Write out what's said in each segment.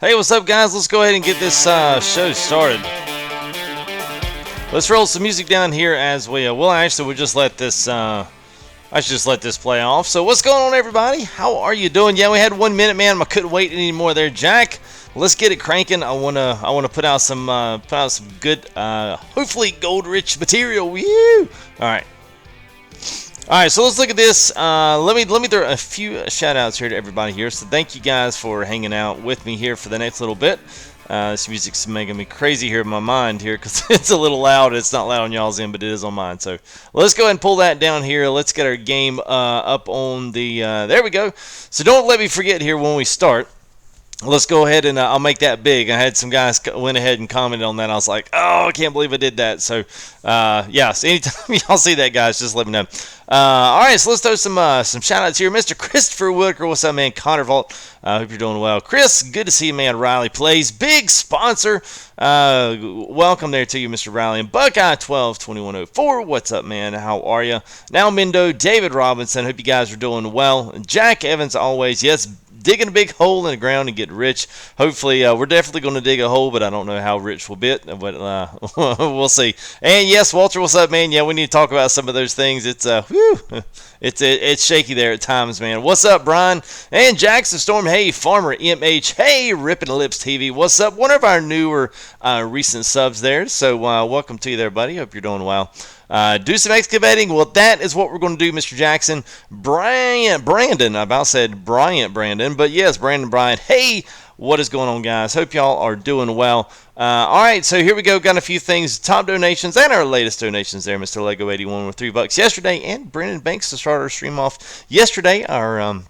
Hey, what's up, guys? Let's go ahead and get this show started. Let's roll some music down here as we. We'll just let this. I should just let this play off. So, what's going on, everybody? How are you doing? Yeah, we had 1 minute, man. I couldn't wait anymore there, Jack. Let's get it cranking. I wanna put out some good, hopefully gold-rich material. Woo! All right. All right, so let's look at this. Let me throw a few shout-outs here to everybody here. So thank you guys for hanging out with me here for the next little bit. This music's making me crazy here in my mind here because it's a little loud. It's not loud on y'all's end, but it is on mine. So let's go ahead and pull that down here. Let's get our game up on the. There we go. So don't let me forget here when we start. Let's go ahead and I'll make that big. I had some guys went ahead and commented on that. I was like, oh, I can't believe I did that. So, yeah. So anytime y'all see that, guys, just let me know. All right, so let's throw some shout-outs here. Mr. Christopher Whitaker, what's up, man? Connor Vault, hope you're doing well. Chris, good to see you, man. Riley Plays, big sponsor. Welcome there to you, Mr. Riley. And Buckeye122104, what's up, man? How are you? Now Mendo, David Robinson, hope you guys are doing well. Jack Evans, always, yes, digging a big hole in the ground and getting rich. Hopefully, we're definitely going to dig a hole, but I don't know how rich we'll be. But we'll see. And yes, Walter, what's up, man? Yeah, we need to talk about some of those things. It's it's shaky there at times, man. What's up, Brian? And Jackson Storm. Hey, Farmer MH. Hey, Rippin' Lips TV. What's up? One of our newer recent subs there. So welcome to you there, buddy. Hope you're doing well. Do some excavating. Well, that is what we're going to do, Mr. Jackson. Brandon. I about said Brandon, but yes, Brandon. Hey, what is going on, guys? Hope y'all are doing well. All right, so here we go. Got a few things. Top donations and our latest donations there, Mr. Lego81 with $3 yesterday, and Brendan Banks to start our stream off yesterday, our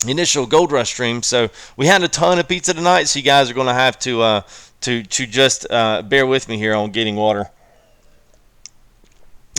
initial Gold Rush stream. So we had a ton of pizza tonight, so you guys are going to have to just bear with me here on getting water.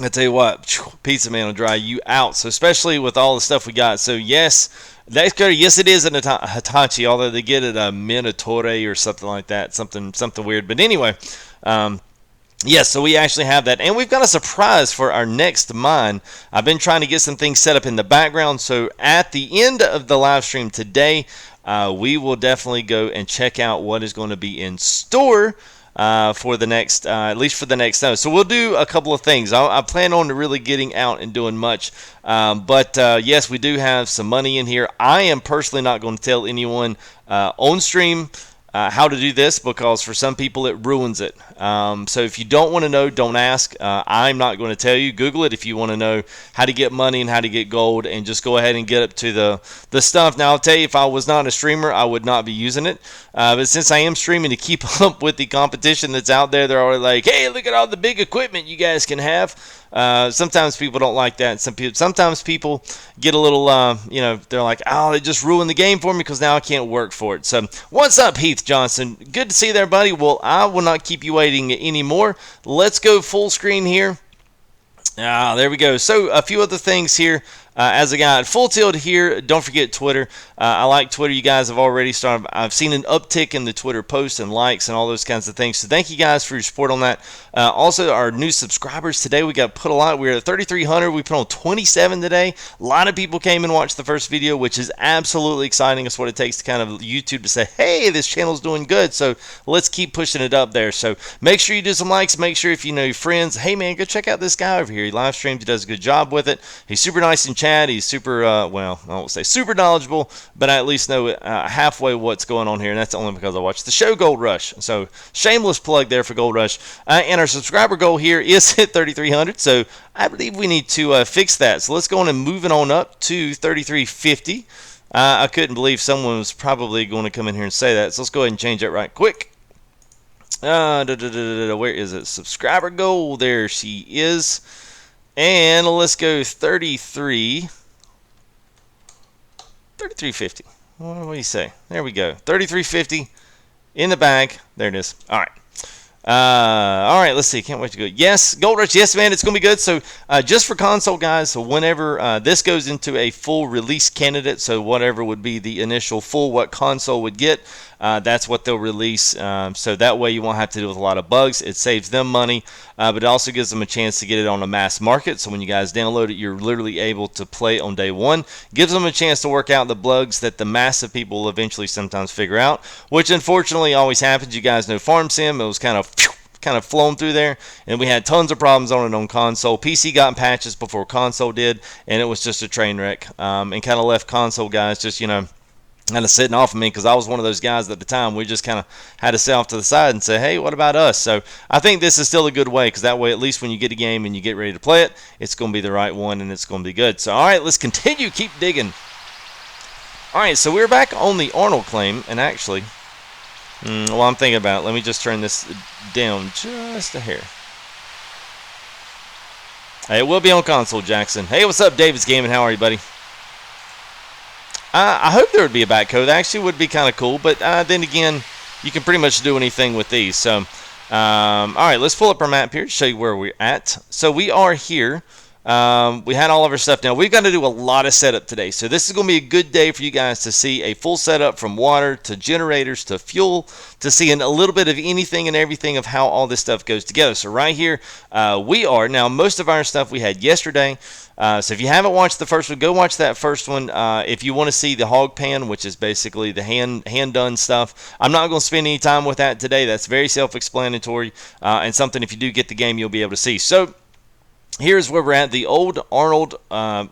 I tell you what, pizza man will dry you out. So especially with all the stuff we got. So yes, the Excavator, yes, it is an Hitachi, although they get it a Minotaure or something like that, something weird. But anyway, yes, so we actually have that, and we've got a surprise for our next mine. I've been trying to get some things set up in the background. So at the end of the live stream today, we will definitely go and check out what is going to be in store. For the next, at least for the next time. So we'll do a couple of things. I plan on really getting out and doing much. But yes, we do have some money in here. I am personally not going to tell anyone on stream how to do this, because for some people it ruins it. So if you don't want to know, don't ask. I'm not going to tell you. Google it if you want to know how to get money and how to get gold, and just go ahead and get up to the stuff. Now, I'll tell you, if I was not a streamer, I would not be using it. But since I am streaming to keep up with the competition that's out there, they're already like, hey, look at all the big equipment you guys can have. Sometimes people don't like that. Sometimes people get a little, they're like, oh, they just ruined the game for me because now I can't work for it. So what's up, Heath Johnson? Good to see you there, buddy. Well, I will not keep you waiting anymore. Let's go full screen here. There we go. So a few other things here. As I got full tilt here, don't forget Twitter. I like Twitter. You guys have already started. I've seen an uptick in the Twitter posts and likes and all those kinds of things. So thank you guys for your support on that. Also, our new subscribers today, we got put a lot. We're at 3,300. We put on 27 today. A lot of people came and watched the first video, which is absolutely exciting. It's what it takes to kind of YouTube to say, hey, this channel's doing good. So let's keep pushing it up there. So make sure you do some likes. Make sure if you know your friends, hey, man, go check out this guy over here. He live streams. He does a good job with it. He's super nice in chat. He's super, I won't say super knowledgeable, but I at least know halfway what's going on here, and that's only because I watched the show Gold Rush. So shameless plug there for Gold Rush. And our subscriber goal here is at 3,300, so I believe we need to fix that. So let's go on and moving on up to 3,350. I couldn't believe someone was probably going to come in here and say that, so let's go ahead and change that right quick. Where is it? Subscriber goal. There she is. And let's go 3350. What do you say? There we go. 3350 in the bag. There it is. All right. All right, let's see. Can't wait to go. Yes, Gold Rush. Yes, man, it's going to be good. So just for console, guys, so whenever this goes into a full release candidate, so whatever would be the initial full what console would get, that's what they'll release. So that way you won't have to deal with a lot of bugs. It saves them money, but it also gives them a chance to get it on a mass market. So when you guys download it, you're literally able to play on day one. Gives them a chance to work out the bugs that the massive people will eventually sometimes figure out, which unfortunately always happens. You guys know Farm Sim. It was kind of flown through there, and we had tons of problems on it on console. PC got patches before console did, and it was just a train wreck, and kind of left console guys just, you know, kind of sitting off of me, because I was one of those guys at the time. We just kind of had to sit off to the side and say, hey, what about us? So I think this is still a good way, because that way at least when you get a game and you get ready to play it, it's going to be the right one and it's going to be good. So all right, let's continue, keep digging. All right, so we're back on the Arnold claim, and actually, well, I'm thinking about it. Let me just turn this down just a hair. Hey, it will be on console, Jackson. Hey, what's up, David's Gaming? How are you, buddy? I hope there would be a back code. That actually would be kind of cool, but then again, you can pretty much do anything with these. So, all right, let's pull up our map here to show you where we're at. So we are here. We had all of our stuff down. We've got to do a lot of setup today. So this is going to be a good day for you guys to see a full setup from water to generators to fuel, to seeing a little bit of anything and everything of how all this stuff goes together. So right here, we are. Now, most of our stuff we had yesterday. So if you haven't watched the first one, go watch that first one. If you want to see the hog pan, which is basically the hand-done stuff, I'm not going to spend any time with that today. That's very self-explanatory, and something if you do get the game, you'll be able to see. So here's where we're at. The old Arnold, I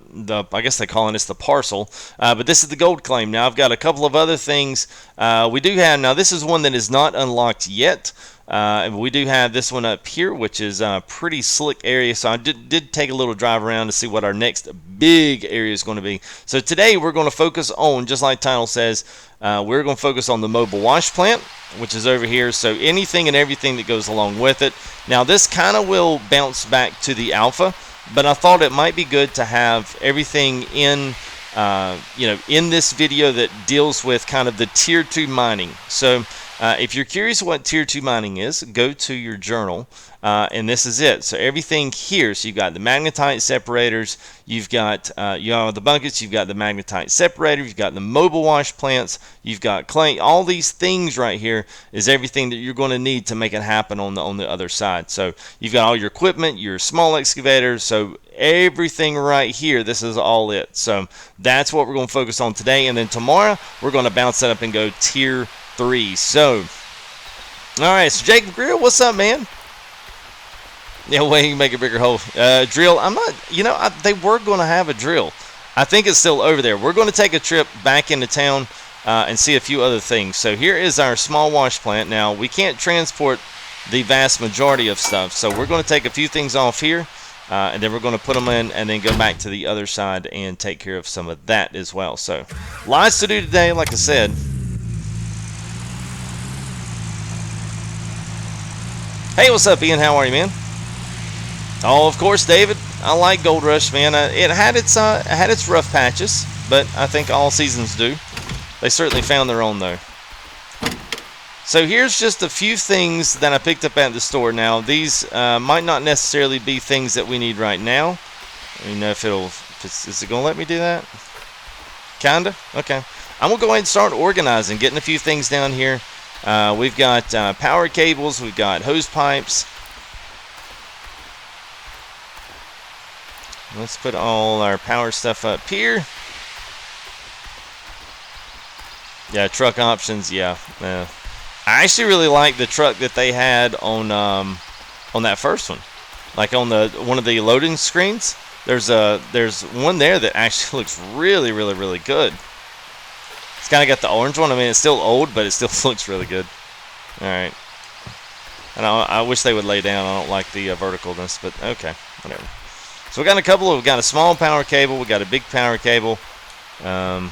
guess they're calling this the parcel, but this is the gold claim. Now, I've got a couple of other things we do have. Now, this is one that is not unlocked yet. We do have this one up here, which is a pretty slick area. So I did take a little drive around to see what our next big area is going to be. So today we're going to focus on, just like the title says, we're going to focus on the mobile wash plant, which is over here. So anything and everything that goes along with it. Now this kind of will bounce back to the alpha, but I thought it might be good to have everything in, in this video that deals with kind of the tier 2 mining. So if you're curious what tier 2 mining is, go to your journal, and this is it. So everything here, so you've got the magnetite separators, you've got the buckets, you've got the magnetite separator, you've got the mobile wash plants, you've got clay. All these things right here is everything that you're going to need to make it happen on the other side. So you've got all your equipment, your small excavators, so everything right here, this is all it. So that's what we're going to focus on today, and then tomorrow we're going to bounce that up and go tier 3. So, all right, so Jacob Grill, what's up, man? Yeah, well, you can make a bigger hole. Drill, I'm not, they were going to have a drill. I think it's still over there. We're going to take a trip back into town and see a few other things. So here is our small wash plant. Now, we can't transport the vast majority of stuff, so we're going to take a few things off here, and then we're going to put them in and then go back to the other side and take care of some of that as well. So, lots to do today, like I said. Hey, what's up, Ian? How are you, man? Oh, of course, David. I like Gold Rush, man. It had its rough patches, but I think all seasons do. They certainly found their own, though. So here's just a few things that I picked up at the store. Now, these might not necessarily be things that we need right now. You know, is it gonna let me do that? Kinda. Okay. I'm gonna go ahead and start organizing, getting a few things down here. We've got power cables, we've got hose pipes. Let's put all our power stuff up here. Yeah, truck options, yeah. I actually really like the truck that they had on that first one. Like on one of the loading screens, there's one there that actually looks really, really, really good. It's kind of got the orange one. I mean, it's still old, but it still looks really good. All right. And I wish they would lay down. I don't like the verticalness, but okay, whatever. So we got we've got a small power cable. We got a big power cable. Wow.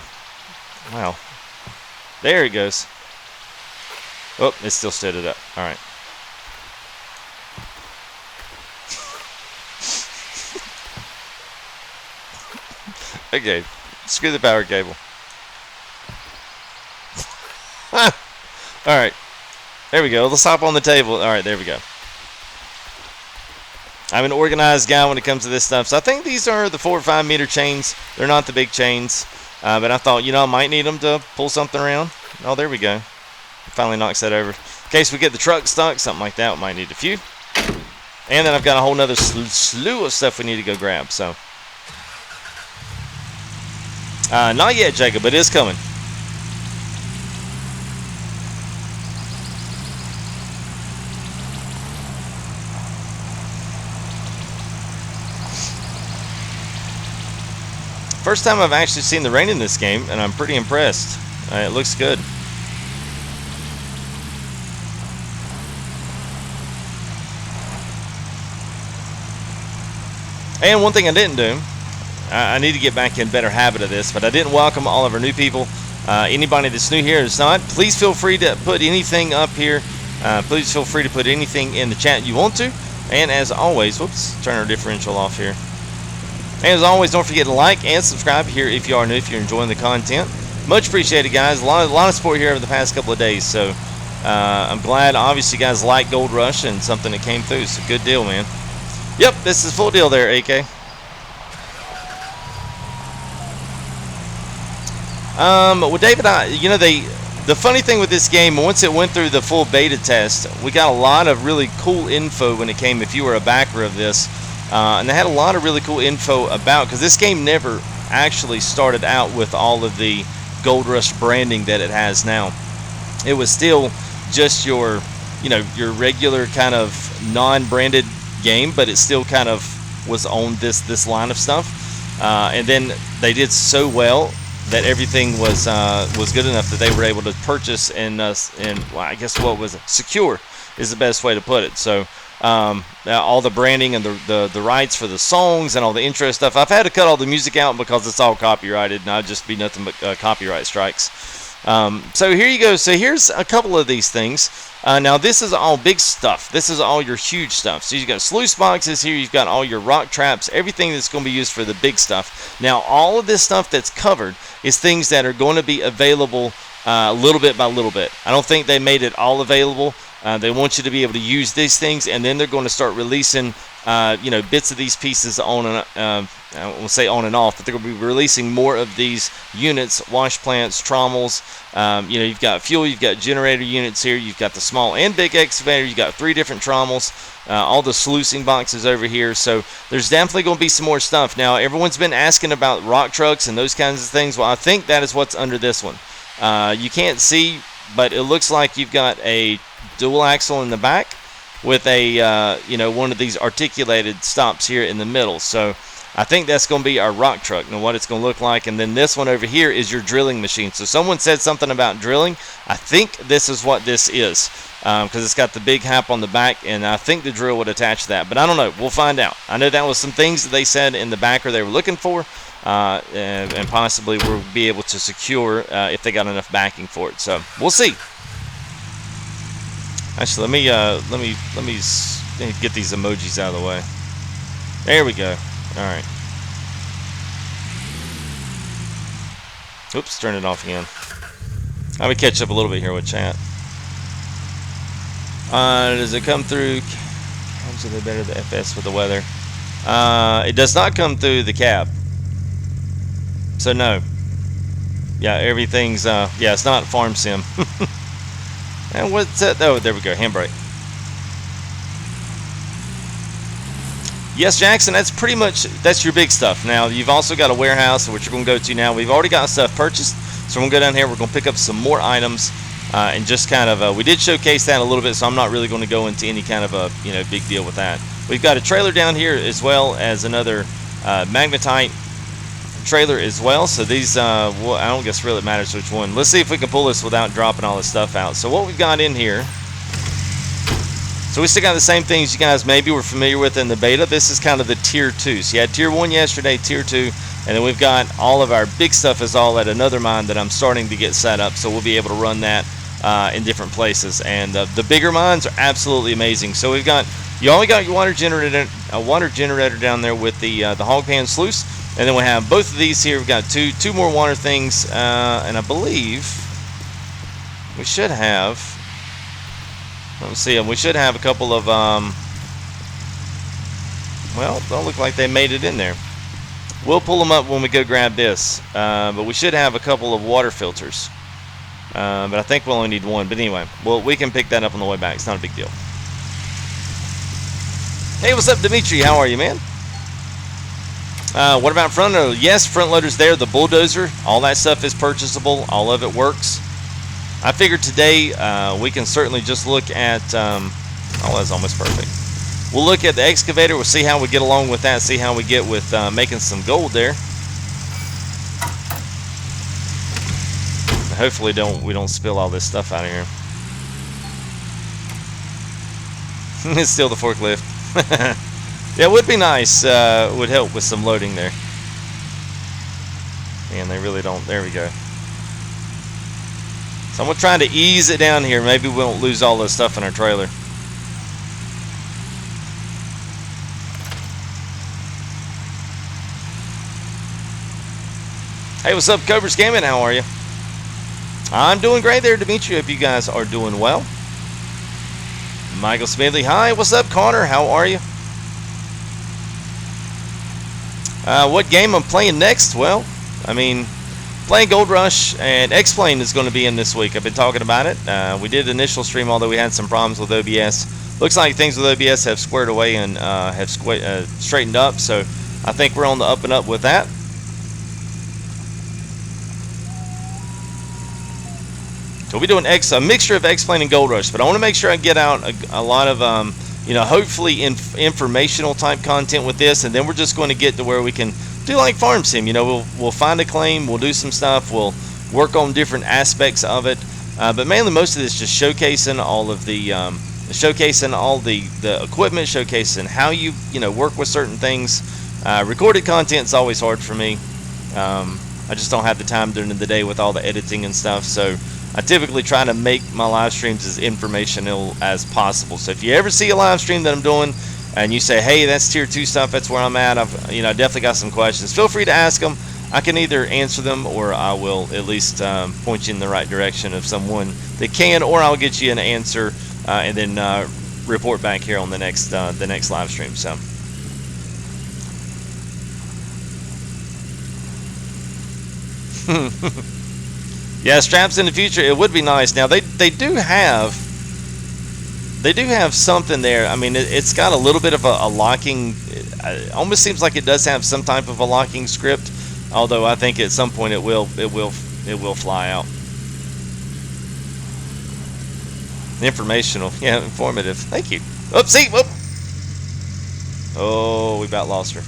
There it goes. Oh, it still stood it up. All right. Okay, screw the power cable. Alright, there we go. Let's hop on the table. Alright, there we go. I'm an organized guy when it comes to this stuff. So I think these are the 4 or 5 meter chains. They're not the big chains. But I thought, I might need them to pull something around. Oh, there we go. Finally knocks that over. In case we get the truck stuck, something like that, we might need a few. And then I've got a whole nother slew of stuff we need to go grab. So, not yet, Jacob, but it is coming. First time I've actually seen the rain in this game, and I'm pretty impressed. It looks good. And one thing I didn't do, I need to get back in better habit of this, but I didn't welcome all of our new people. Anybody that's new here is not, please feel free to put anything up here. Please feel free to put anything in the chat you want to. And as always, whoops, turn our differential off here. And as always, don't forget to like and subscribe here if you are new, if you're enjoying the content. Much appreciated, guys. A lot of support here over the past couple of days. So I'm glad, obviously, you guys like Gold Rush and something that came through. So good deal, man. Yep, this is full deal there, AK. Well, David, the funny thing with this game, once it went through the full beta test, we got a lot of really cool info when it came, if you were a backer of this. And they had a lot of really cool info about, because this game never actually started out with all of the Gold Rush branding that it has now. It was still just your regular kind of non-branded game, but it still kind of was on this line of stuff. And then they did so well that everything was good enough that they were able to purchase and well, I guess what was it? Secure is the best way to put it. So. All the branding and the rights for the songs and all the intro stuff. I've had to cut all the music out because it's all copyrighted, and I'd just be nothing but copyright strikes. So here you go. So here's a couple of these things. Now this is all big stuff. This is all your huge stuff. So you've got sluice boxes here. You've got all your rock traps, everything that's going to be used for the big stuff. Now all of this stuff that's covered is things that are going to be available little bit by little bit. I don't think they made it all available. They want you to be able to use these things, and then they're going to start releasing, bits of these pieces on and I won't say on and off, but they're going to be releasing more of these units, wash plants, trommels. You've got fuel, you've got generator units here, you've got the small and big excavator, you've got 3 different trommels, all the sluicing boxes over here. So there's definitely going to be some more stuff. Now, everyone's been asking about rock trucks and those kinds of things. Well, I think that is what's under this one. You can't see, but it looks like you've got a dual axle in the back with a one of these articulated stops here in the middle. So I think that's going to be our rock truck and what it's going to look like. And then this one over here is your drilling machine. So someone said something about drilling. I think this is what this is, because it's got the big hap on the back, and I think the drill would attach to that, but I don't know. We'll find out. I know that was some things that they said in the backer they were looking for, and possibly we'll be able to secure if they got enough backing for it. So we'll see. Actually, let me get these emojis out of the way. There we go. All right. Oops, turn it off again. I'm gonna catch up a little bit here with chat. Does it come through? How's it better the FS with the weather? It does not come through the cab. So no. Yeah, everything's it's not farm sim. And what's that? Oh, there we go. Handbrake. Yes, Jackson, that's your big stuff. Now, you've also got a warehouse, which you're going to go to now. We've already got stuff purchased, so we're going to go down here. We're going to pick up some more items, and just kind of, we did showcase that a little bit, so I'm not really going to go into any kind of a, big deal with that. We've got a trailer down here as well as another magnetite trailer as well. So these, well, I don't guess really it matters which one. Let's see if we can pull this without dropping all this stuff out. So what we've got in here, so we still got the same things you guys maybe were familiar with in the beta. This is kind of the tier 2. So you had tier 1 yesterday, tier 2, and then we've got all of our big stuff is all at another mine that I'm starting to get set up, so we'll be able to run that in different places. And the bigger mines are absolutely amazing. So we've got, you only got your water generator down there with the hog pan sluice, and then we have both of these here. We've got two more water things, and I believe we should have. Let's see. We should have a couple of. Well, don't look like they made it in there. We'll pull them up when we go grab this, but we should have a couple of water filters. But I think we'll only need one. But anyway, well, we can pick that up on the way back. It's not a big deal. Hey, what's up, Dimitri? How are you, man? What about front loader? Yes, front loader's there. The bulldozer, all that stuff is purchasable. All of it works. I figured today we can certainly just look at. Oh, that's almost perfect. We'll look at the excavator. We'll see how we get along with that. See how we get with making some gold there. Hopefully, we don't spill all this stuff out of here. It's still the forklift. Yeah, it would be nice. Would help with some loading there. Man, they really don't. There we go. So I'm going to try to ease it down here. Maybe we won't lose all this stuff in our trailer. Hey, what's up, Cobra Scamming? How are you? I'm doing great there, Dimitri. Hope you guys are doing well. Michael Smedley, hi. What's up, Connor? How are you? What game I'm playing next? Well, I mean, playing Gold Rush, and X-Plane is going to be in this week. I've been talking about it. We did initial stream, although we had some problems with OBS. Looks like things with OBS have squared away and have straightened up, so I think we're on the up and up with that. So we'll be doing a mixture of X-Plane and Gold Rush, but I want to make sure I get out a lot of, hopefully informational type content with this, and then we're just going to get to where we can do like Farm Sim. We'll find a claim, we'll do some stuff, we'll work on different aspects of it, but mainly most of this just showcasing all of the the equipment, showcasing how you work with certain things. Recorded content is always hard for me. I just don't have the time during the day with all the editing and stuff, so I typically try to make my live streams as informational as possible. So if you ever see a live stream that I'm doing and you say, hey, that's tier 2 stuff, that's where I'm at, I've definitely got some questions, feel free to ask them. I can either answer them or I will at least point you in the right direction of someone that can, or I'll get you an answer and then report back here on the next live stream. So yeah, straps in the future, it would be nice. Now they do have something there. I mean, it's got a little bit of a locking. It almost seems like it does have some type of a locking script. Although I think at some point it will fly out. Informational, yeah, informative. Thank you. Oopsie, whoop. Oh, we about lost her.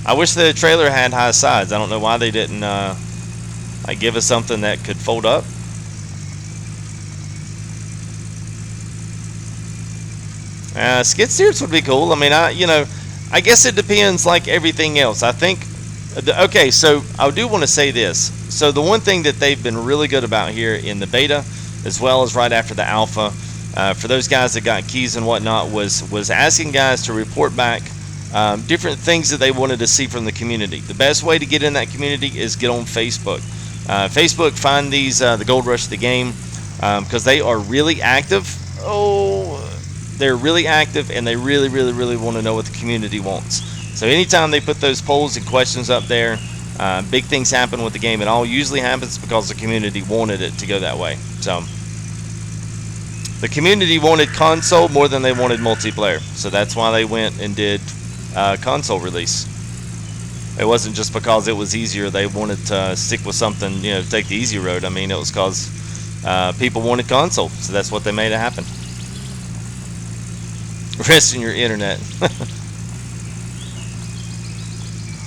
I wish the trailer had high sides. I don't know why they didn't give us something that could fold up. Skid steers would be cool. I mean, I guess it depends, like everything else. I think. Okay, so I do want to say this. So the one thing that they've been really good about here in the beta, as well as right after the alpha, for those guys that got keys and whatnot, was asking guys to report back different things that they wanted to see from the community. The best way to get in that community is get on Facebook. Facebook, find these the Gold Rush the game, because they are really active. Oh, they're really active, and they really want to know what the community wants. So anytime they put those polls and questions up there, big things happen with the game. It all usually happens because the community wanted it to go that way. So the community wanted console more than they wanted multiplayer, so that's why they went and did console release. It wasn't just because it was easier. They wanted to stick with something, take the easy road. I mean, it was because people wanted console, so that's what they made it happen. Rest in your internet.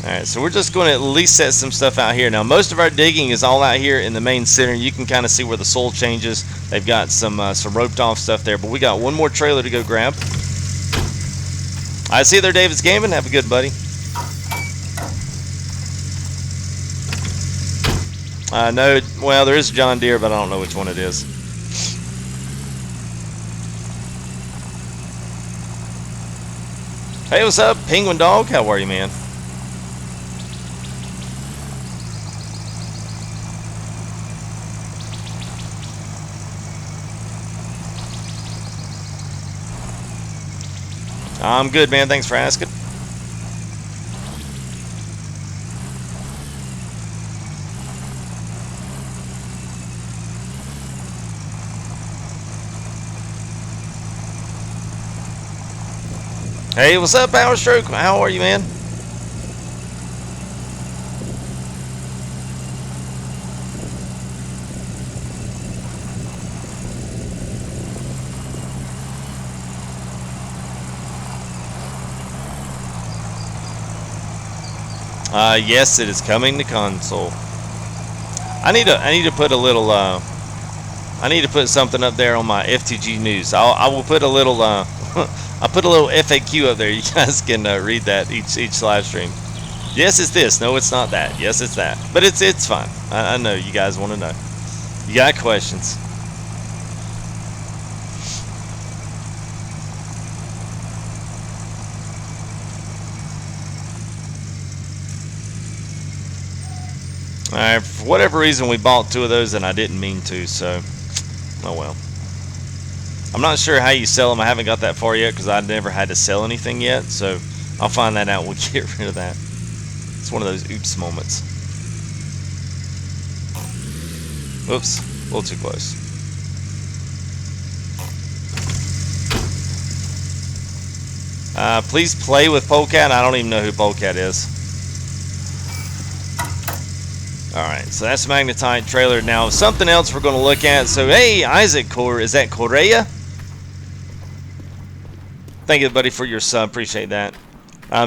Alright, so we're just going to at least set some stuff out here. Now, most of our digging is all out here in the main center. You can kind of see where the soil changes. They've got some roped off stuff there, but we got one more trailer to go grab. I see you there, David's Gaming. Have a good, buddy. No, well, there is John Deere, but I don't know which one it is. Hey, what's up, Penguin Dog? How are you, man? I'm good, man. Thanks for asking. Hey, what's up, Power Stroke? How are you, man? Yes, it is coming to console. I need to put a little I need to put something up there on my FTG news. I will put a little I'll put a little FAQ up there. You guys can read that each live stream. Yes, it's this. No, it's not that. Yes, it's that. But it's fine. I know you guys want to know. You got questions. Alright, for whatever reason we bought 2 of those and I didn't mean to, so oh well. I'm not sure how you sell them. I haven't got that far yet because I never had to sell anything yet, so I'll find that out and we'll get rid of that. It's one of those oops moments. Oops, a little too close. Please play with Polecat. I don't even know who Polecat is. Alright, so that's Magnetite trailer. Now, something else we're going to look at. So, hey, Isaac, is that Correa? Thank you, buddy, for your sub. Appreciate that.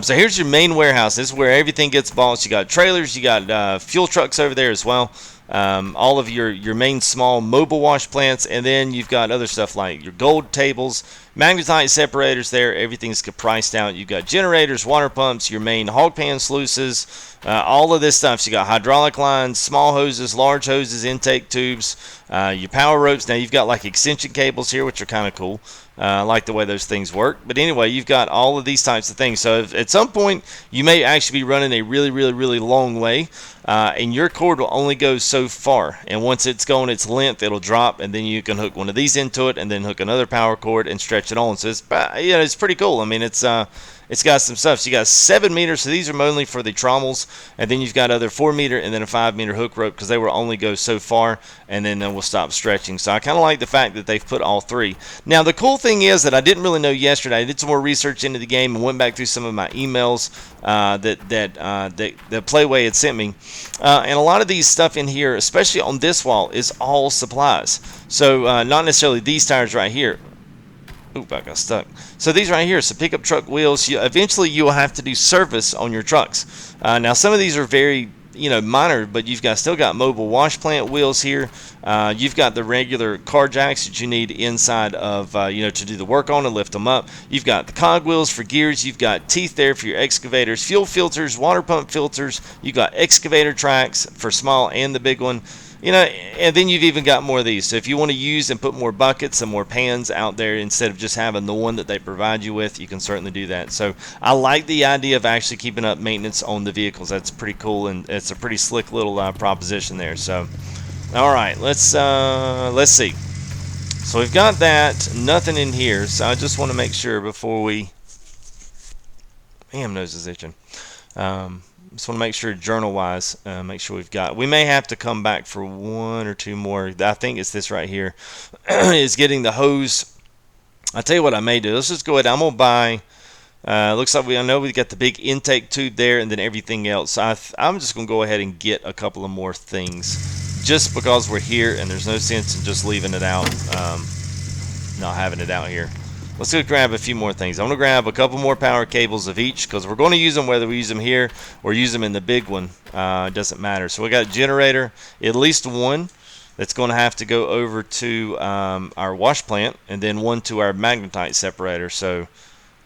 So here's your main warehouse. This is where everything gets bought. So you got trailers, you got fuel trucks over there as well. All of your main small mobile wash plants, and then you've got other stuff like your gold tables, magnetite separators there. Everything's priced out. You've got generators, water pumps, your main hog pan sluices, all of this stuff. So you got hydraulic lines, small hoses, large hoses, intake tubes, your power ropes. Now you've got like extension cables here, which are kind of cool. I like the way those things work. But anyway, you've got all of these types of things. So if at some point you may actually be running a really long way, and your cord will only go so far. And once it's going its length, it'll drop, and then you can hook one of these into it, and then hook another power cord and stretch it on. So it's it's pretty cool. I mean, it's got some stuff. So you got 7 meters. So these are mainly for the trommels, and then you've got other 4 meter and then a 5 meter hook rope because they will only go so far, and then we'll stop stretching. So I kind of like the fact that they've put all 3. Now the cool thing is that I didn't really know yesterday. I did some more research into the game and went back through some of my emails that Playway had sent me, and a lot of these stuff in here, especially on this wall, is all supplies. So not necessarily these tires right here. Oop, I got stuck. So these right here, so pickup truck wheels. Eventually you will have to do service on your trucks. Now some of these are very minor, but you've still got mobile wash plant wheels here. You've got the regular car jacks that you need inside of to do the work on and lift them up. You've got the cog wheels for gears. You've got teeth there for your excavators, fuel filters, water pump filters. You've got excavator tracks for small and the big one. And then you've even got more of these. So if you want to use and put more buckets and more pans out there instead of just having the one that they provide you with, you can certainly do that. So I like the idea of actually keeping up maintenance on the vehicles. That's pretty cool, and it's a pretty slick little proposition there. So, all right, let's see. So we've got that. Nothing in here. So I just want to make sure before we. Damn, nose is itching. Just want to make sure journal-wise, make sure we've got. We may have to come back for 1 or 2 more. I think it's this right here. Is getting the hose. I'll tell you what I may do. Let's just go ahead. I'm gonna buy. Looks like I know we got the big intake tube there, and then everything else. I'm just gonna go ahead and get a couple of more things, just because we're here, and there's no sense in just leaving it out, not having it out here. Let's go grab a few more things. I'm going to grab a couple more power cables of each because we're going to use them whether we use them here or use them in the big one. It doesn't matter. So we got a generator, at least one that's going to have to go over to our wash plant, and then one to our magnetite separator. So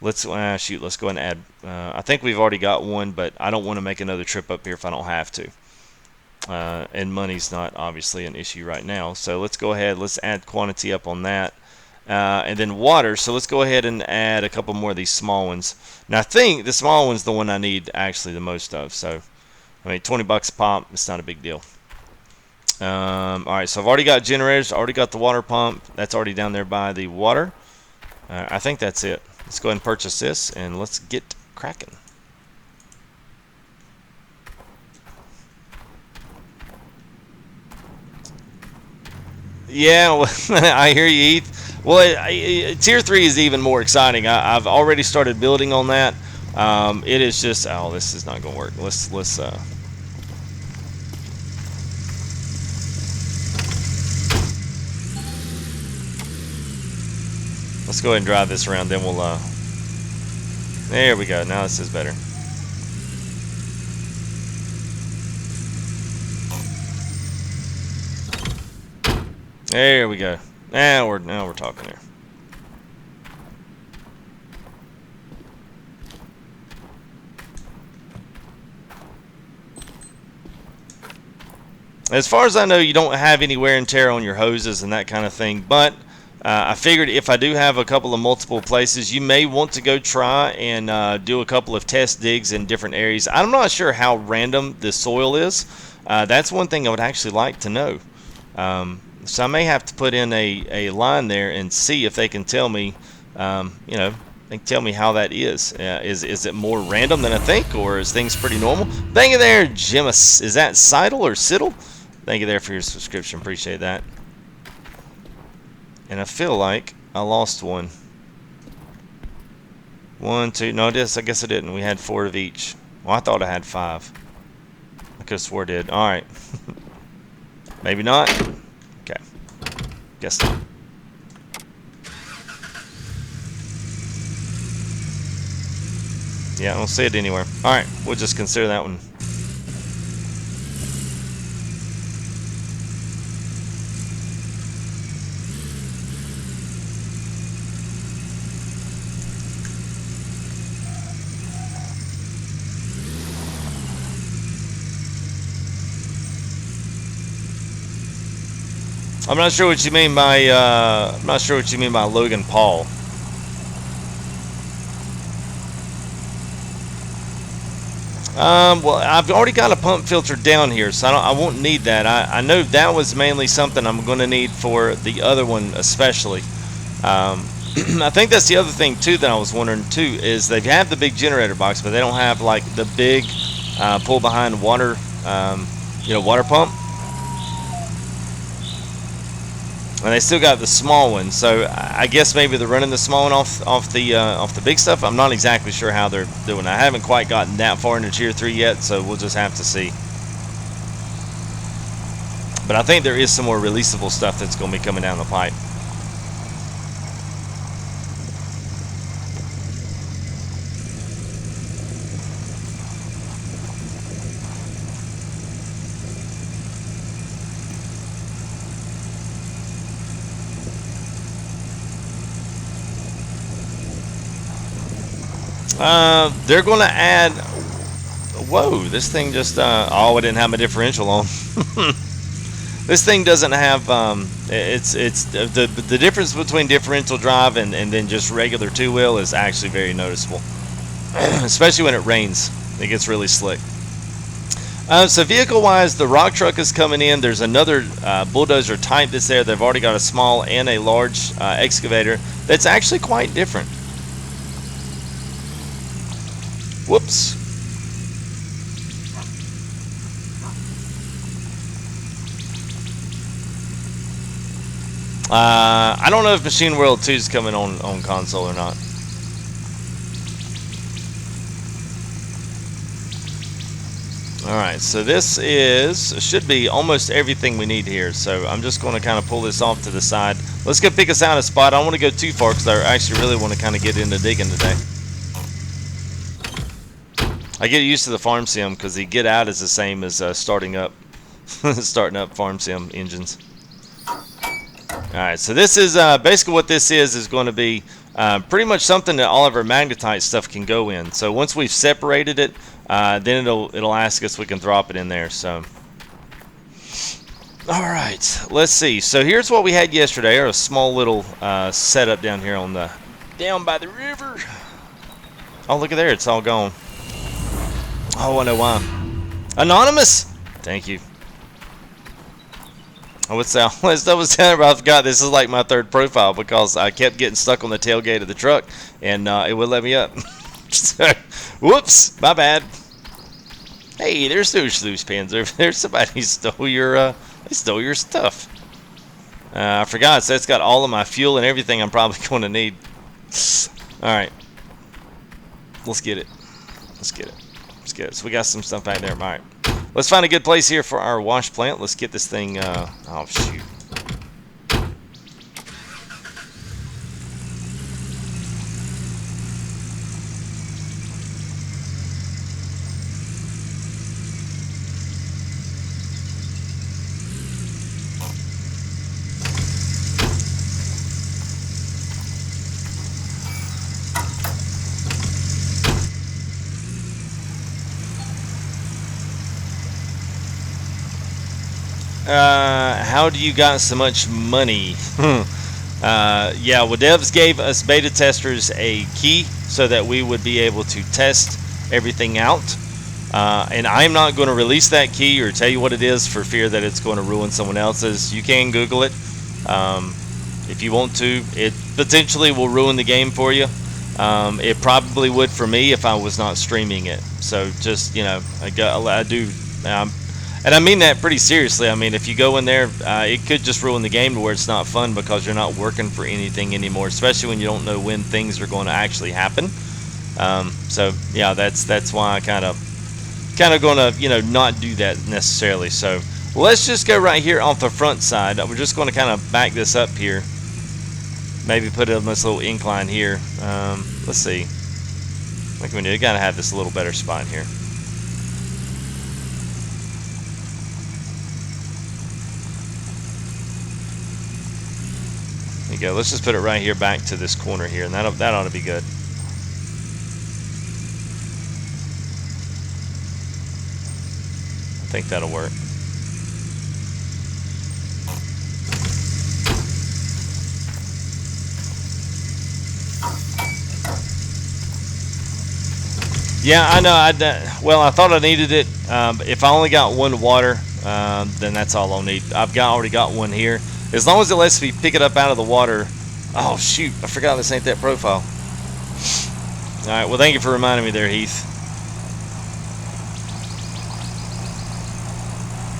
let's go ahead and add. I think we've already got one, but I don't want to make another trip up here if I don't have to. And money's not obviously an issue right now. So let's go ahead. Let's add quantity up on that. And then water, so let's go ahead and add a couple more of these small ones. Now I think the small one's the one I need actually the most of, so I mean 20 bucks a pop, it's not a big deal. Alright, so I've already got generators, already got the water pump, that's already down there by the water. I think that's it. Let's go ahead and purchase this and let's get cracking. Yeah, well, I hear you, Heath. Well, tier 3 is even more exciting. I've already started building on that. It is just, oh, this is not going to work. Let's go ahead and drive this around. Then we'll, there we go. Now this is better. There we go. Now we're talking there. As far as I know, you don't have any wear and tear on your hoses and that kind of thing, but I figured if I do have a couple of multiple places, you may want to go try and do a couple of test digs in different areas. I'm not sure how random the soil is. That's one thing I would actually like to know. So I may have to put in a line there and see if they can tell me, you know, they can tell me how that is. Is it more random than I think, or is things pretty normal? Thank you there, Jimus. Is that Seidel or Siddle? Thank you there for your subscription. Appreciate that. And I feel like I lost one. 1, 2. No, I guess I didn't. We had 4 of each. Well, I thought I had 5. I could have swore I did. All right. Maybe not. Okay. Guess not. Yeah, I don't see it anywhere. All right. We'll just consider that one. I'm not sure what you mean by Logan Paul. Well, I've already got a pump filter down here, so I won't need that. I know that was mainly something I'm going to need for the other one, especially. I think that's the other thing too that I was wondering too is they have the big generator box, but they don't have like the big pull behind water, water pump. And they still got the small one, so I guess maybe they're running the small one off the big stuff. I'm not exactly sure how they're doing. I haven't quite gotten that far into tier 3 yet, so we'll just have to see. But I think there is some more releasable stuff that's going to be coming down the pipe. They're going to add. Whoa! This thing just. Oh, I didn't have my differential on. This thing doesn't have. It's the difference between differential drive and then just regular two-wheel is actually very noticeable, especially when it rains. It gets really slick. So vehicle-wise, the rock truck is coming in. There's another bulldozer type that's there. They've already got a small and a large excavator that's actually quite different. Whoops. I don't know if Machine World 2 is coming on console or not. Alright, so this should be almost everything we need here. So I'm just going to kind of pull this off to the side. Let's go pick us out a spot. I don't want to go too far because I actually really want to kind of get into digging today. I get used to the farm sim because the get out is the same as starting up farm sim engines. Alright, so this is basically what this is going to be pretty much something that all of our magnetite stuff can go in. So once we've separated it, then it'll ask us if we can drop it in there. So alright, let's see. So here's what we had yesterday, a small little setup down here on the down by the river. Oh, look at there, it's all gone. Oh, I know why. Anonymous! Thank you. I was telling everybody, I forgot this is like my third profile because I kept getting stuck on the tailgate of the truck and it wouldn't let me up. So, whoops, my bad. Hey, there's those loose pins over there. Somebody stole your stuff. I forgot, so it's got all of my fuel and everything I'm probably going to need. Alright. Let's get it. Let's get it. Let's get it. So we got some stuff back there. Alright. Let's find a good place here for our wash plant. Let's get this thing, oh shoot. How do you got so much money? Yeah, well, devs gave us beta testers a key so that we would be able to test everything out. And I'm not going to release that key or tell you what it is for fear that it's going to ruin someone else's. You can Google it if you want to. It potentially will ruin the game for you. It probably would for me if I was not streaming it. So just, you know, I do. And I mean that pretty seriously. I mean, if you go in there, it could just ruin the game to where it's not fun because you're not working for anything anymore, especially when you don't know when things are going to actually happen. So yeah, that's why I kind of going to, you know, not do that necessarily. So let's just go right here off the front side. We're just going to kind of back this up here. Maybe put it on this little incline here. Let's see. Like we got to have this a little better spot here. There you go. Let's just put it right here back to this corner here, and that ought to be good. I think that'll work. Yeah, I know. Well, I thought I needed it. If I only got one water, then that's all I'll need. I've already got one here. As long as it lets me pick it up out of the water. Oh, shoot. I forgot this ain't that profile. Alright, well, thank you for reminding me there, Heath.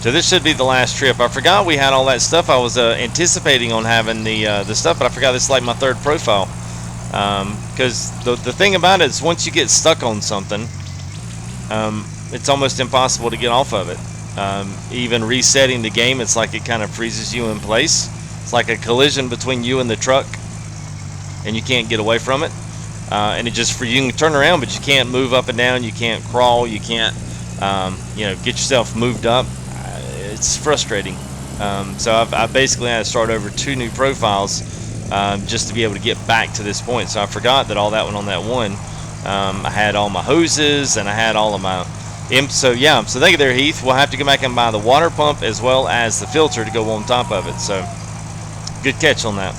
So this should be the last trip. I forgot we had all that stuff. I was anticipating on having the stuff, but I forgot this is like my third profile. Because the thing about it is once you get stuck on something, it's almost impossible to get off of it. Even resetting the game, it's like it kind of freezes you in place. It's like a collision between you and the truck, and you can't get away from it. And it just, you can turn around, but you can't move up and down. You can't crawl. You can't, you know, get yourself moved up. It's frustrating. So I basically had to start over 2 new profiles just to be able to get back to this point. So I forgot that all that went on that one. I had all my hoses and I had all of my so yeah, so thank you there, Heath. We'll have to go back and buy the water pump as well as the filter to go on top of it. So good catch on that.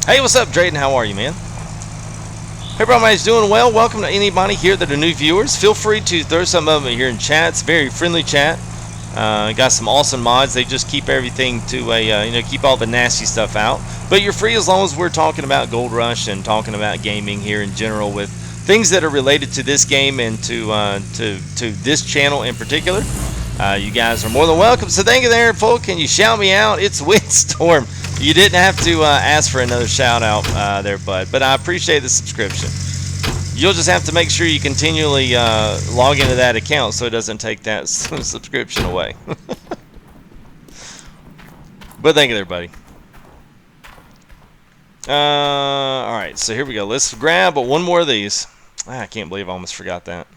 Hey, what's up, Drayden? How are you, man? Hey, everybody's doing well. Welcome to anybody here that are new viewers. Feel free to throw some of them here in chat. It's a very friendly chat. Got some awesome mods. They just keep everything to a, you know, keep all the nasty stuff out. But you're free as long as we're talking about Gold Rush and talking about gaming here in general with things that are related to this game and to this channel in particular. You guys are more than welcome. So thank you there, folk. Can you shout me out? It's Windstorm. You didn't have to ask for another shout out there, bud. But I appreciate the subscription. You'll just have to make sure you continually log into that account so it doesn't take that subscription away. But thank you there, buddy. Alright, so here we go. Let's grab one more of these. I can't believe I almost forgot that.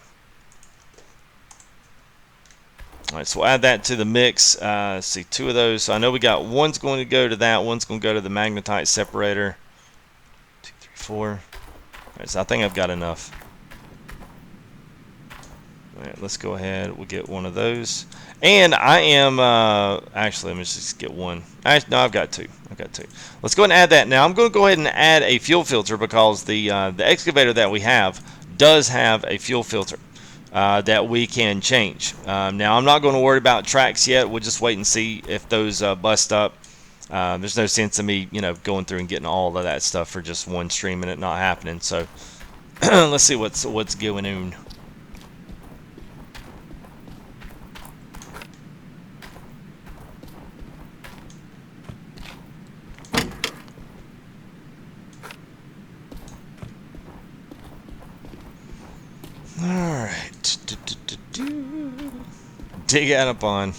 Alright, so we'll add that to the mix. Let's see, 2 of those. So I know we got one's going to go to that, one's going to go to the magnetite separator. 2, 3, 4. Alright, so I think I've got enough. Alright, let's go ahead. We'll get one of those. And I am, actually, let me just get one. No, I've got 2. I've got 2. Let's go ahead and add that. Now, I'm going to go ahead and add a fuel filter because the excavator that we have does have a fuel filter that we can change. Now, I'm not going to worry about tracks yet. We'll just wait and see if those bust up. There's no sense in me, you know, going through and getting all of that stuff for just one stream and it not happening. So, let's see what's going on. Dig out a pond.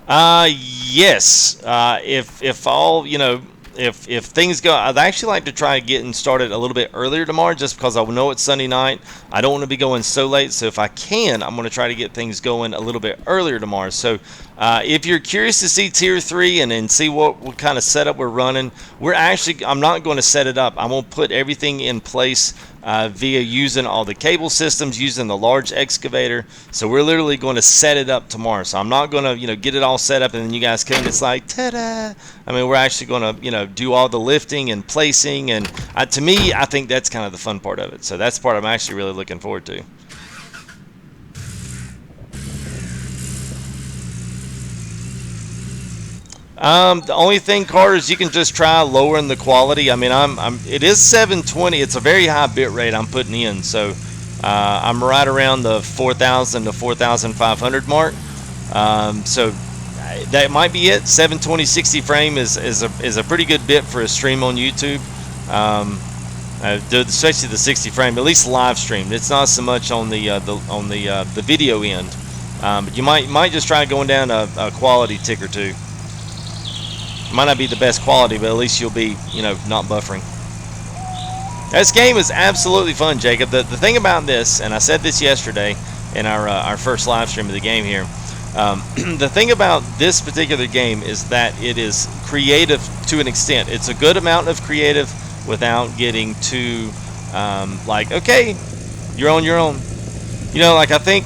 Yes. If all, you know, if things go, I'd actually like to try getting started a little bit earlier tomorrow, just because I know it's Sunday night. I don't want to be going so late, so if I can, I'm going to try to get things going a little bit earlier tomorrow. So if you're curious to see Tier 3 and see what kind of setup we're running, I'm not going to set it up. I'm going to put everything in place via using all the cable systems, using the large excavator. So we're literally going to set it up tomorrow. So I'm not going to, you know, get it all set up and then you guys come and it's like, ta-da! I mean, we're actually going to, you know, do all the lifting and placing, and to me, I think that's kind of the fun part of it. So that's the part I'm actually really looking forward to. The only thing, Carter, is you can just try lowering the quality. I mean, it is 720. It's a very high bit rate I'm putting in, so I'm right around the 4,000 to 4,500 mark. So that might be it. 720 60 frame is a pretty good bit for a stream on YouTube. Especially the 60 frame, at least live streamed. It's not so much on the video end. But you might just try going down a quality tick or two. Might not be the best quality, but at least you'll be, you know, not buffering. This game is absolutely fun, Jacob. The thing about this, and I said this yesterday in our first live stream of the game here, the thing about this particular game is that it is creative to an extent. It's a good amount of creative without getting too like, okay, you're on your own. You know, like I think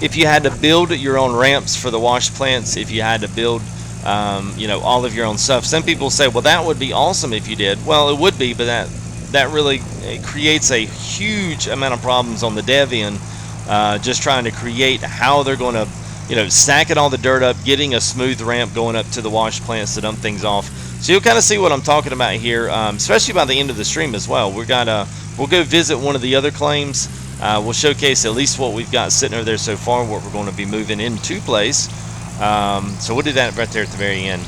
if you had to build your own ramps for the wash plants, if you had to build you know, all of your own stuff, some people say, well, that would be awesome if you did. Well, it would be, but that really creates a huge amount of problems on the dev end, just trying to create how they're going to, you know, stacking all the dirt up, getting a smooth ramp going up to the wash plants to dump things off. So you'll kind of see what I'm talking about here, especially by the end of the stream as well. We'll go visit one of the other claims. We'll showcase at least what we've got sitting over there so far, what we're going to be moving into place. So we'll do that right there at the very end.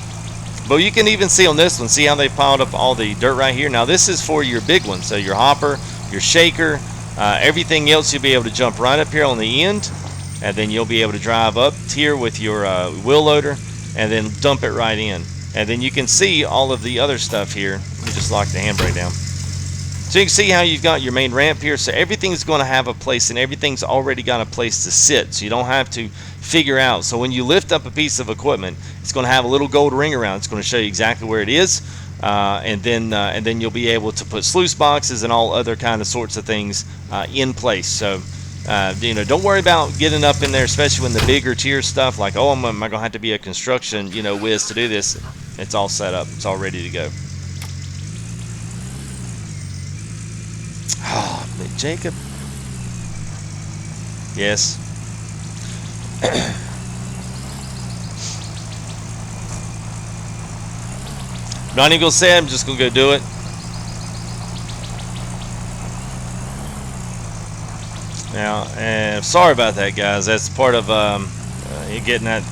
But you can even see on this one, see how they piled up all the dirt right here. Now this is for your big one, so your hopper, your shaker, everything else you'll be able to jump right up here on the end, and then you'll be able to drive up here with your wheel loader and then dump it right in. And then you can see all of the other stuff here. Let me just lock the handbrake down. So you can see how you've got your main ramp here. So everything's going to have a place, and everything's already got a place to sit. So you don't have to figure out. So when you lift up a piece of equipment, it's going to have a little gold ring around. It's going to show you exactly where it is. And then you'll be able to put sluice boxes and all other kind of sorts of things in place. So you know, don't worry about getting up in there, especially when the bigger tier stuff, like, oh, am I going to have to be a construction, you know, whiz to do this? It's all set up. It's all ready to go. Oh, Jacob. Yes. Not even going to say it, I'm just going to go do it. Now, sorry about that, guys. That's part of getting that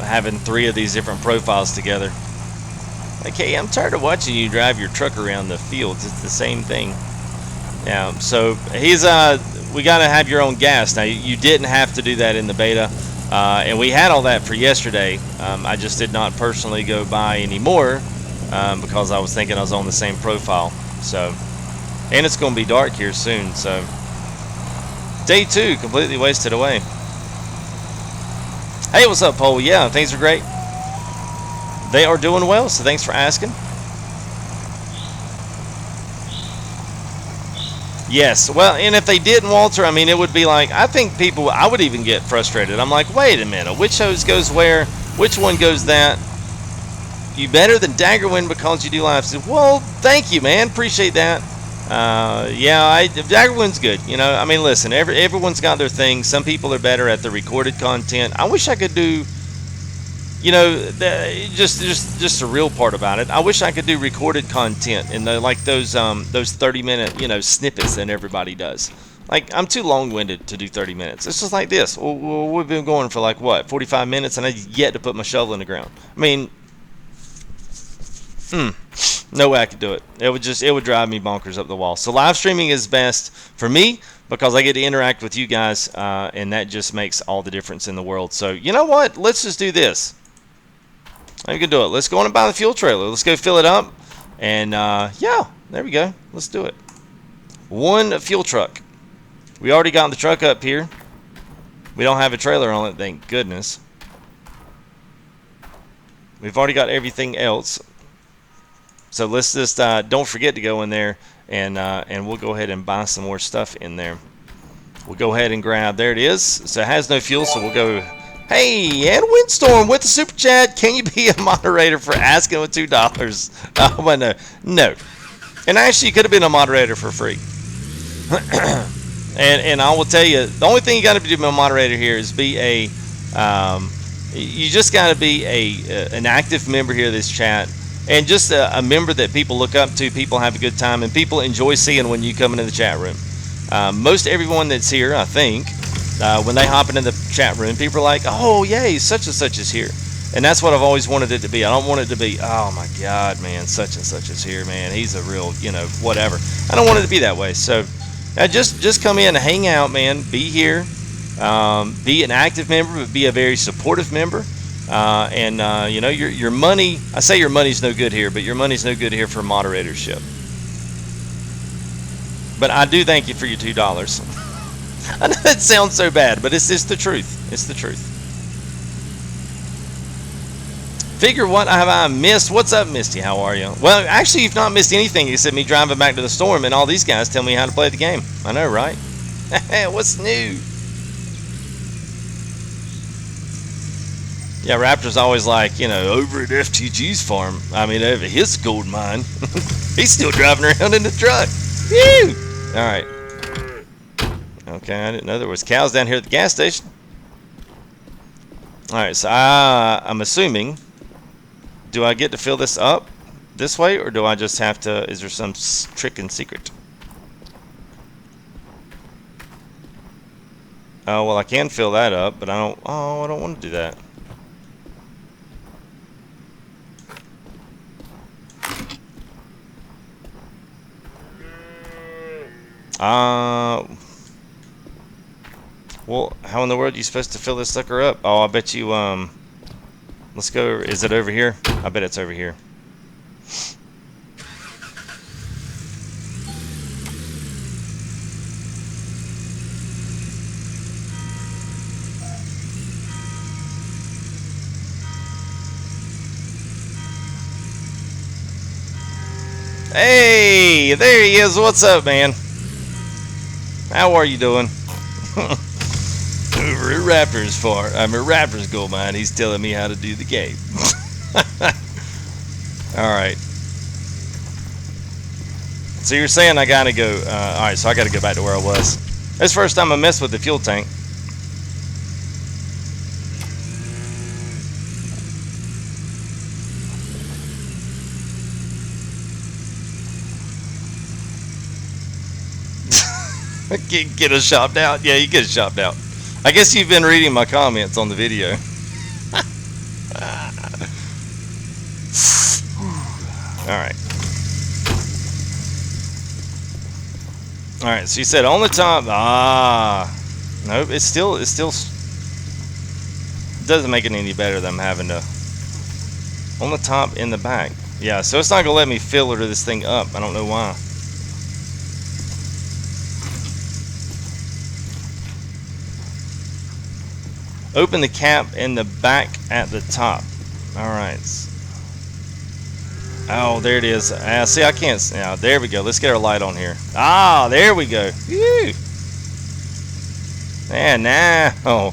having three of these different profiles together. Like, hey, I'm tired of watching you drive your truck around the fields. It's the same thing. Yeah. So we got to have your own gas. Now, you didn't have to do that in the beta, and we had all that for yesterday. I just did not personally go buy any more because I was thinking I was on the same profile. So, and it's going to be dark here soon. So. Day 2 completely wasted away. Hey, what's up, Paul? Yeah, things are great. They are doing well, so thanks for asking. Yes, well, and if they didn't, Walter, I mean, it would be like, I think people, I would even get frustrated. I'm like, wait a minute, which hose goes where? Which one goes that? You better than Daggerwind because you do live. Well, thank you, man. Appreciate that. Yeah, Daggerwind's good. You know, I mean, listen, everyone's got their thing. Some people are better at the recorded content. I wish I could do, you know, just the real part about it. I wish I could do recorded content in like those 30-minute, you know, snippets that everybody does. Like, I'm too long-winded to do 30 minutes. It's just like this. We've been going for like what, 45 minutes, and I've yet to put my shovel in the ground. I mean, No way I could do it. It would drive me bonkers up the wall. So live streaming is best for me because I get to interact with you guys, and that just makes all the difference in the world. So you know what? Let's just do this. You can do it. Let's go on and buy the fuel trailer. Let's go fill it up, and yeah, there we go. Let's do it. One fuel truck. We already got the truck up here. We don't have a trailer on it, thank goodness. We've already got everything else. So let's just don't forget to go in there, and we'll go ahead and buy some more stuff in there. We'll go ahead and grab. There it is. So it has no fuel, so we'll go. Hey, and Windstorm with the super chat. Can you be a moderator for asking with $2? Oh, well, no. And actually, you could have been a moderator for free. and I will tell you, the only thing you got to do to be a moderator here is be a. You just got to be an active member here of this chat. And just a member that people look up to, people have a good time, and people enjoy seeing when you come into the chat room. Most everyone that's here, I think, when they hop into the chat room, people are like, oh, yay, such and such is here. And that's what I've always wanted it to be. I don't want it to be, oh, my God, man, such and such is here, man. He's a real, whatever. I don't want it to be that way. So just come in and hang out, man. Be here. Be an active member, but be a very supportive member. Your money, I say your money's no good here, but your money's no good here for moderatorship. But I do thank you for your $2. I know that sounds so bad, but it's just the truth. It's the truth. Figure what have I missed? What's up, Misty? How are you? Well, actually, you've not missed anything except me driving back to the storm and all these guys tell me how to play the game. I know, right? What's new? Yeah, Raptor's always like, over at FTG's farm. I mean, over his gold mine. He's still driving around in the truck. Whew! All right. Okay, I didn't know there was cows down here at the gas station. All right, so I'm assuming, do I get to fill this up this way, or do I just have to, is there some trick and secret? Oh, well, I can fill that up, but I don't want to do that. Well, how in the world are you supposed to fill this sucker up? Oh, I bet you, let's go, is it over here? I bet it's over here. Hey, there he is. What's up, man? How are you doing? Over at Raptor's farm. I'm at Raptor's gold mine. He's telling me how to do the game. Alright. So you're saying I gotta go. Alright, so I gotta go back to where I was. This first time I messed with the fuel tank. Get us shopped out? Yeah, you get us shopped out. I guess you've been reading my comments on the video. Alright. Alright, so you said on the top. Nope, it still doesn't make it any better than I'm having to on the top in the back. Yeah, so it's not gonna let me filter this thing up. I don't know why. Open the cap in the back at the top. Alright. Oh, there it is. See, I can't. Now, there we go. Let's get our light on here. Ah, there we go. Whew. And now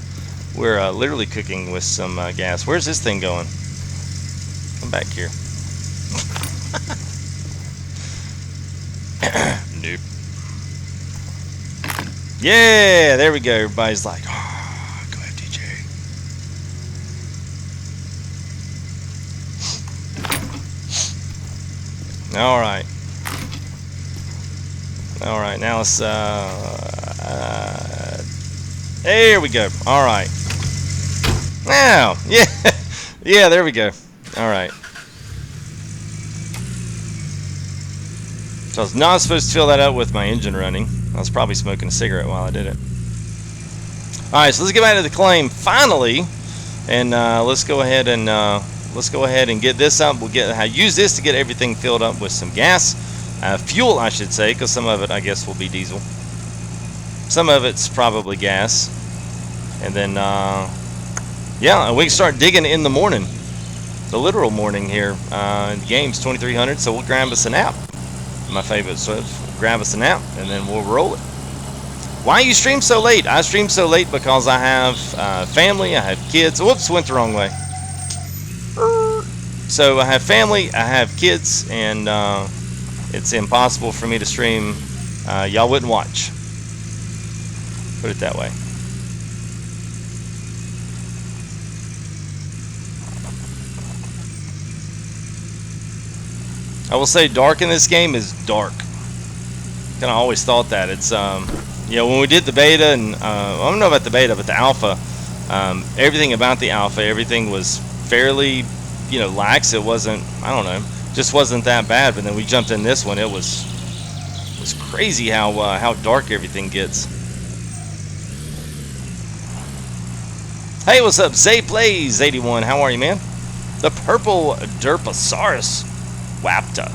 we're literally cooking with some gas. Where's this thing going? Come back here. Nope. Yeah, there we go. Everybody's like, oh, go ahead, DJ. All right. All right. Now let's. There we go. All right. Now, yeah, yeah. There we go. All right. So I was not supposed to fill that up with my engine running. I was probably smoking a cigarette while I did it. Alright, so let's get back to the claim finally. And let's go ahead and get this up. We'll use this to get everything filled up with some gas. Fuel, I should say, because some of it, I guess, will be diesel. Some of it's probably gas. And then, yeah, and we can start digging in the morning. The literal morning here. The game's 2300, so we'll grab us a nap. My favorite, so we'll grab us a nap, and then we'll roll it. Why you stream so late? I stream so late because I have family, I have kids. Whoops, went the wrong way. So I have family, I have kids, and it's impossible for me to stream. Y'all wouldn't watch. Put it that way. I will say dark in this game is dark. Kind of always thought that. It's, you know, when we did the beta, and I don't know about the beta, but the alpha, everything about the alpha, everything was fairly, you know, lax. It wasn't, I don't know, just wasn't that bad. But then we jumped in this one. It was crazy how dark everything gets. Hey, what's up? Zay Plays 81. How are you, man? The purple Derposaurus Wapta.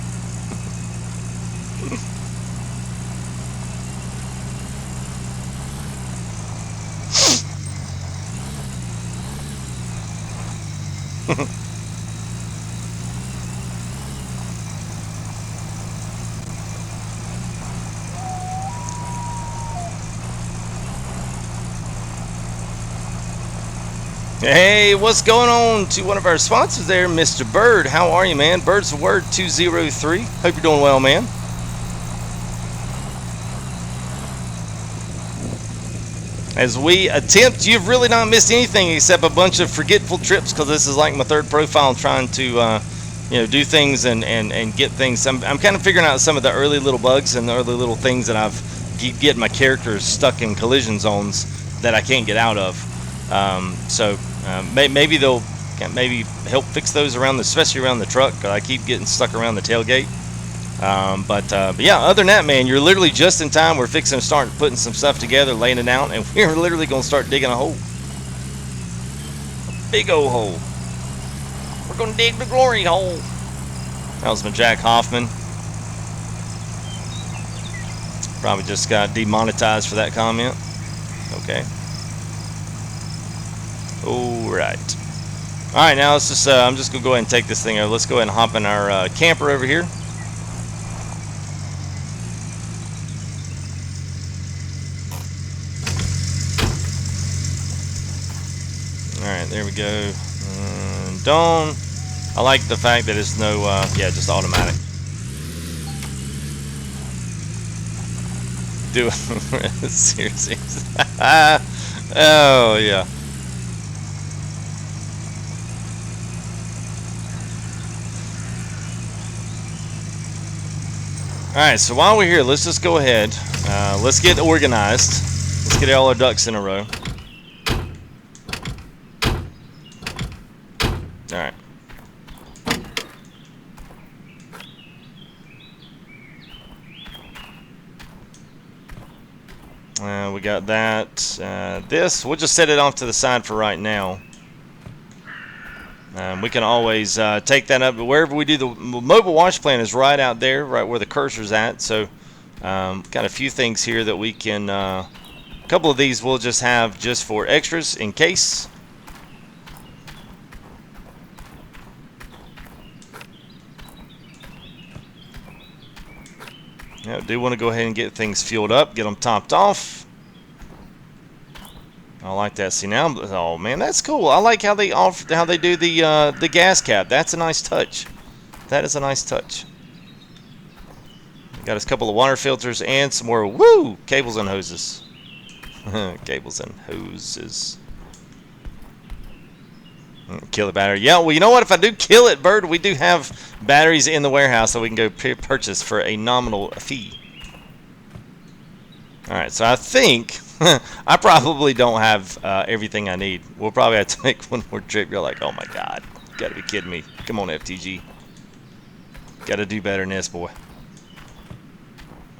Hey, what's going on to one of our sponsors there, Mr. Bird? How are you, man? Bird's the word 203. Hope you're doing well, man. As we attempt, you've really not missed anything except a bunch of forgetful trips, because this is like my third profile trying to, you know, do things and get things. I'm kind of figuring out some of the early little bugs and the early little things that I've keep getting my characters stuck in collision zones that I can't get out of. Maybe they'll help fix those around, especially around the truck, because I keep getting stuck around the tailgate. But yeah, other than that, man, you're literally just in time. We're fixing to start putting some stuff together, laying it out, and we're literally going to start digging a hole. A big old hole. We're going to dig the glory hole. That was my Jack Hoffman. Probably just got demonetized for that comment. Okay. Alright. Alright, now let's just, I'm just going to go ahead and take this thing over. Let's go ahead and hop in our camper over here. Alright, there we go. Dawn. I like the fact that it's no, yeah, just automatic. Do it. Seriously. Oh, yeah. Alright, so while we're here, let's just go ahead. Let's get organized. Let's get all our ducks in a row. Alright. We got that. This, we'll just set it off to the side for right now. We can always take that up, but wherever we do the mobile wash plant is right out there, right where the cursor's at. So, got a few things here that we can. A couple of these we'll just have just for extras in case. Yeah, I do want to go ahead and get things fueled up, get them topped off. I like that. See now, oh man, that's cool. I like how they do the gas cap. That's a nice touch. That is a nice touch. Got us a couple of water filters and some more cables and hoses. Cables and hoses. Kill the battery. Yeah, well, you know what? If I do kill it, Bird, we do have batteries in the warehouse that we can go purchase for a nominal fee. Alright, so I think I probably don't have everything I need. We'll probably have to make one more trip. You're like, oh my god, you gotta be kidding me. Come on, FTG. Gotta do better than this, boy.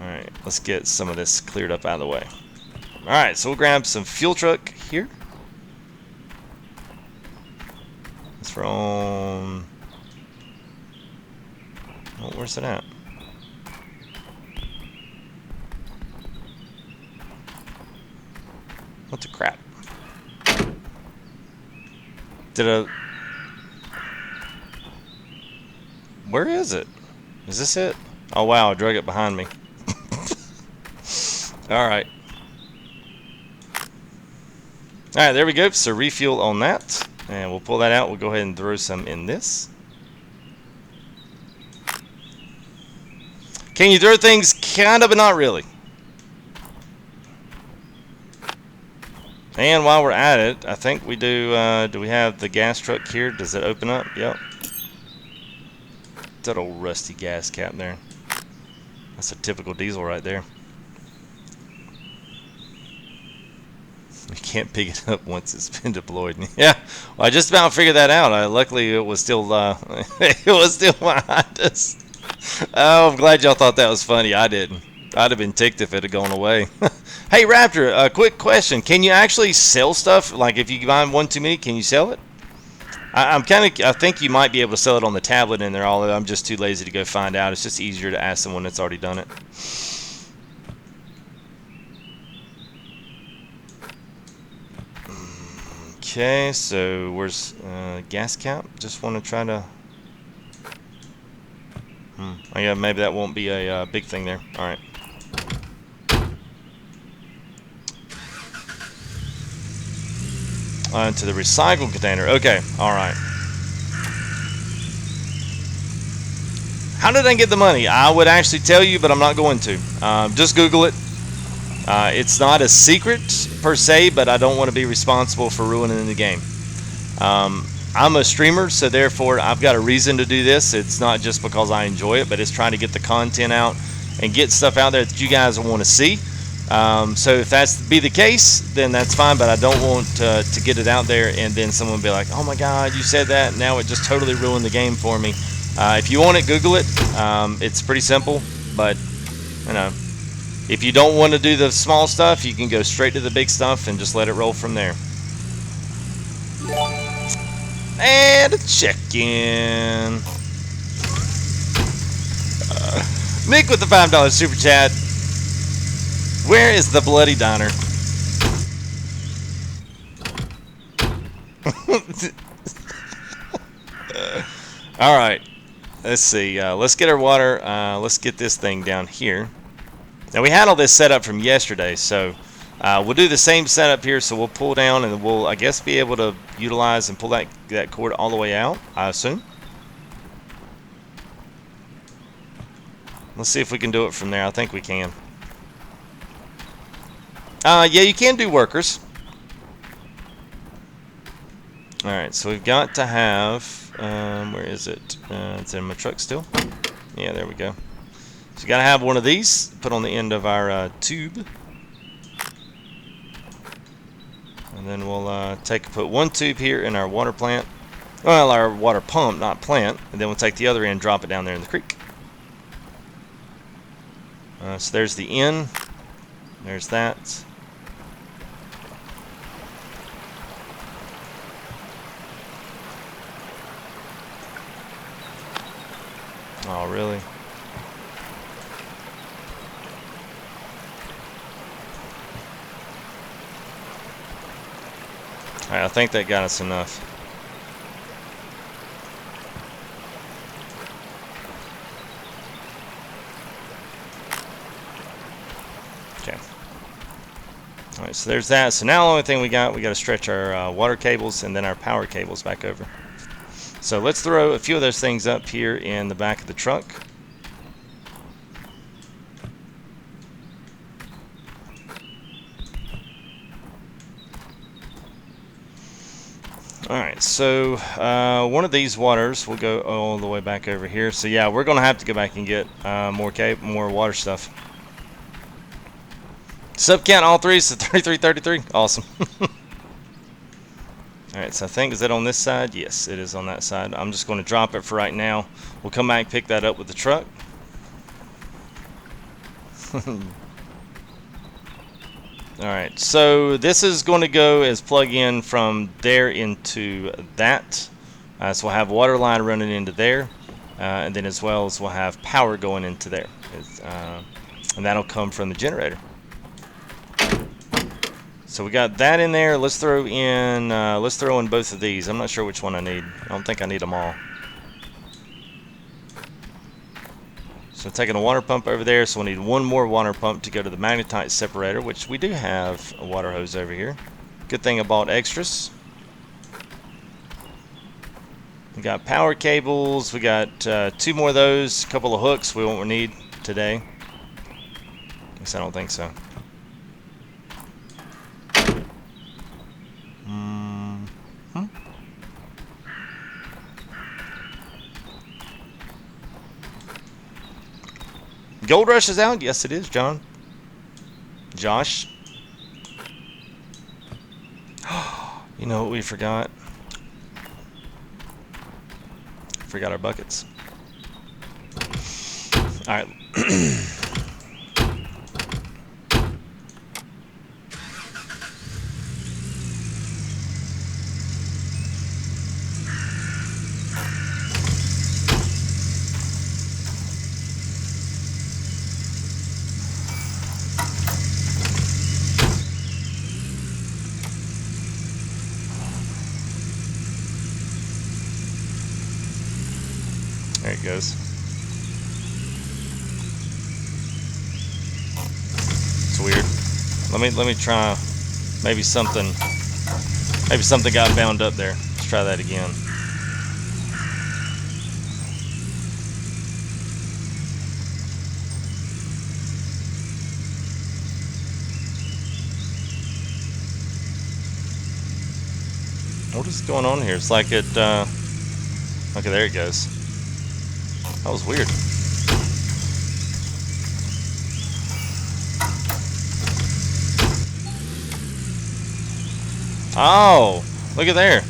Alright, let's get some of this cleared up out of the way. Alright, so we'll grab some fuel truck here. It's from... Oh, where's it at? What the crap? Where is it? Is this it? Oh wow, I drug it behind me. Alright. Alright, there we go. So refuel on that. And we'll pull that out. We'll go ahead and throw some in this. Can you throw things? Kind of, but not really. And while we're at it, I think we do we have the gas truck here? Does it open up? Yep. That old rusty gas cap there. That's a typical diesel right there. You can't pick it up once it's been deployed. Yeah, well, I just about figured that out. Luckily, it was still it was still behind us. Oh, I'm glad y'all thought that was funny. I didn't. I'd have been ticked if it had gone away. Hey, Raptor, a quick question. Can you actually sell stuff? Like, if you find one too many, can you sell it? I think you might be able to sell it on the tablet in there, although I'm just too lazy to go find out. It's just easier to ask someone that's already done it. Okay, so where's gas cap? Just want to try to... Oh yeah, maybe that won't be a big thing there. Alright. Into the recycle container. Okay, alright. How did I get the money? I would actually tell you, but I'm not going to. Just Google it. It's not a secret per se, but I don't want to be responsible for ruining the game. I'm a streamer, so therefore I've got a reason to do this. It's not just because I enjoy it, but it's trying to get the content out and get stuff out there that you guys want to see. So if that's be the case, then that's fine, but I don't want to get it out there and then someone be like, oh my god, you said that, now it just totally ruined the game for me. If you want it, Google it. It's pretty simple, but you know, if you don't want to do the small stuff, you can go straight to the big stuff and just let it roll from there. And a check-in. Nick with the $5 super chat. Where is the bloody diner? All right. Let's see. Let's get our water. Let's get this thing down here. Now we had all this set up from yesterday, so we'll do the same setup here. So we'll pull down, and we'll, I guess, be able to utilize and pull that cord all the way out, I assume. Let's see if we can do it from there. I think we can. Yeah, you can do workers. Alright, so we've got to have... where is it? It's in my truck still. Yeah, there we go. So you got to have one of these put on the end of our tube. And then we'll put one tube here in our water plant. Well, our water pump, not plant. And then we'll take the other end, drop it down there in the creek. So there's the end. There's that. Oh, really? Alright, I think that got us enough. Okay. Alright, so there's that. So now the only thing we got to stretch our water cables and then our power cables back over. So let's throw a few of those things up here in the back of the truck. Alright, so one of these waters will go all the way back over here. So yeah, we're going to have to go back and get more water stuff. Sub count all three, so 3333. Awesome. Alright, so I think, is that on this side? Yes, it is on that side. I'm just going to drop it for right now. We'll come back and pick that up with the truck. Alright, so this is going to go as plug in from there into that. So we'll have water line running into there, and then as well as we'll have power going into there. And that'll come from the generator. So we got that in there. Let's throw in both of these. I'm not sure which one I need. I don't think I need them all. So taking a water pump over there, so we need one more water pump to go to the magnetite separator, which we do have a water hose over here. Good thing I bought extras. We got power cables. We got 2 more of those, a couple of hooks we won't need today. At least I don't think so. Gold Rush is out? Yes, it is, John. Josh. You know what we forgot? Forgot our buckets. Alright. There it goes. It's weird. Let me try. Maybe something got bound up there. Let's try that again. What is going on here? It's like it. Okay, there it goes. That was weird. Oh, look at there.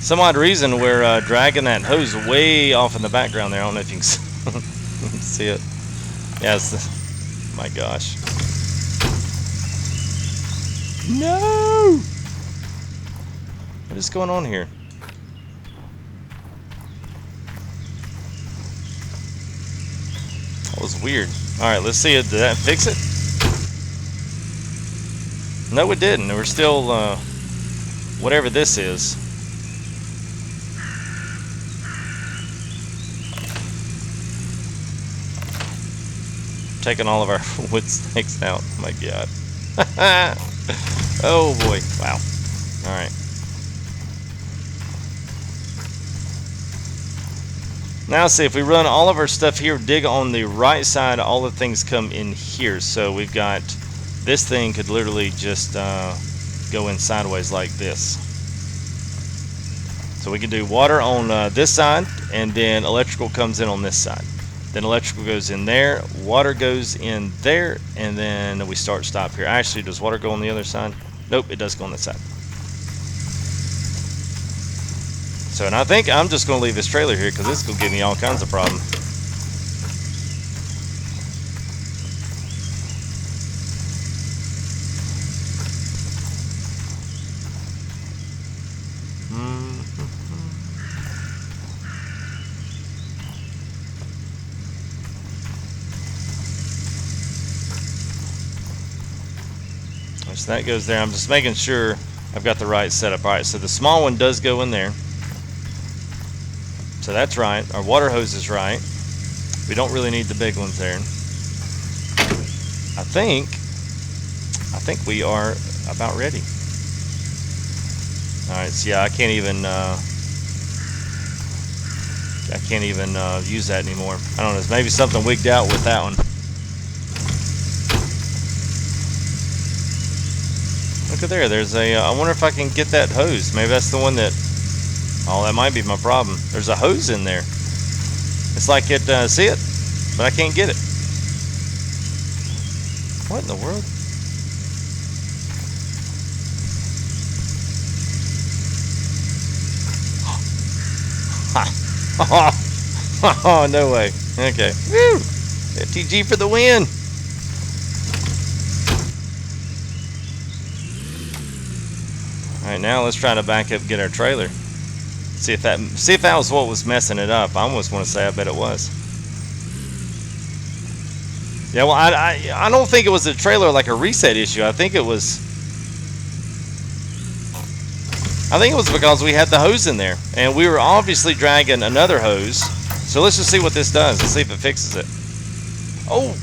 Some odd reason we're dragging that hose way off in the background there. I don't know if you can see it. Yeah, my gosh. No! What is going on here? That was weird. Alright, let's see. Did that fix it? No, it didn't. We're still, whatever this is. Taking all of our wood snakes out. Oh my god. Oh boy. Wow. Alright. Now see, if we run all of our stuff here, dig on the right side, all the things come in here. So we've got, this thing could literally just go in sideways like this. So we can do water on this side, and then electrical comes in on this side. Then electrical goes in there, water goes in there, and then we stop here. Actually, does water go on the other side? Nope, it does go on this side. So, and I think I'm just going to leave this trailer here because this is going to give me all kinds of problems. So that goes there. I'm just making sure I've got the right setup. Alright, so the small one does go in there. So that's right. Our water hose is right. We don't really need the big ones there. I think we are about ready. Alright, so yeah, I can't even use that anymore. I don't know, there's maybe something wigged out with that one. Look at there, there's a, I wonder if I can get that hose. Maybe that's the one that, oh, that might be my problem. There's a hose in there. It's like it, see it? But I can't get it. What in the world? Oh, no way. Okay. Woo! FTG for the win. Alright, now let's try to back up and get our trailer. See if that was what was messing it up. I almost want to say I bet it was. Yeah, well, I don't think it was a trailer like a reset issue. I think it was because we had the hose in there. And we were obviously dragging another hose. So let's just see what this does. Let's see if it fixes it. Oh!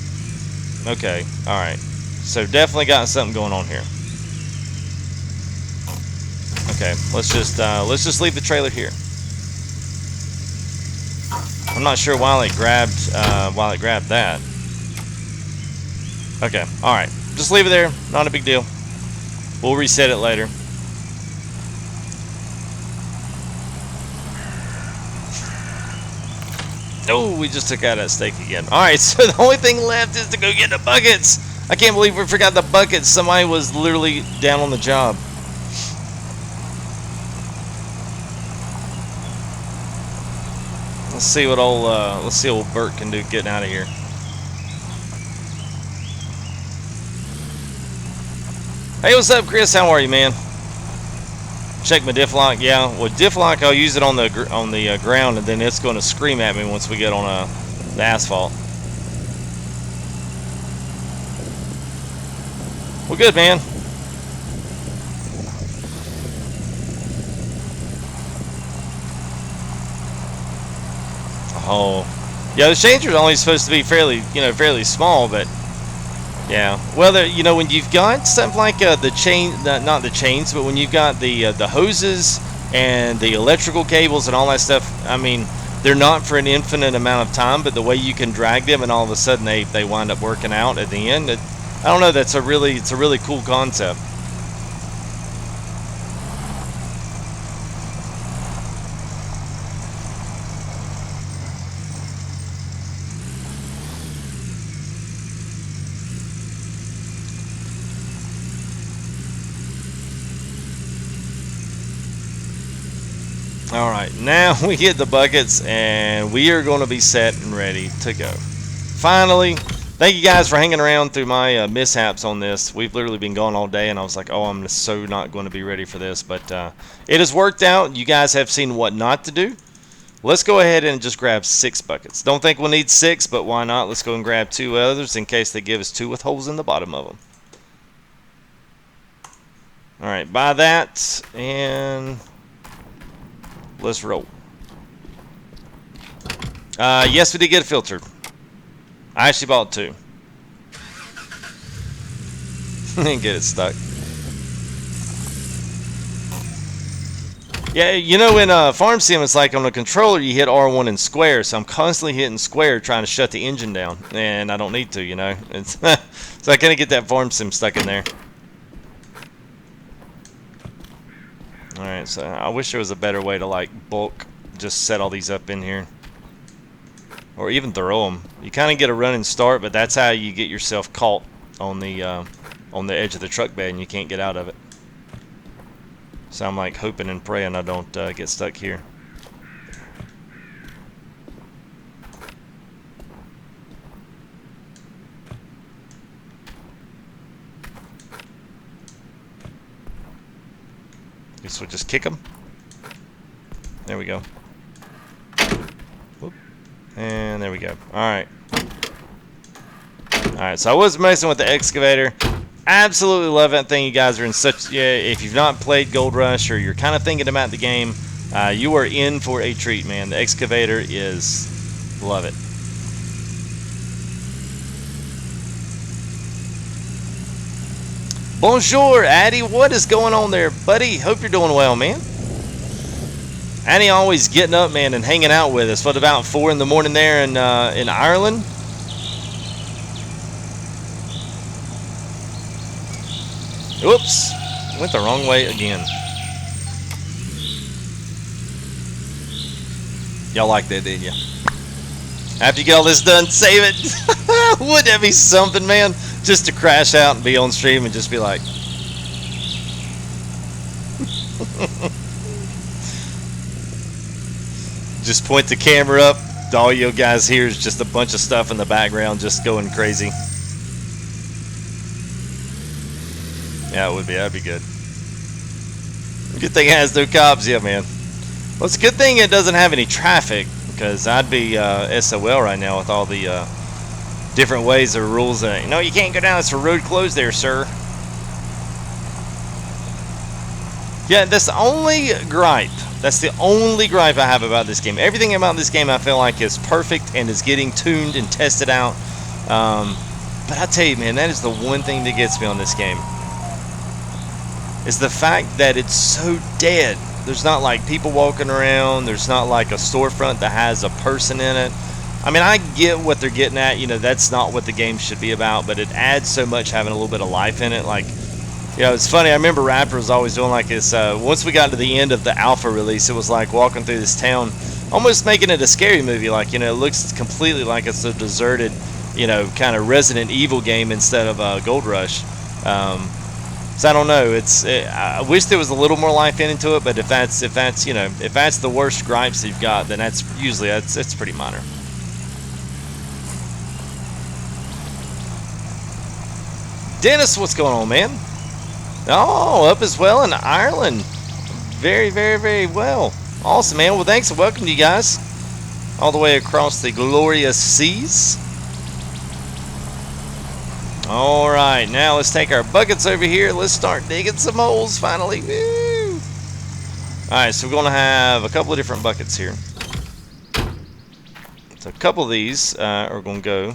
Okay, alright. So definitely got something going on here. Okay, let's just leave the trailer here. I'm not sure why it grabbed that. Okay, alright. Just leave it there. Not a big deal. We'll reset it later. Oh, we just took out that steak again. Alright, so the only thing left is to go get the buckets. I can't believe we forgot the buckets. Somebody was literally down on the job. Let's see what old Bert can do getting out of here. Hey, what's up, Chris? How are you, man? Check my diff lock. Yeah, well, diff lock, I'll use it on the ground, and then it's going to scream at me once we get on the asphalt. Well, good, man. Oh, yeah. The changer's only supposed to be fairly small, but yeah. Well, you know, when you've got something like the chain, not the chains, but when you've got the hoses and the electrical cables and all that stuff, I mean, they're not for an infinite amount of time, but the way you can drag them and all of a sudden they wind up working out at the end. I don't know. It's a really cool concept. Alright, now we get the buckets and we are going to be set and ready to go. Finally, thank you guys for hanging around through my mishaps on this. We've literally been gone all day and I was like, oh, I'm so not going to be ready for this. But it has worked out. You guys have seen what not to do. Let's go ahead and just grab 6 buckets. Don't think we'll need 6, but why not? Let's go and grab 2 others in case they give us 2 with holes in the bottom of them. Alright, buy that and let's roll. Yes, we did get a filter. I actually bought 2. Didn't get it stuck. Yeah, you know, in Farm Sim, it's like on a controller, you hit R1 and square, so I'm constantly hitting square trying to shut the engine down, and I don't need to, you know. It's so I can't get that Farm Sim stuck in there. Alright, so I wish there was a better way to, like, bulk just set all these up in here. Or even throw them. You kind of get a running start, but that's how you get yourself caught on the edge of the truck bed and you can't get out of it. So I'm like hoping and praying I don't get stuck here. Guess we'll just kick them. There we go. Whoop. And there we go. Alright. Alright, so I was messing with the excavator. Absolutely love that thing. You guys are in such... Yeah, if you've not played Gold Rush or you're kind of thinking about the game, you are in for a treat, man. The excavator is... Love it. Bonjour, Addy. What is going on there, buddy? Hope you're doing well, man. Addy always getting up, man, and hanging out with us. What, about 4 in the morning there in Ireland? Oops. Went the wrong way again. Y'all like that, didn't you? After you get all this done, save it. Wouldn't that be something, man? Just to crash out and be on stream and just be like... just point the camera up. All you guys hear is just a bunch of stuff in the background just going crazy. Yeah, it would be. That'd be good. Good thing it has no cops, yeah, man. Well, it's a good thing it doesn't have any traffic, because I'd be SOL right now with all the different ways or rules. No, you can't go down. It's a road closed there, sir. Yeah, that's the only gripe. That's the only gripe I have about this game. Everything about this game I feel like is perfect and is getting tuned and tested out. But I tell you, man, that is the one thing that gets me on this game. Is the fact that it's so dead. There's not like people walking around. There's not like a storefront that has a person in it. I mean, I get what they're getting at. You know, that's not what the game should be about, but it adds so much having a little bit of life in it. Like, you know, it's funny. I remember Raptor was always doing like this. Once we got to the end of the alpha release, it was like walking through this town, almost making it a scary movie. Like, you know, it looks completely like it's a deserted, you know, kind of Resident Evil game instead of Gold Rush. So I don't know. I wish there was a little more life into it, but if that's you know, if that's the worst gripes you've got, then that's usually it's pretty minor. Dennis, what's going on, man? Oh, up as well in Ireland. Very, very, very well. Awesome, man. Well, thanks and welcome to you guys all the way across the glorious seas. All right, now let's take our buckets over here. Let's start digging some holes finally. Woo! All right, so we're going to have a couple of different buckets here. So a couple of these are going to go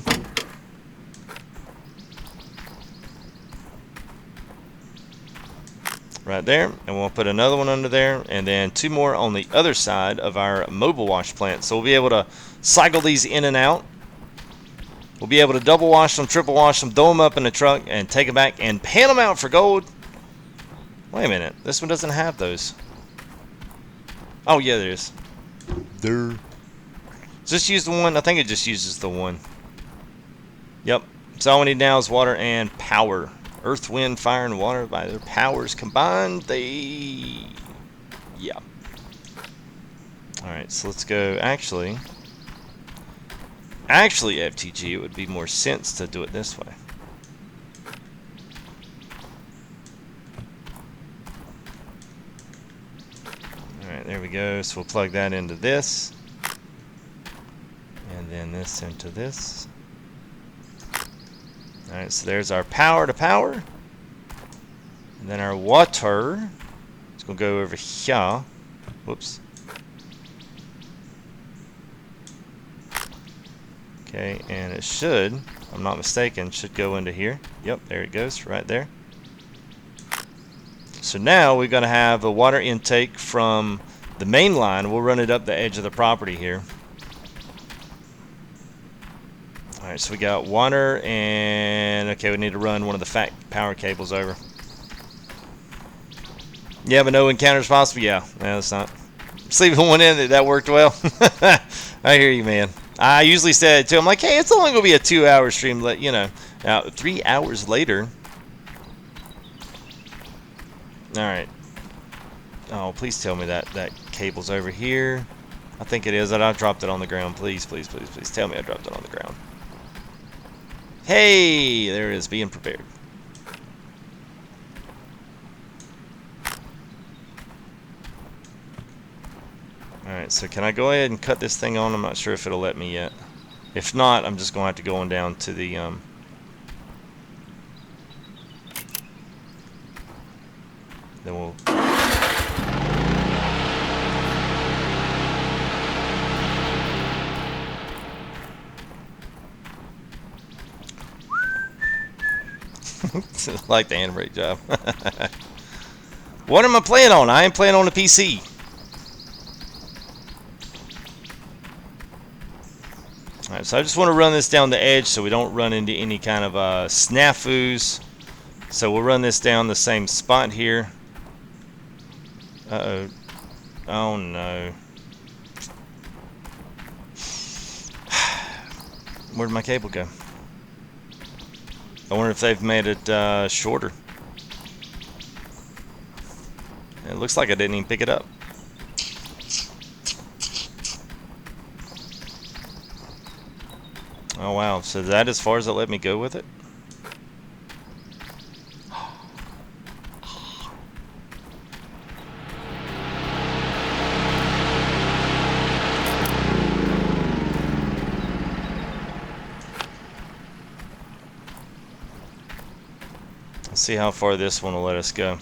right there, and we'll put another one under there, and then two more on the other side of our mobile wash plant. So we'll be able to cycle these in and out. We'll be able to double wash them, triple wash them, throw them up in the truck, and take them back and pan them out for gold. Wait a minute. This one doesn't have those. Oh, yeah, there is. There. Just use the one. I think it just uses the one. Yep. So all we need now is water and power. Earth, wind, fire, and water. By their powers combined, they... Yeah. Alright, so let's go. Actually, FTG, it would be more sense to do it this way. Alright, there we go. So we'll plug that into this. And then this into this. Alright, so there's our power to power. And then our water. It's going to go over here. Whoops. Okay, and it should, if I'm not mistaken, should go into here. Yep, there it goes, right there. So now we're going to have a water intake from the main line. We'll run it up the edge of the property here. Alright, so we got water and... Okay, we need to run one of the fat power cables over. Yeah, but no encounters possible? Yeah, that's not. Just leaving one in, that worked well. I hear you, man. I usually say it to him, like, hey, it's only going to be a 2-hour stream, you know. Now, 3 hours later. Alright. Oh, please tell me that cable's over here. I think it is. That I dropped it on the ground. Please, please, please, please tell me I dropped it on the ground. Hey, there it is, being prepared. Alright, so can I go ahead and cut this thing on? I'm not sure if it'll let me yet. If not, I'm just going to have to go on down to the... Then we'll... like the handbrake job. What am I playing on? I ain't playing on a PC. Alright, so I just want to run this down the edge so we don't run into any kind of snafus. So we'll run this down the same spot here. Uh-oh. Oh no. Where'd my cable go? I wonder if they've made it shorter. It looks like I didn't even pick it up. Oh wow, so that as far as it let me go with it? Let's see how far this one will let us go.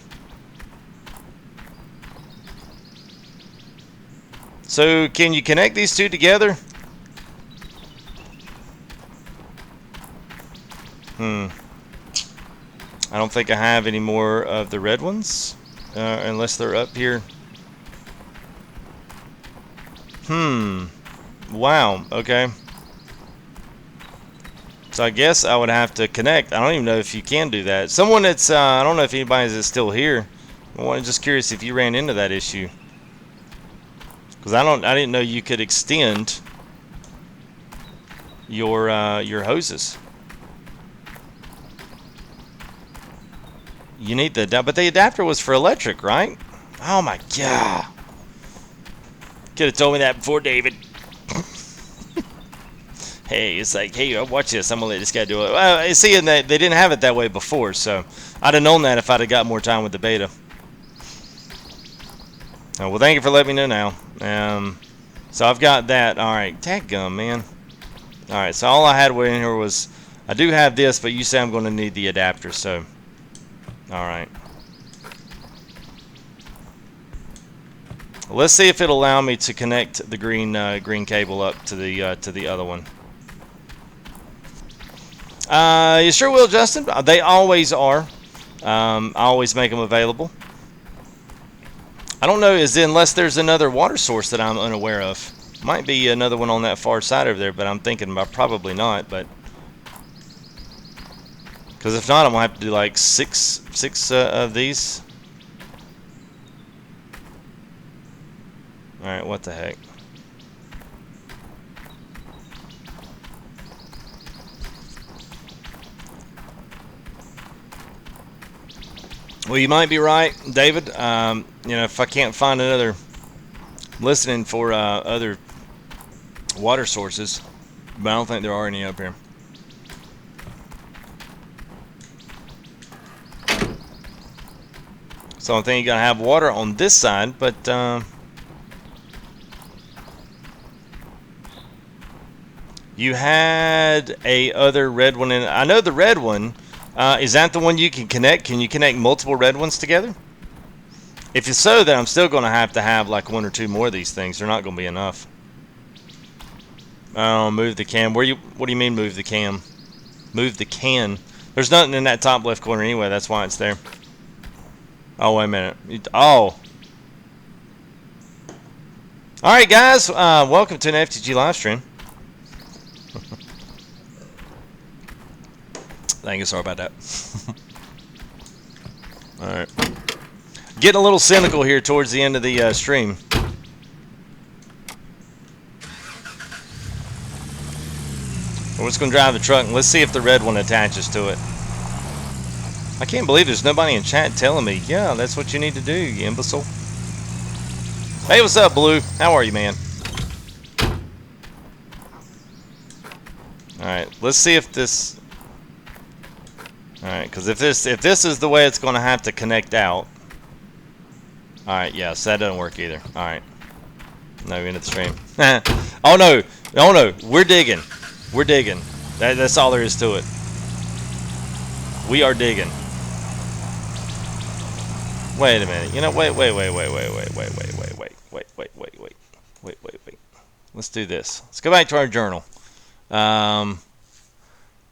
So can you connect these two together? I don't think I have any more of the red ones, unless they're up here. Wow, okay. So I guess I would have to connect. I don't even know if you can do that. Someone that's, I don't know if anybody is still here. I'm just curious if you ran into that issue. Because I didn't know you could extend your hoses. You need the, but the adapter was for electric, right? Oh my god. Could have told me that before, David. Hey, it's like, hey, watch this. I'm gonna let this guy do it. Well, see, and they didn't have it that way before, so I'd have known that if I'd have got more time with the beta. Oh, well, thank you for letting me know now. So I've got that. All right, dadgum, man. All right, so all I had in here was, I do have this, but you say I'm going to need the adapter, so all right. Let's see if it'll allow me to connect the green cable up to the other one. You sure will, Justin. They always are. I always make them available. I don't know, unless there's another water source that I'm unaware of. Might be another one on that far side over there, but I'm thinking about probably not. But because if not, I'm gonna have to do like six of these. All right, what the heck? Well, you might be right, David. You know, if I can't find another, listening for other water sources, but I don't think there are any up here. So I think you gotta have water on this side, but you had a other red one in. I know the red one. Is that the one you can connect? Can you connect multiple red ones together? If it's so, then I'm still going to have like one or two more of these things. They're not going to be enough. Oh, move the cam. What do you mean move the cam? Move the can. There's nothing in that top left corner anyway. That's why it's there. Oh, wait a minute. Oh. All right, guys. Welcome to an FTG live stream. Thank you. Sorry about that. All right. Getting a little cynical here towards the end of the stream. We're just going to drive the truck and let's see if the red one attaches to it. I can't believe there's nobody in chat telling me, yeah, that's what you need to do, you imbecile. Hey, what's up, Blue? How are you, man? Alright, let's see if this... Alright, because if this is the way it's going to have to connect out... Alright, yes, that doesn't work either. Alright. No, we ended the stream. Oh, no. Oh, no. We're digging. We're digging. That's all there is to it. We are digging. Wait a minute. You know, wait. Let's do this. Let's go back to our journal.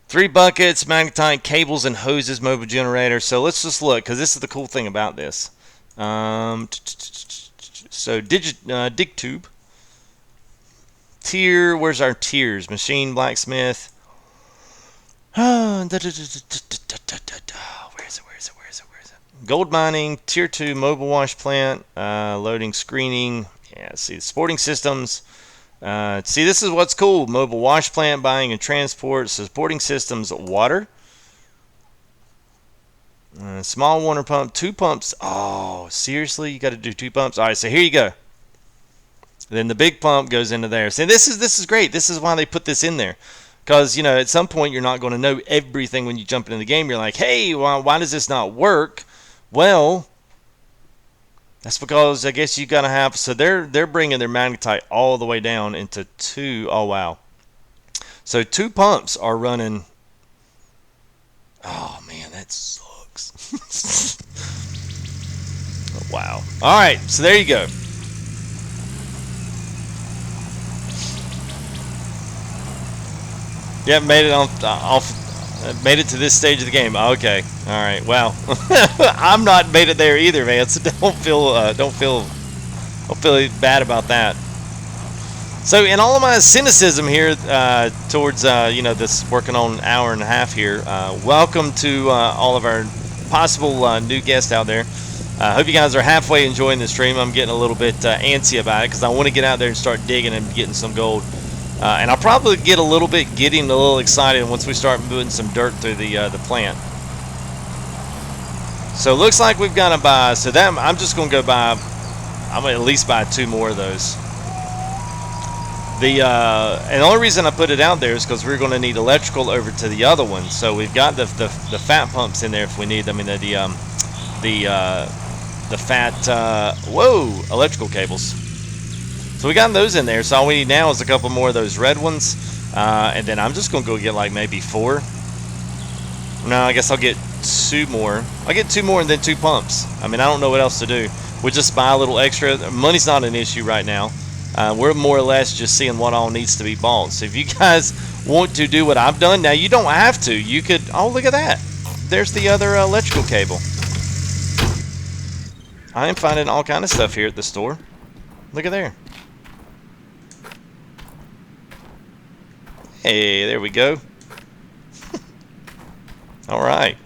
3 buckets, magnetite, cables, and hoses, mobile generator. So let's just look, because this is the cool thing about this. So dig tube. Tier, where's our tiers? Machine, blacksmith. Where is it? Gold mining, tier 2, mobile wash plant, loading, screening. Yeah, see, sporting systems. See, this is what's cool. Mobile wash plant, buying and transport, supporting systems, water. Small water pump, 2 pumps. Oh, seriously? You got to do 2 pumps? All right, so here you go. Then the big pump goes into there. See, this is great. This is why they put this in there. Because, you know, at some point you're not going to know everything when you jump into the game. You're like, hey, why does this not work? Well, that's because I guess you got to have... So they're bringing their magnetite all the way down into 2... Oh, wow. So 2 pumps are running... Oh, man, that sucks. Wow. All right, so there you go. Yep, made it made it to this stage of the game. Okay, all right. Wow, I'm not made it there either, man. So don't feel bad about that. So in all of my cynicism here towards you know, this working on an hour and a half here, welcome to all of our possible new guests out there. I hope you guys are halfway enjoying the stream. I'm getting a little bit antsy about it because I want to get out there and start digging and getting some gold. And I'll probably get a little excited once we start moving some dirt through the plant. So it looks like we've got to buy. So that I'm just going to go buy. I'm going to at least buy 2 more of those. And the only reason I put it out there is because we're going to need electrical over to the other one. So we've got the fat pumps in there if we need them. I mean the fat electrical cables. So we got those in there. So all we need now is a couple more of those red ones, and then I'm just gonna go get like maybe 4. No, I guess I'll get 2 more. I'll get 2 more and then 2 pumps. I mean, I don't know what else to do. We'll just buy a little extra. Money's not an issue right now. We're more or less just seeing what all needs to be bought. So if you guys want to do what I've done, now you don't have to. You could. Oh, look at that. There's the other electrical cable. I am finding all kind of stuff here at the store. Look at there. Hey, there we go. All right.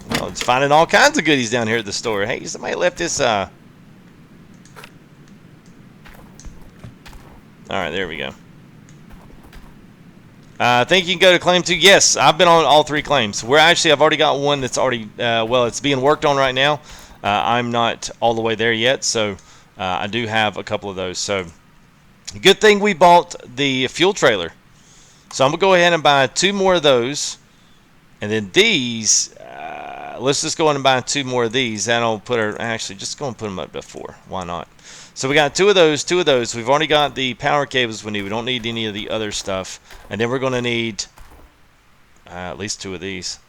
Well, it's finding all kinds of goodies down here at the store. Hey, somebody left this. All right, there we go. I think you can go to claim 2. Yes, I've been on all 3 claims. I've already got one that's already, it's being worked on right now. I'm not all the way there yet, so I do have a couple of those. So good thing we bought the fuel trailer. So I'm going to go ahead and buy 2 more of those. And then these, let's just go in and buy 2 more of these. That'll put our, actually, just go and put them up to 4. Why not? So we got 2 of those, 2 of those. We've already got the power cables we need. We don't need any of the other stuff. And then we're going to need at least 2 of these.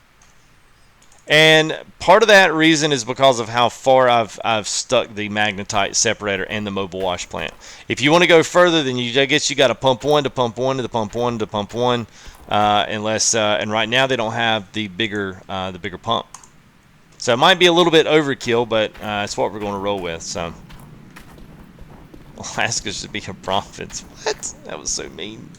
And part of that reason is because of how far I've stuck the magnetite separator and the mobile wash plant. If you want to go further, then I guess you got to pump 1 to pump 1 to pump 1 to pump 1, unless and right now they don't have the bigger pump. So it might be a little bit overkill, but it's what we're going to roll with. So Alaska should be a profit. What? That was so mean.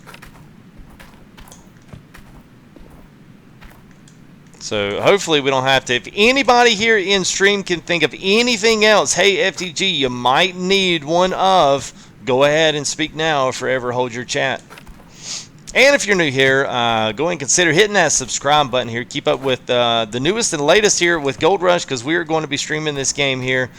So hopefully we don't have to. If anybody here in stream can think of anything else, hey FTG, you might need one of, go ahead and speak now or forever hold your chat. And if you're new here, go ahead and consider hitting that subscribe button here. Keep up with the newest and latest here with Gold Rush, because we are going to be streaming this game here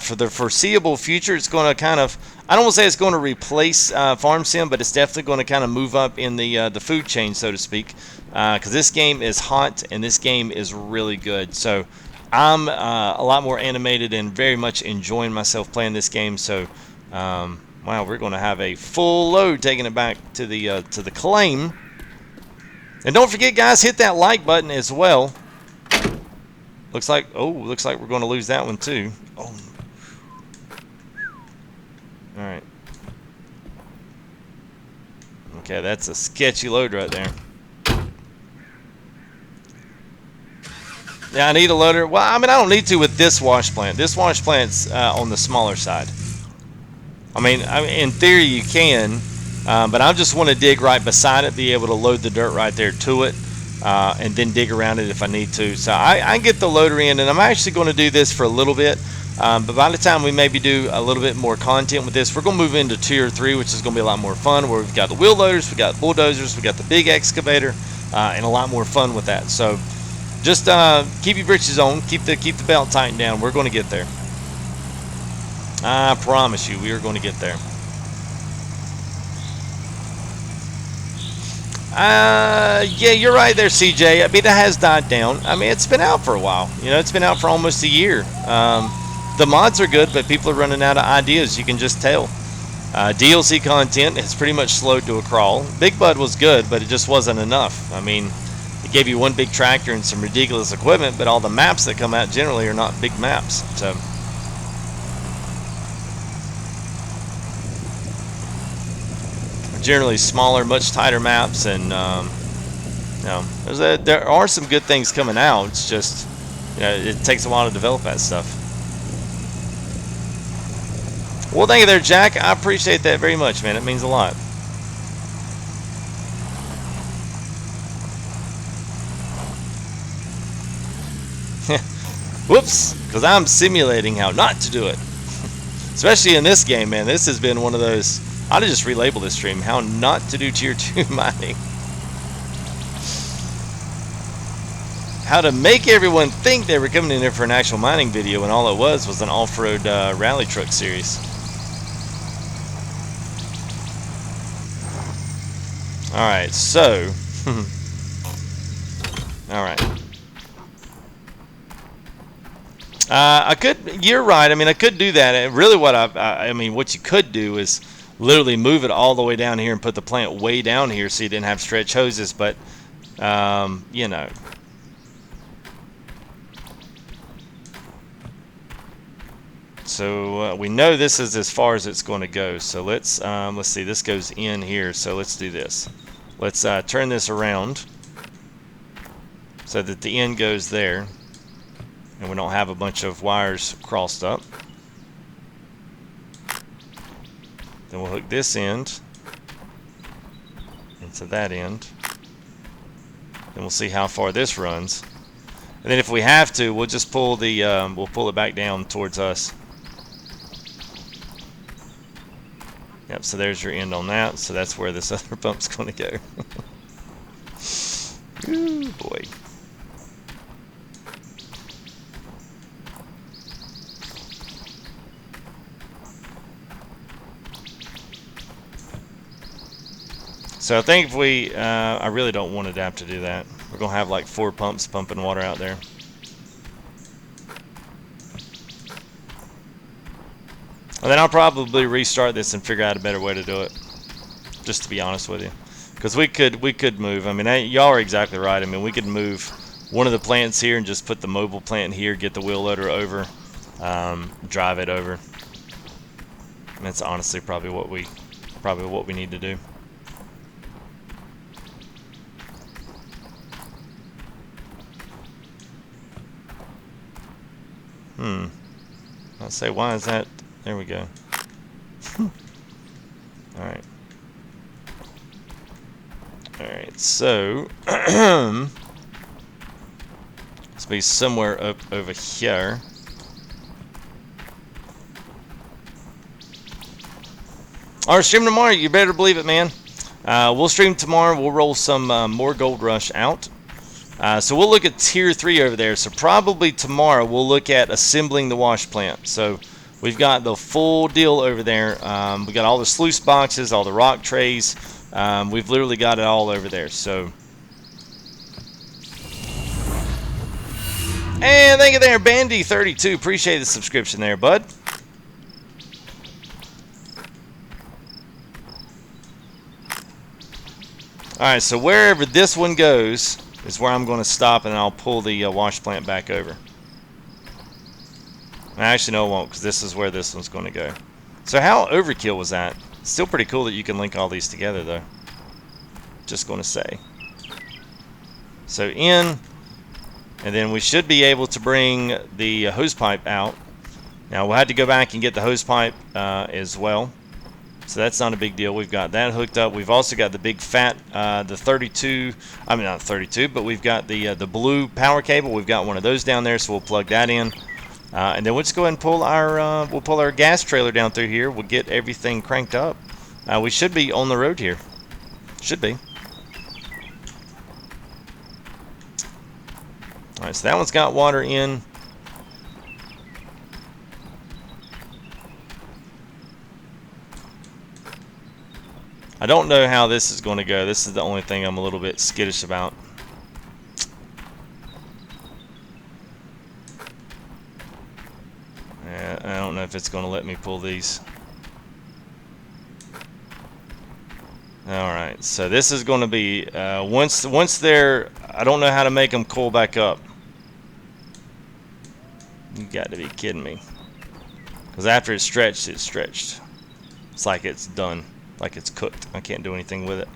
for the foreseeable future. It's going to kind of, I don't want to say it's going to replace Farm Sim, but it's definitely going to kind of move up in the food chain, so to speak, because this game is hot and this game is really good. So I'm a lot more animated and very much enjoying myself playing this game. So wow, we're going to have a full load taking it back to the claim. And don't forget, guys, hit that like button as well. Looks like we're going to lose that one too. Oh. All right. Okay, that's a sketchy load right there. Yeah, I need a loader. Well, I mean, I don't need to with this wash plant. This wash plant's on the smaller side. I mean, in theory you can, but I just want to dig right beside it, be able to load the dirt right there to it, and then dig around it if I need to. So I can get the loader in, and I'm actually going to do this for a little bit, but by the time we maybe do a little bit more content with this, we're going to move into Tier 3, which is going to be a lot more fun, where we've got the wheel loaders, we've got bulldozers, we've got the big excavator, and a lot more fun with that. So just keep your britches on, keep the belt tightened down. We're going to get there. I promise you, we are going to get there. Yeah, you're right there, CJ. I mean, it has died down. I mean, it's been out for a while. You know, it's been out for almost a year. The mods are good, but people are running out of ideas. You can just tell. DLC content has pretty much slowed to a crawl. Big Bud was good, but it just wasn't enough. I mean, it gave you one big tractor and some ridiculous equipment, but all the maps that come out generally are not big maps. So generally smaller, much tighter maps, and you know, there are some good things coming out. It's just, you know, it takes a while to develop that stuff. Well, thank you there, Jack. I appreciate that very much, man. It means a lot. Whoops, because I'm simulating how not to do it. Especially in this game, man. This has been one of those, I'll just relabel this stream, how not to do tier 2 mining. How to make everyone think they were coming in there for an actual mining video, and all it was an off-road rally truck series. Alright, so alright. I could, you're right, I mean, I could do that. And really what I mean, what you could do is literally move it all the way down here and put the plant way down here so you didn't have stretch hoses, but, you know. So we know this is as far as it's going to go. So let's see, this goes in here, so let's do this. Let's turn this around so that the end goes there, and we don't have a bunch of wires crossed up. Then we'll hook this end into that end. Then we'll see how far this runs. And then if we have to, we'll just pull the we'll pull it back down towards us. Yep, so there's your end on that. So that's where this other pump's going to go. Ooh, boy. So I think if we, I really don't want Adapt to do that. We're going to have like 4 pumps pumping water out there. And then I'll probably restart this and figure out a better way to do it. Just to be honest with you. Because we could move. I mean, y'all are exactly right. I mean, we could move one of the plants here and just put the mobile plant here, get the wheel loader over, drive it over. And that's honestly probably what we need to do. Let's say, why is that? There we go. Alright. Alright, so let's be somewhere up over here. Our stream tomorrow, you better believe it, man. We'll stream tomorrow. We'll roll some more Gold Rush out. So we'll look at tier 3 over there. So probably tomorrow we'll look at assembling the wash plant. So we've got the full deal over there. We got all the sluice boxes, all the rock trays. We've literally got it all over there. So, and thank you there, Bandy32. Appreciate the subscription there, bud. All right, so wherever this one goes is where I'm going to stop, and I'll pull the wash plant back over. Actually, no, I won't, because this is where this one's going to go. So how overkill was that? Still pretty cool that you can link all these together, though. Just going to say. So in, and then we should be able to bring the hose pipe out. Now, we'll have to go back and get the hose pipe as well. So that's not a big deal. We've got that hooked up. We've also got the big fat, the 32, I mean not 32, but we've got the blue power cable. We've got one of those down there, so we'll plug that in. And then we'll just go ahead and pull our gas trailer down through here. We'll get everything cranked up. We should be on the road here. Should be. All right, so that one's got water in. I don't know how this is going to go. This is the only thing I'm a little bit skittish about. I don't know if it's going to let me pull these. Alright, so this is going to be, once they're, I don't know how to make them coil back up. You got to be kidding me. Because after it's stretched, it's stretched. It's like it's done. like it's cooked. I can't do anything with it.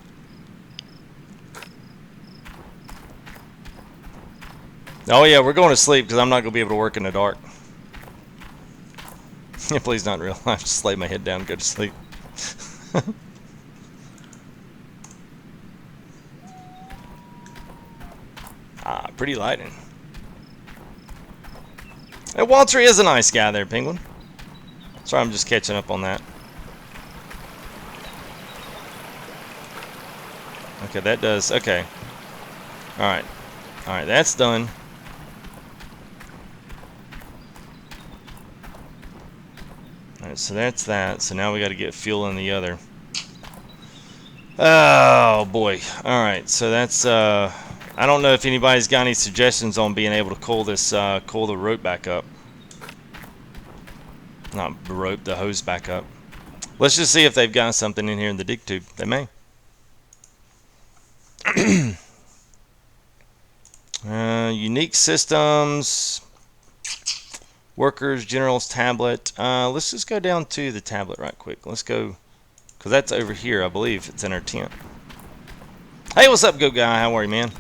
Oh yeah, we're going to sleep because I'm not going to be able to work in the dark. Please not real. I just lay my head down and go to sleep. Pretty lighting. Hey, Walter is a nice guy there, Penguin. Sorry, I'm just catching up on that. Okay, that does. Okay. Alright. Alright, that's done. Alright, so that's that. So now we got to get fuel in the other. Oh, boy. Alright, so that's... I don't know if anybody's got any suggestions on being able to cool this, cool the rope back up. Not the rope, the hose back up. Let's just see if they've got something in here in the dig tube. They may. Unique systems, workers, generals, tablet. Let's just go down to the tablet right quick. Let's go, because that's over here, I believe. It's in our tent. Hey, what's up, Go Guy? How are you, man?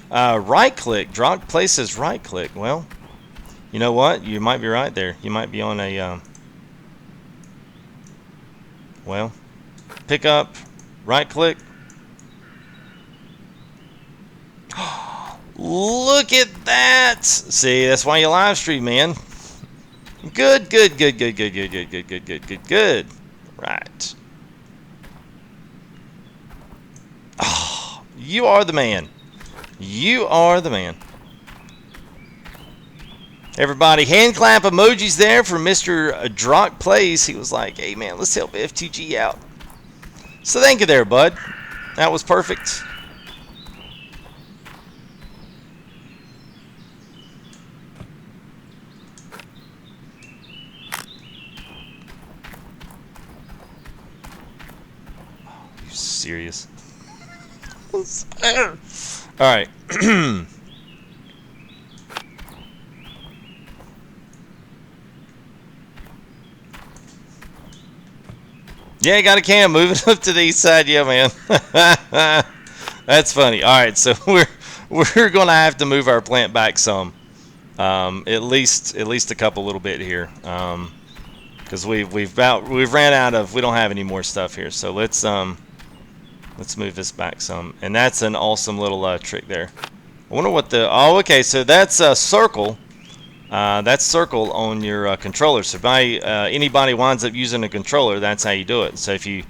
Right click. Drop places right click. Well, you know what? You might be right there. You might be on a, well, pick up, right click. Look at that! See, that's why you live stream, man. Good, good, good, good, good, good, good, good, good, good, good, good. Right. Oh, you are the man. You are the man. Everybody, hand clap emojis there for Mr. Drock Plays. He was like, hey, man, let's help FTG out. So thank you there, bud. That was perfect. Serious. Alright. Yeah, got a cam moving up to the east side. Yeah, man. That's funny. Alright, so we're gonna have to move our plant back some. At least a couple little bit here. Because we've ran out of, we don't have any more stuff here. So let's move this back some, and that's an awesome little trick there. I wonder what the, oh, okay, so that's a circle. That's circle on your controller. So if anybody winds up using a controller, that's how you do it. So if you,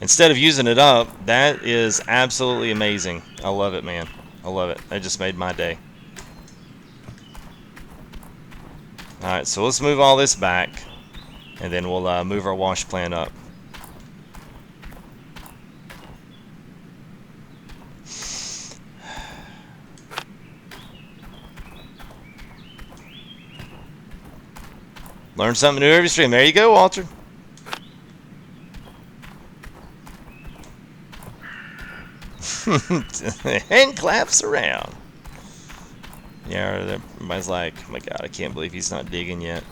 instead of using it up, that is absolutely amazing. I love it, man. I love it. That just made my day. All right, so let's move all this back, and then we'll move our wash plant up. Learn something new every stream. There you go, Walter. And claps around. Yeah, everybody's like, oh my god, I can't believe he's not digging yet.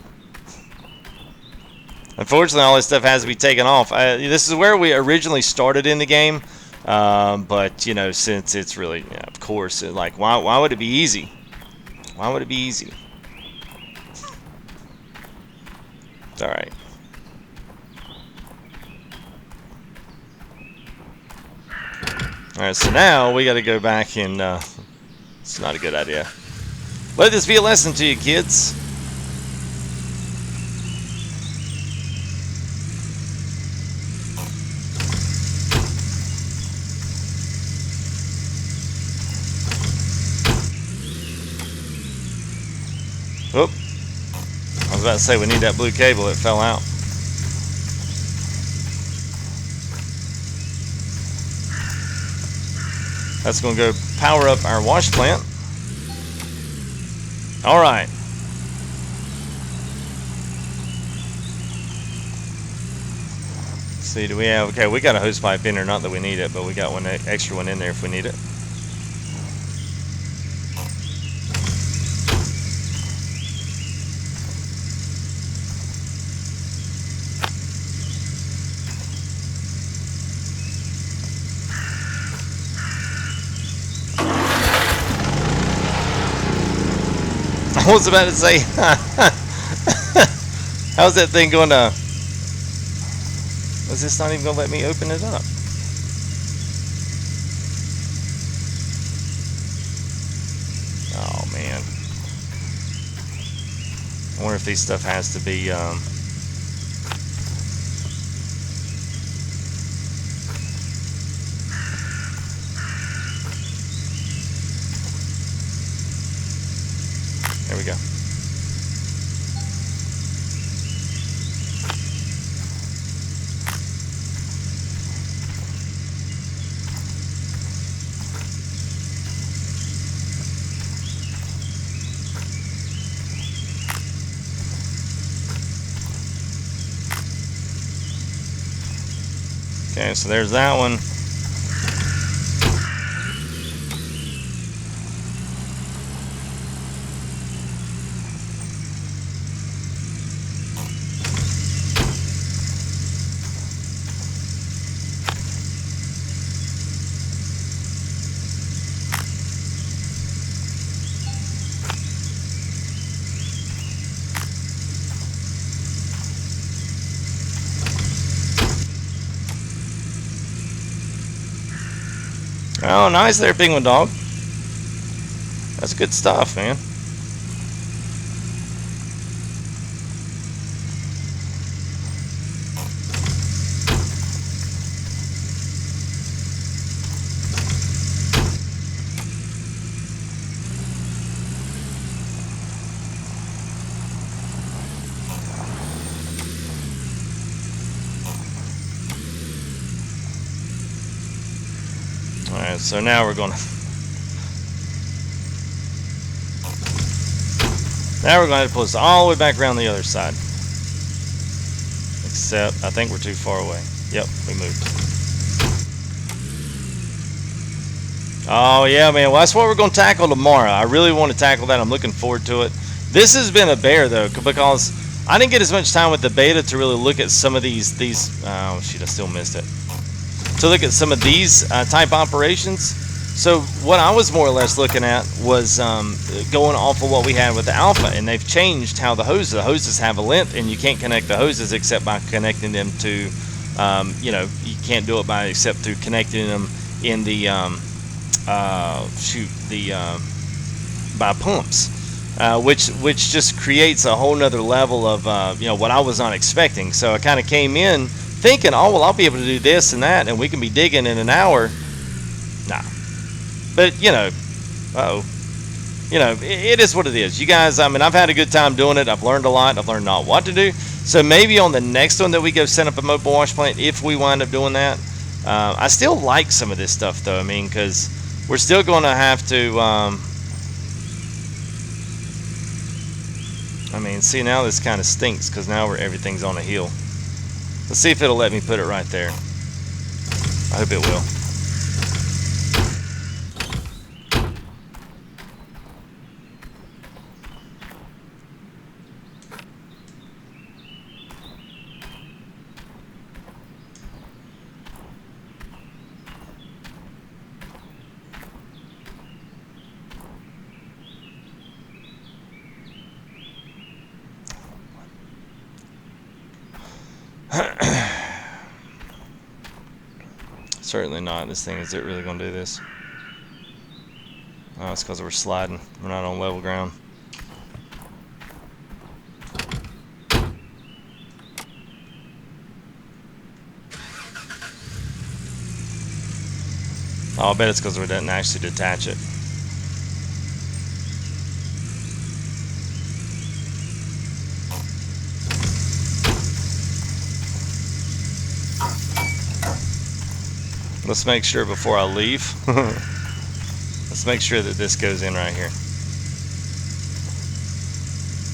Unfortunately, all this stuff has to be taken off. This is where we originally started in the game. But, you know, since it's really, yeah, of course, like, why would it be easy? Why would it be easy? Alright. Alright, so now we got to go back and, it's not a good idea. Let this be a lesson to you, kids. Oop. I was about to say we need that blue cable. It fell out. That's going to go power up our wash plant. All right. Let's see, do we have, okay, we got a hose pipe in there, not that we need it, but we got one extra one in there if we need it. I was about to say, how's that thing going to... Is this not even going to let me open it up? Oh, man. I wonder if these stuff has to be... There we go. Okay, so there's that one. Oh, nice there, Penguin Dog. That's good stuff, man. Alright, so now we're gonna have to pull this all the way back around the other side. Except I think we're too far away. Yep, we moved. Oh yeah, man. Well, that's what we're gonna tackle tomorrow. I really want to tackle that. I'm looking forward to it. This has been a bear though, because I didn't get as much time with the beta to really look at some of these oh shoot, I still missed it. To look at some of these type operations. So what I was more or less looking at was going off of what we had with the alpha, and they've changed how the hoses have a length, and you can't connect the hoses except by connecting them to, you know, you can't do it by except through connecting them in the by pumps, which just creates a whole nother level of you know, what I was not expecting. So I kind of came in thinking, oh well, I'll be able to do this and that, and we can be digging in an hour. Nah. But, you know, you know, it is what it is. You guys, I mean, I've had a good time doing it. I've learned a lot. I've learned not what to do. So maybe on the next one that we go set up a mobile wash plant, if we wind up doing that, I still like some of this stuff, though. I mean, because we're still going to have to, I mean, see, now this kind of stinks because now everything's on a hill. Let's see if it'll let me put it right there. I hope it will. Certainly not. This thing, is it really going to do this? Oh, it's because we're sliding. We're not on level ground. Oh, I bet it's because we didn't actually detach it. Let's make sure before I leave. Let's make sure that this goes in right here.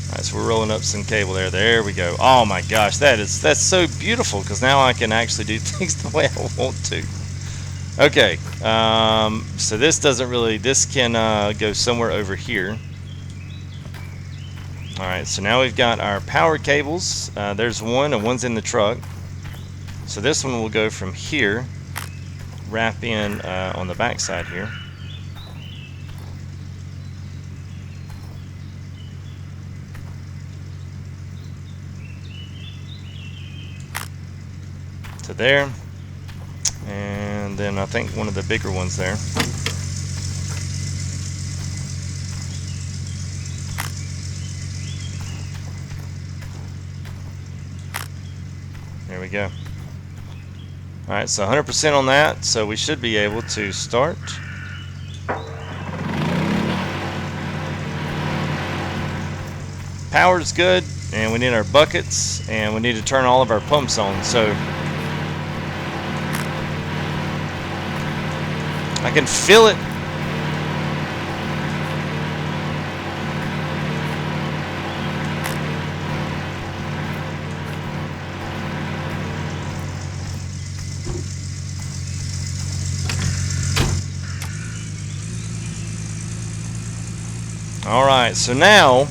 Alright, so we're rolling up some cable there. There we go. Oh my gosh, that's so beautiful, because now I can actually do things the way I want to. Okay, so this doesn't really, this can go somewhere over here. Alright, so now we've got our power cables. There's one, and one's in the truck. So this one will go from here, wrap in on the back side here. to there, and then I think one of the bigger ones there. There we go. Alright, so 100% on that, so we should be able to start. Power's good, and we need our buckets, and we need to turn all of our pumps on. So I can feel it. Alright, so now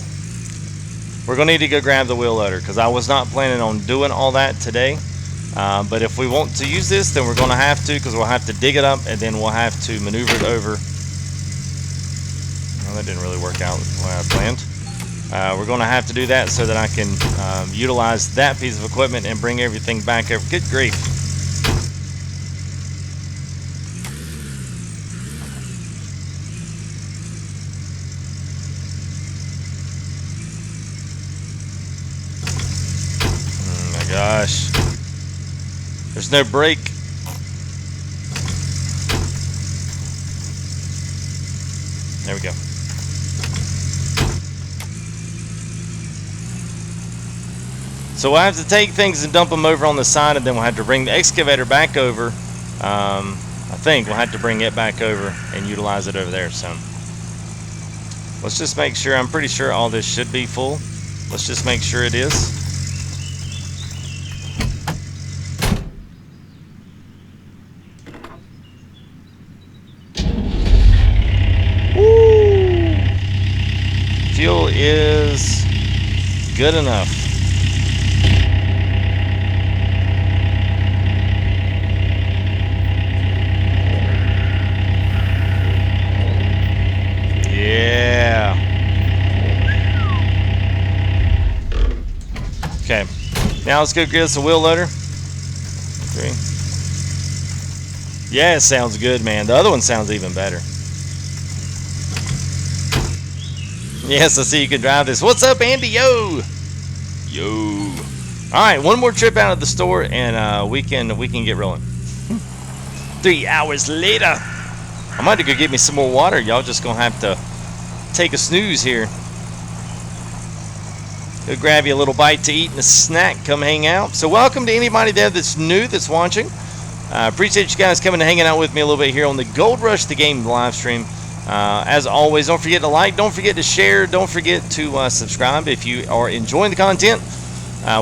we're going to need to go grab the wheel loader, because I was not planning on doing all that today. But if we want to use this, then we're going to have to, because we'll have to dig it up, and then we'll have to maneuver it over. Well, that didn't really work out the way I planned. We're going to have to do that so that I can utilize that piece of equipment and bring everything back over. Good grief. Gosh, there's no brake. There we go. So we'll have to take things and dump them over on the side, and then we'll have to bring the excavator back over. I think we'll have to bring it back over and utilize it over there. So let's just make sure. I'm pretty sure all this should be full. Let's just make sure it is. Fuel is good enough. Yeah. Okay. Now let's go get us a wheel loader. 3. Yeah, it sounds good, man. The other one sounds even better. Yes, I see you can drive this. What's up, Andy? Yo! Yo! Alright, one more trip out of the store, and we can get rolling. 3 hours later. I might have to go get me some more water. Y'all just gonna have to take a snooze here. Go grab you a little bite to eat and a snack. Come hang out. So welcome to anybody there that's new, that's watching. Appreciate you guys coming and hanging out with me a little bit here on the Gold Rush the Game live stream. As always, don't forget to like, don't forget to share, don't forget to subscribe if you are enjoying the content.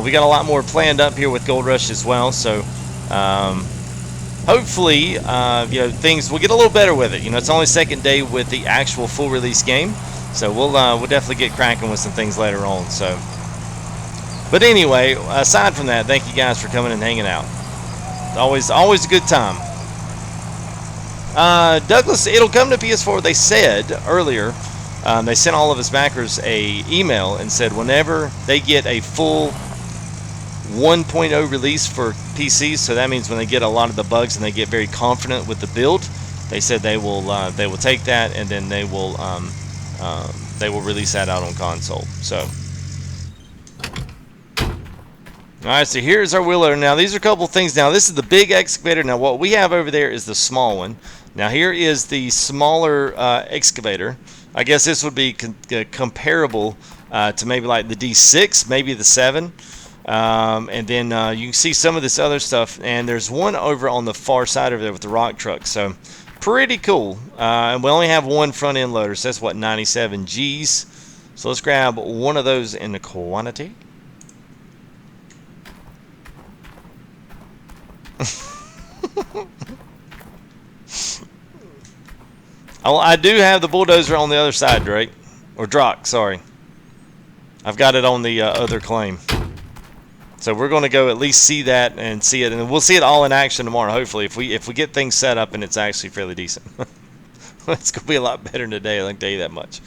We got a lot more planned up here with Gold Rush as well, so hopefully you know, things will get a little better with it. You know, it's only second day with the actual full release game, so we'll definitely get cracking with some things later on. So, but anyway, aside from that, thank you guys for coming and hanging out. Always a good time. Douglas, it'll come to PS4. They said earlier, they sent all of his backers a email and said whenever they get a full 1.0 release for PCs, so that means when they get a lot of the bugs and they get very confident with the build, they said they will take that, and then they will release that out on console. So. Alright, so here's our wheel loader. Now, these are a couple things. Now, this is the big excavator. Now, what we have over there is the small one. Now, here is the smaller excavator. I guess this would be comparable to maybe like the D6, maybe the 7. And then you can see some of this other stuff. And there's one over on the far side over there with the rock truck. So, pretty cool. And we only have one front end loader. So, that's what, 97 Gs. So, let's grab one of those in the quantity. I do have the bulldozer on the other side, Drake. Or Drock, sorry. I've got it on the other claim. So we're going to go at least see that and see it. And we'll see it all in action tomorrow, hopefully. If we get things set up and it's actually fairly decent. It's going to be a lot better than today, I can tell you that much.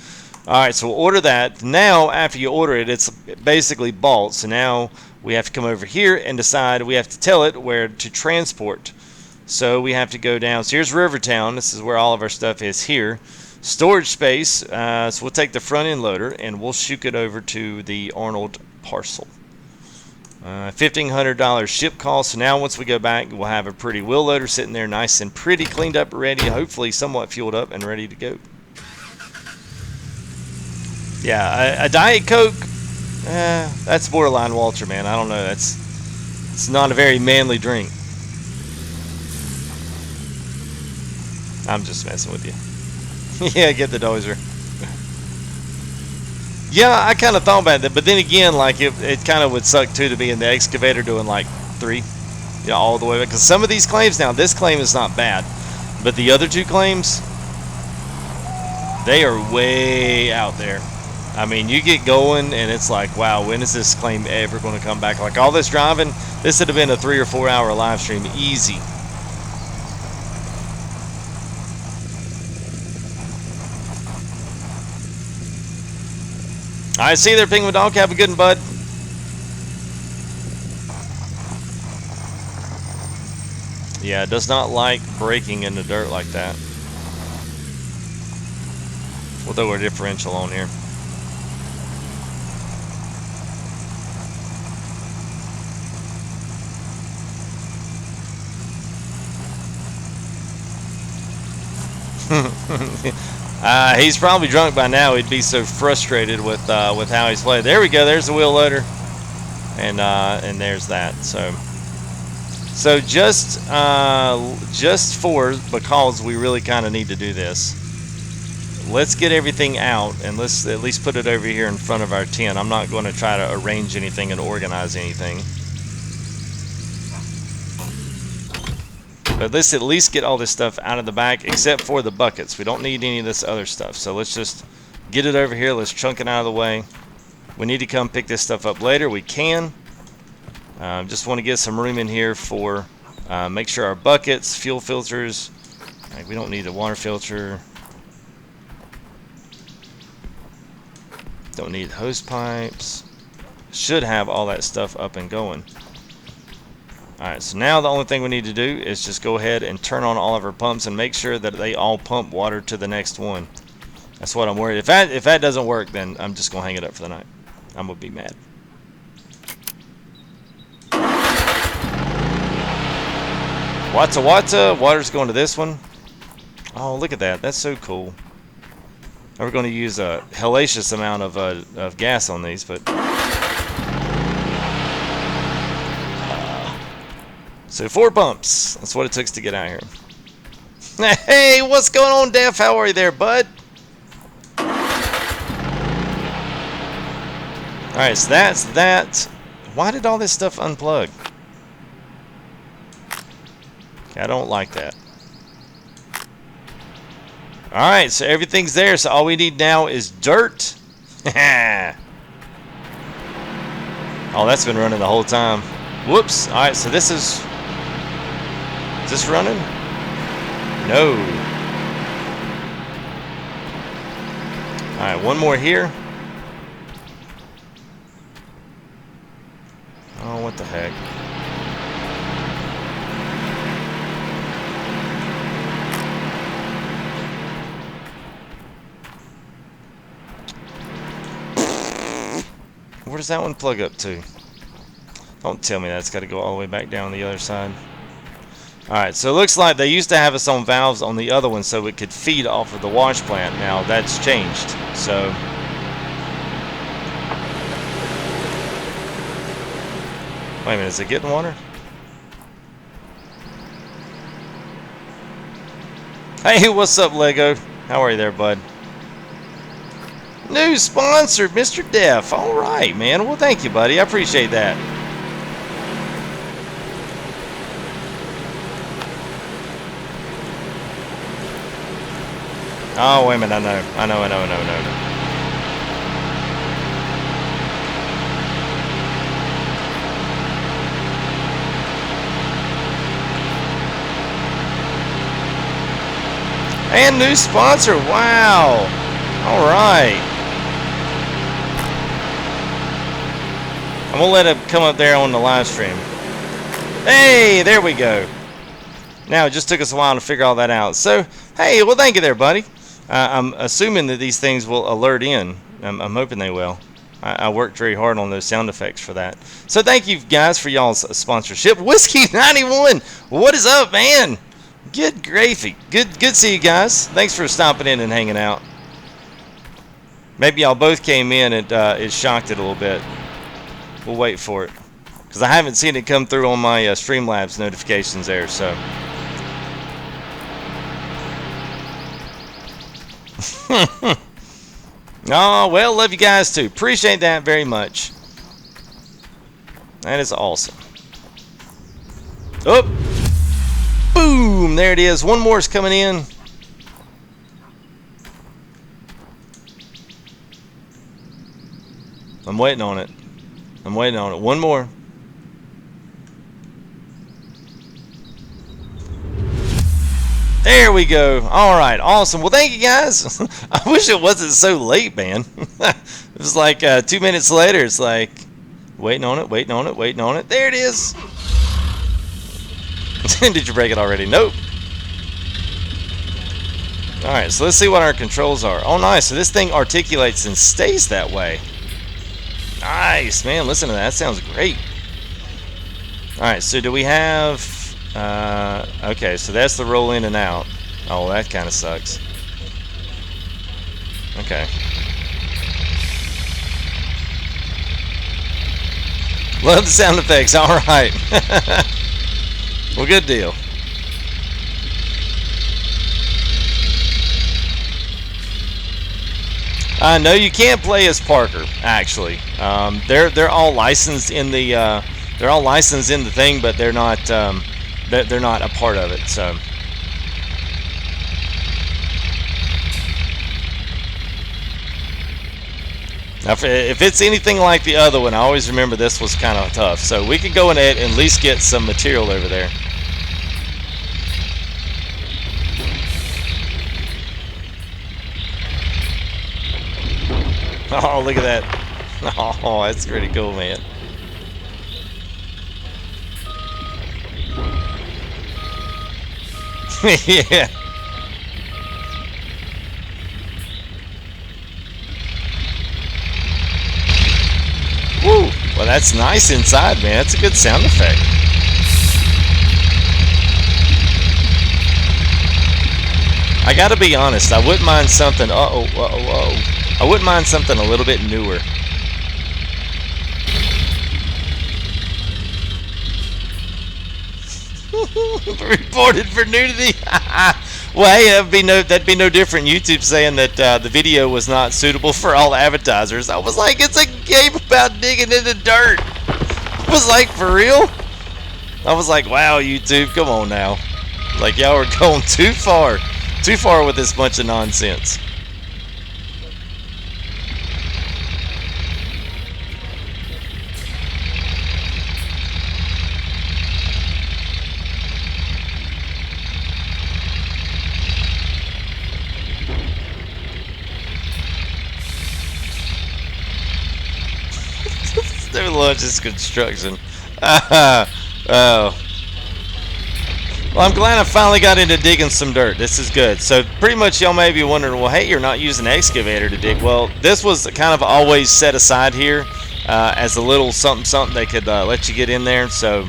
Alright, so we'll order that. Now, after you order it, it's basically bought. So now we have to come over here and decide, we have to tell it where to transport. So we have to go down. So here's Rivertown. This is where all of our stuff is here. Storage space. So we'll take the front end loader and we'll shoot it over to the Arnold parcel. $1,500 ship cost. So now once we go back, we'll have a pretty wheel loader sitting there, nice and pretty, cleaned up, ready, hopefully somewhat fueled up and ready to go. Yeah, a Diet Coke, that's borderline Walter, man. I don't know. It's not a very manly drink. I'm just messing with you. Yeah, get the dozer. Yeah, I kind of thought about that, but then again, like it kind of would suck too to be in the excavator doing like 3, yeah, all the way back. Because some of these claims now, this claim is not bad, but the other 2 claims, they are way out there. I mean, you get going and it's like, wow, when is this claim ever going to come back? Like all this driving, this would have been a 3 or 4 hour live stream, easy. All right, see you there, Penguin Dog. Have a good one, bud. Yeah, it does not like braking in the dirt like that. We'll throw a differential on here. He's probably drunk by now. He'd be so frustrated with how he's played. There we go. There's the wheel loader, and there's that. So just because we really kind of need to do this, let's get everything out and let's at least put it over here in front of our tent. I'm not going to try to arrange anything and organize anything. But let's at least get all this stuff out of the back, except for the buckets. We don't need any of this other stuff. So let's just get it over here. Let's chunk it out of the way. We need to come pick this stuff up later. We can. Just want to get some room in here for, make sure our buckets, fuel filters. We don't need a water filter. Don't need hose pipes. Should have all that stuff up and going. Alright, so now the only thing we need to do is just go ahead and turn on all of our pumps and make sure that they all pump water to the next one. That's what I'm worried. If that doesn't work, then I'm just going to hang it up for the night. I'm going to be mad. Wata, water's going to this one. Oh, look at that. That's so cool. Now we're going to use a hellacious amount of gas on these, but... So 4 pumps. That's what it took to get out here. Hey, what's going on, Def? How are you there, bud? Alright, so that's that. Why did all this stuff unplug? Okay, I don't like that. Alright, so everything's there. So all we need now is dirt. Oh, that's been running the whole time. Whoops. Alright, so this is... Is this running? No. Alright, one more here. Oh, what the heck. Where does that one plug up to? Don't tell me that's got to go all the way back down the other side. Alright, so it looks like they used to have us on valves on the other one so it could feed off of the wash plant. Now that's changed. So wait a minute, is it getting water? Hey, what's up, Lego? How are you there, bud? New sponsor, Mr. Def. Alright, man. Well, thank you, buddy. I appreciate that. Oh, wait a minute, I know. And new sponsor, wow. All right. I'm gonna let it come up there on the live stream. Hey, there we go. Now it just took us a while to figure all that out. So, hey, well, thank you there, buddy. I'm assuming that these things will alert in. I'm hoping they will. I worked very hard on those sound effects for that. So thank you guys for y'all's sponsorship. Whiskey 91, what is up, man? Good gravy. Good to see you guys. Thanks for stopping in and hanging out. Maybe y'all both came in and it shocked it a little bit. We'll wait for it, because I haven't seen it come through on my Streamlabs notifications there. So. Oh, well, love you guys too. Appreciate that very much. That is awesome. Oh, boom! There it is. One more is coming in. I'm waiting on it. I'm waiting on it. One more. There we go. All right, awesome. Well, thank you guys. I wish it wasn't so late, man. It was like 2 minutes later. It's like waiting on it, waiting on it, waiting on it. There it is. Did you break it already? Nope. All right, so let's see what our controls are. Oh, nice. So this thing articulates and stays that way. Nice, man. Listen to that. That sounds great. All right, so do we have... okay, so that's the roll in and out. Oh, that kind of sucks. Okay. Love the sound effects. All right. Well, good deal. No, you can't play as Parker. Actually, they're all licensed in the thing, but they're not a part of it. So. Now, if it's anything like the other one, I always remember this was kind of tough. So we can go in it and at least get some material over there. Oh, look at that. Oh, that's pretty cool, man. Yeah. Woo! Well, that's nice inside, man. That's a good sound effect. I gotta be honest, I wouldn't mind something. I wouldn't mind something a little bit newer. Reported for nudity. Well, hey, that'd be no different. YouTube saying that the video was not suitable for all advertisers. I was like, it's a game about digging in the dirt. I was like, for real? I was like, wow, YouTube, come on now. Like, y'all are going too far with this bunch of nonsense. Their lunch is construction. Oh. Well, I'm glad I finally got into digging some dirt. This is good. So pretty much y'all may be wondering, well, hey, you're not using an excavator to dig. Well, this was kind of always set aside here as a little something they could let you get in there. So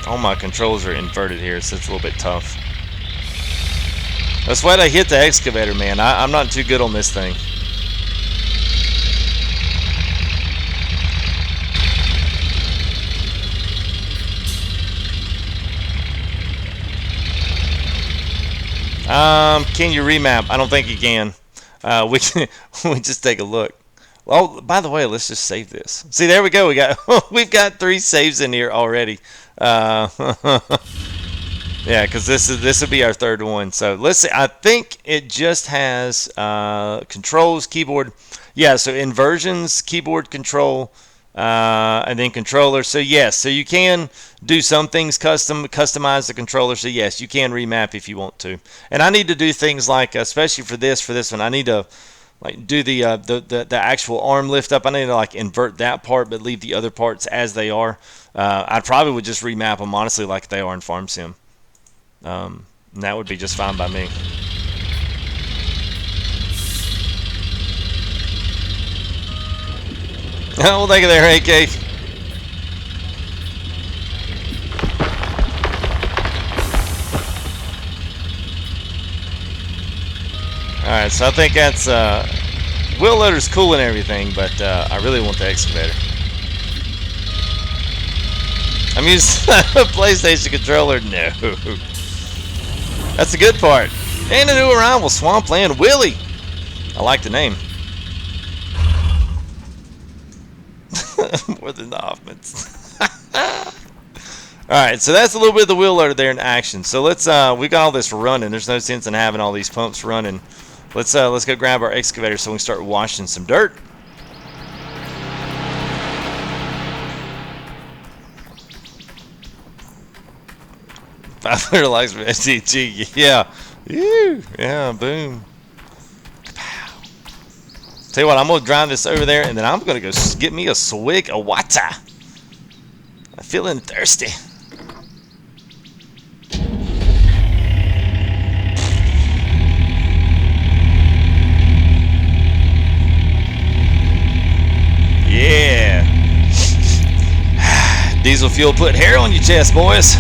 all my controls are inverted here, so it's a little bit tough. That's why I hit the excavator, man. I'm not too good on this thing. Can you remap? I don't think you can. We just take a look. Well, by the way, let's just save this. See, there we go. We've got 3 saves in here already. Yeah, because this will be our 3rd one. So let's see. I think it just has controls, keyboard. Yeah, so inversions, keyboard control, and then controller. So yes, so you can do some things customize the controller. So yes, you can remap if you want to. And I need to do things like, especially for this one, I need to like do the actual arm lift up. I need to like invert that part, but leave the other parts as they are. I probably would just remap them honestly like they are in Farm Sim. And that would be just fine by me. Oh, well, thank you there, AK. Alright, so I think that's, wheel loader's cool and everything, but I really want the excavator. I'm using a PlayStation controller. No. That's the good part. And a new arrival, Swampland Willie. I like the name. More than the Hoffmans. Alright, so that's a little bit of the wheel loader there in action. So let's, we got all this running. There's no sense in having all these pumps running. Let's go grab our excavator so we can start washing some dirt. $500 likes for SDG. Yeah. Woo. Yeah, boom. Kapow. Tell you what, I'm going to drive this over there, and then I'm going to go get me a swig of water. I'm feeling thirsty. Yeah. Diesel fuel put hair on your chest, boys.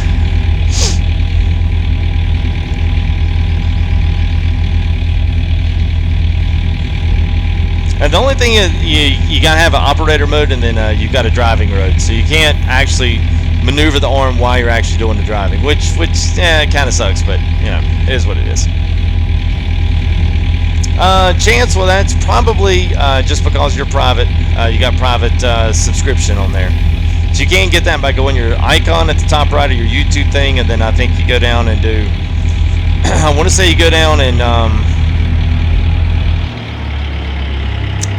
And the only thing is you gotta have an operator mode, and then you've got a driving mode, so you can't actually maneuver the arm while you're actually doing the driving, which kind of sucks, but you know, it is what it is. Chance, well, that's probably just because you're private. You got private subscription on there, so you can get that by going your icon at the top right of your YouTube thing, and then I think you go down and do. I want to say you go down and.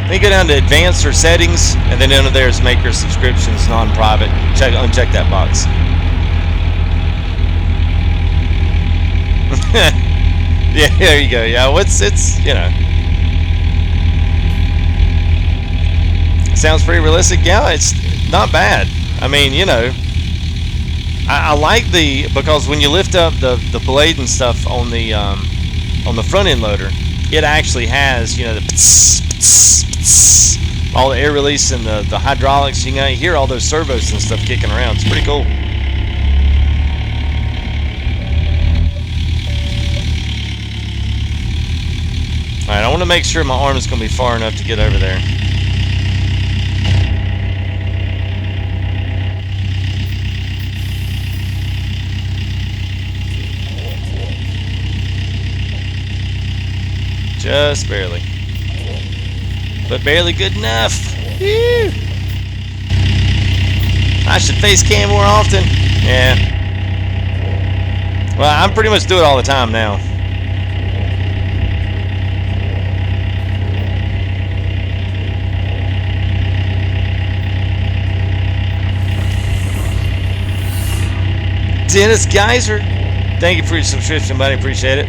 Then you go down to advanced or settings, and then under there is make your subscriptions non-private. Uncheck that box. Yeah, there you go. Yeah, it's you know, sounds pretty realistic. Yeah, it's not bad. I mean, you know, I like because when you lift up the blade and stuff on the front end loader, it actually has, you know, the all the air release and the hydraulics. You can hear all those servos and stuff kicking around. It's pretty cool. Alright, I want to make sure my arm is going to be far enough to get over there. Just barely. But barely good enough. Woo. I should face cam more often. Yeah. Well, I pretty much do it all the time now. Dennis Geyser, thank you for your subscription, buddy. Appreciate it.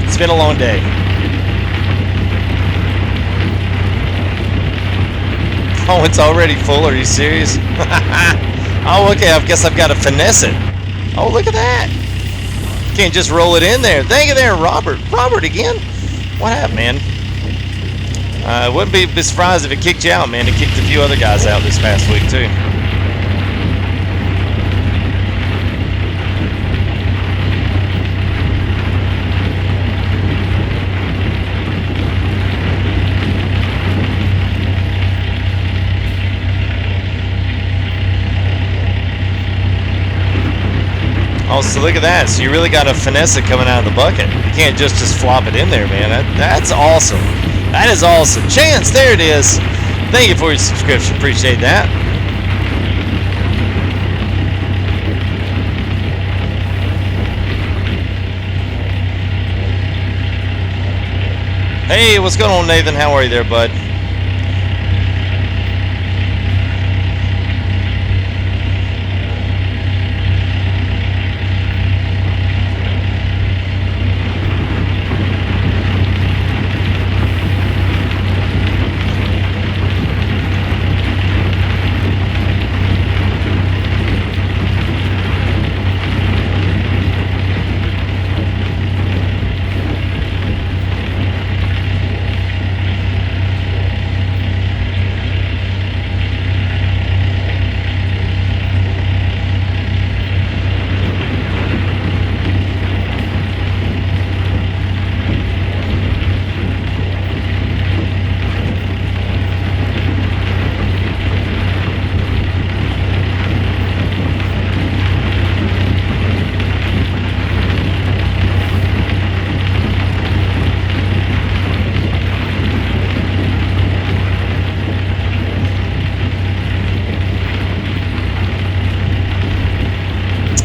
It's been a long day. Oh, it's already full. Are you serious? Oh, okay. I guess I've got to finesse it. Oh, look at that. Can't just roll it in there. Thank you there, Robert. Robert again? What happened, man? I wouldn't be surprised if it kicked you out, man. It kicked a few other guys out this past week, too. Oh, so look at that. So you really got to finesse it coming out of the bucket. You can't just flop it in there, man. That's awesome. That is awesome. Chance, there it is. Thank you for your subscription. Appreciate that. Hey, what's going on, Nathan? How are you there, bud?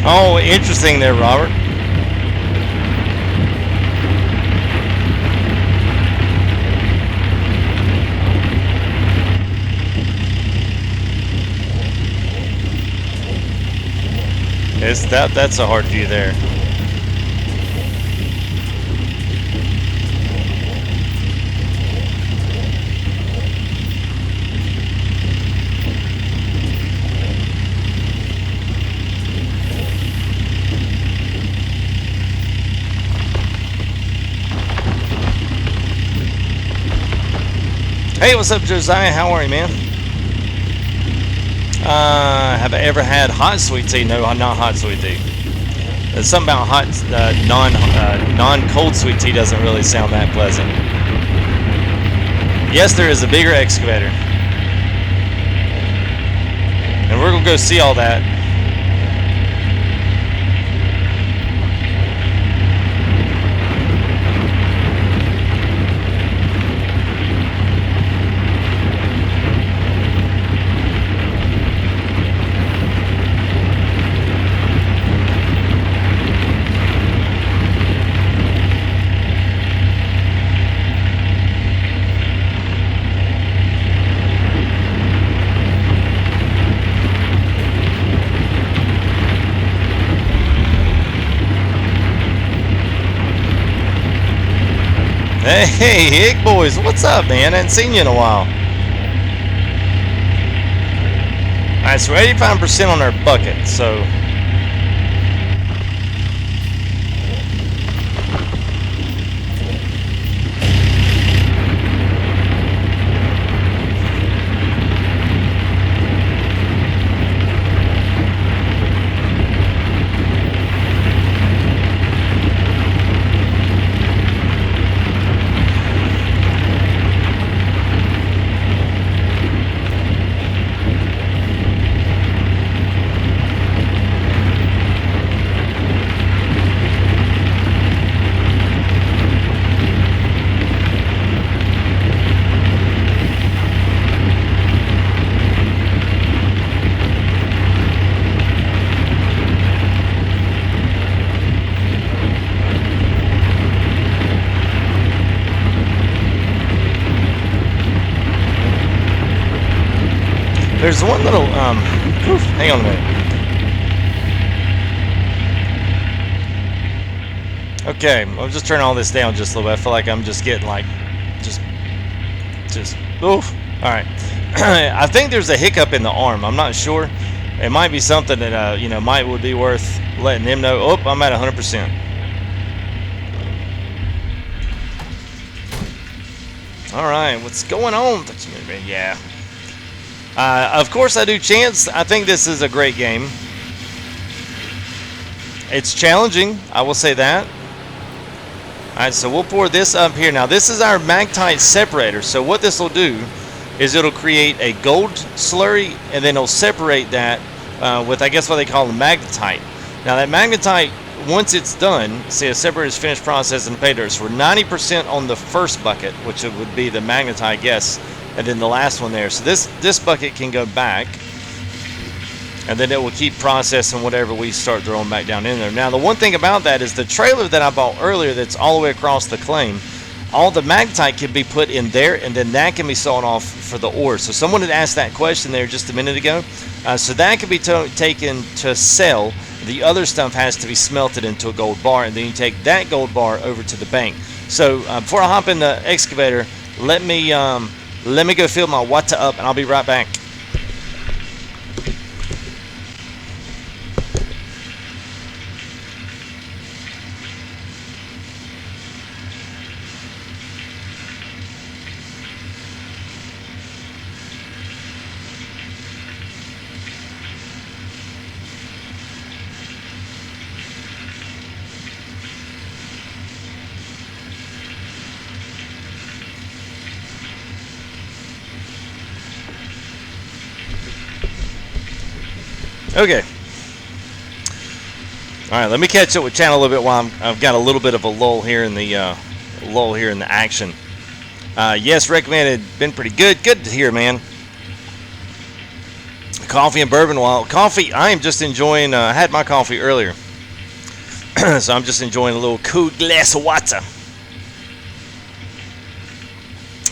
Oh, interesting there, Robert. That's a hard view there. Hey, what's up, Josiah? How are you, man? Have I ever had hot sweet tea? No, not hot sweet tea. There's something about hot, non-cold sweet tea doesn't really sound that pleasant. Yes, there is a bigger excavator, and we're gonna go see all that. Hey, Hick boys, what's up, man? I haven't seen you in a while. Alright, so we're 85% on our bucket, so... There's one little, hang on a minute. Okay, I'll just turn all this down just a little bit. I feel like I'm just getting like, just, oof. Alright. I think there's a hiccup in the arm. I'm not sure. It might be something that, you know, would be worth letting them know. Oh, I'm at 100%. Alright, what's going on? Yeah. Of course I do chance. I think this is a great game. It's challenging, I will say that. Alright, so we'll pour this up here. Now this is our magnetite separator. So what this will do is it'll create a gold slurry, and then it'll separate that with, I guess, what they call the magnetite. Now that magnetite, once it's done, see, a separator is finished processing pay dirt. So we're 90% on the first bucket, which it would be the magnetite, I guess, and then the last one there. So this bucket can go back, and then it will keep processing whatever we start throwing back down in there. Now the one thing about that is the trailer that I bought earlier that's all the way across the claim, all the magnetite can be put in there, and then that can be sold off for the ore. So someone had asked that question there just a minute ago. So that can be taken to sell. The other stuff has to be smelted into a gold bar, and then you take that gold bar over to the bank. So before I hop in the excavator, let me go fill my water up, and I'll be right back. Okay. All right, let me catch up with channel a little bit while I've got a little bit of a lull here in the action. Yes, recommended. Been pretty good. Good to hear, man. Coffee and bourbon. While coffee, I am just enjoying. I had my coffee earlier, so I'm just enjoying a little cool glass of water.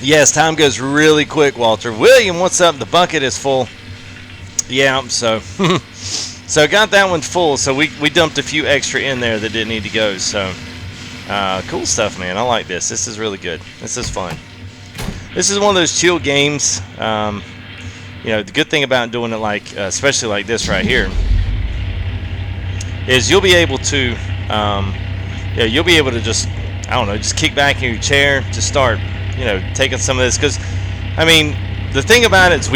Yes, time goes really quick, Walter. William, what's up? The bucket is full. Yeah, so so got that one full. So we dumped a few extra in there that didn't need to go. So cool stuff, man. I like this. This is really good. This is fun. This is one of those chill games. You know, the good thing about doing it like, especially like this right here, is you'll be able to, yeah, you'll be able to just, I don't know, just kick back in your chair, just start, you know, taking some of this. Because, I mean, the thing about it is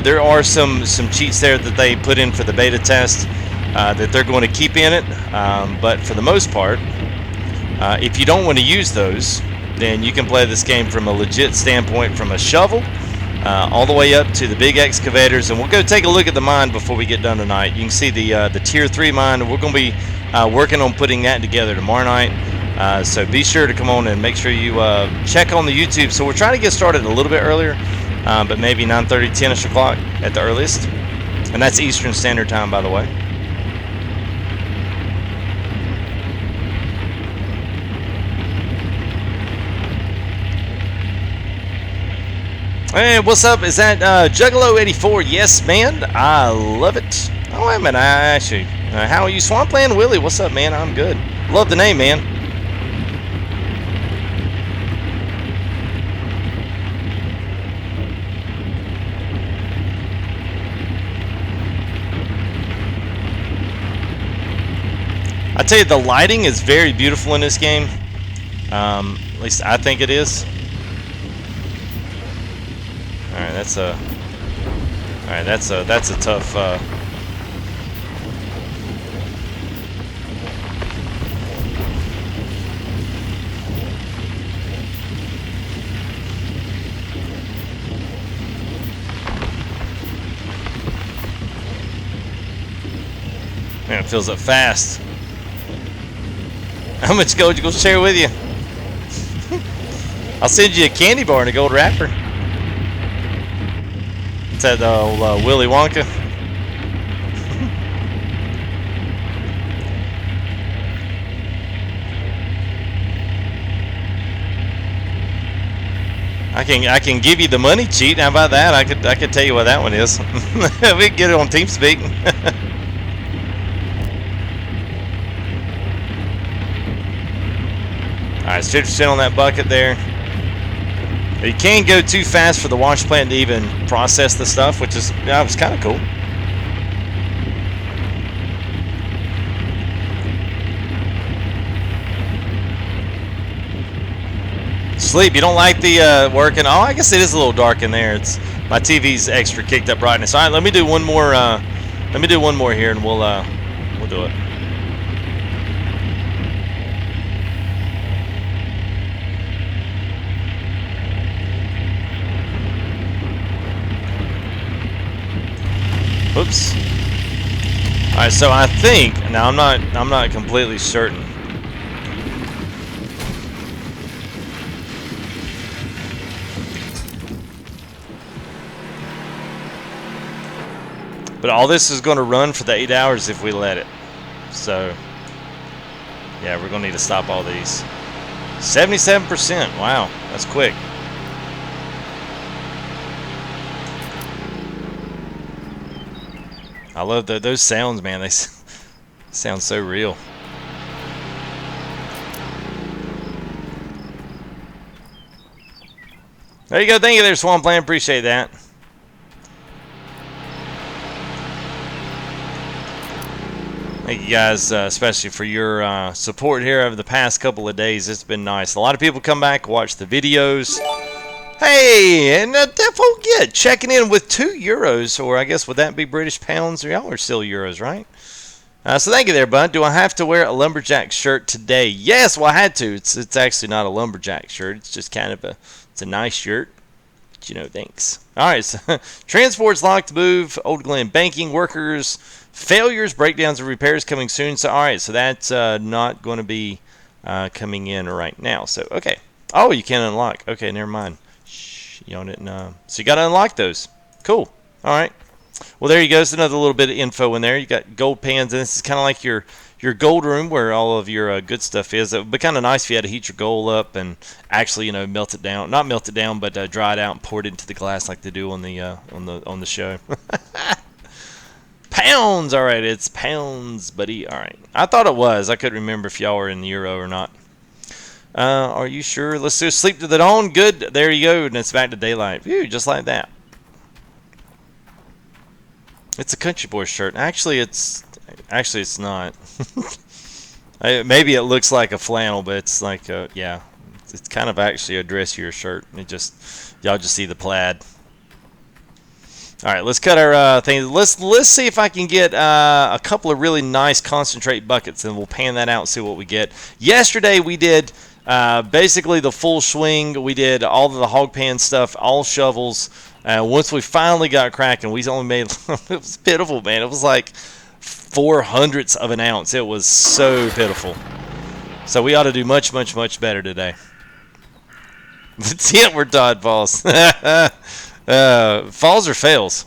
there are some cheats there that they put in for the beta test that they're going to keep in it. But for the most part, if you don't want to use those, then you can play this game from a legit standpoint, from a shovel all the way up to the big excavators. And we'll go take a look at the mine before we get done tonight. You can see the tier 3 mine. We're going to be working on putting that together tomorrow night. So be sure to come on and make sure you check on the YouTube. So we're trying to get started a little bit earlier, but maybe 9:30, 10ish o'clock at the earliest. And that's Eastern Standard Time, by the way. Hey, what's up? Is that Juggalo84? Yes, man. I love it. Oh, wait a minute. Actually, how are you, Swampland Willie? What's up, man? I'm good. Love the name, man. I tell you, the lighting is very beautiful in this game. At least I think it is. All right, that's a tough. Man, it fills up fast. How much gold you gonna share with you? I'll send you a candy bar and a gold wrapper. It's that old Willy Wonka. I can give you the money cheat. How about that? I could tell you what that one is. We can get it on TeamSpeak. Alright, it's 50% on that bucket there. You can't go too fast for the wash plant to even process the stuff, which is, yeah, was kind of cool. Sleep, you don't like the working? Oh, I guess it is a little dark in there. It's my TV's extra kicked up brightness. All right, let me do one more. Let me do one more here, and we'll do it. Oops. All right, so I think now I'm not completely certain. But all this is going to run for the 8 hours if we let it. So yeah, we're going to need to stop all these. 77%. Wow, that's quick. I love those sounds, man. They sound so real. There you go. Thank you there, Washplant. Appreciate that. Thank you guys, especially for your support here over the past couple of days. It's been nice. A lot of people come back, watch the videos. Hey, and Defo Get checking in with €2, or I guess would that be British pounds? Or y'all are still euros, right? So thank you there, bud. Do I have to wear a lumberjack shirt today? Yes, well I had to. It's actually not a lumberjack shirt. It's just kind of it's a nice shirt. But, you know, thanks. All right, so transports locked to move. Old Glen banking workers. Failures, breakdowns, and repairs coming soon. So, all right, so that's not going to be coming in right now. So, okay. Oh, you can't unlock. Okay, never mind. Shh, y'all didn't. So you got to unlock those. Cool. All right. Well, there you go. It's another little bit of info in there. You got gold pans, and this is kind of like your gold room where all of your good stuff is. It would be kind of nice if you had to heat your gold up and actually, you know, melt it down. Not melt it down, but dry it out and pour it into the glass like they do on the show. Pounds, all right, it's pounds, buddy. All right, I thought it was. I couldn't remember if y'all were in the euro or not. Are you sure? Let's do sleep to the dawn. Good. There you go, and it's back to daylight. Phew, just like that. It's a country boy shirt. Actually, it's not. Maybe it looks like a flannel, but it's like yeah, it's kind of actually a dressier shirt. Y'all just see the plaid. All right, let's cut our things. Let's see if I can get a couple of really nice concentrate buckets, and we'll pan that out and see what we get. Yesterday we did basically the full swing. We did all of the hog pan stuff, all shovels. Once we finally got cracking, we only made it was pitiful, man. It was like 0.04 of an ounce. It was so pitiful. So we ought to do much, much, much better today. That's it. We're Todd Falls. Falls or fails?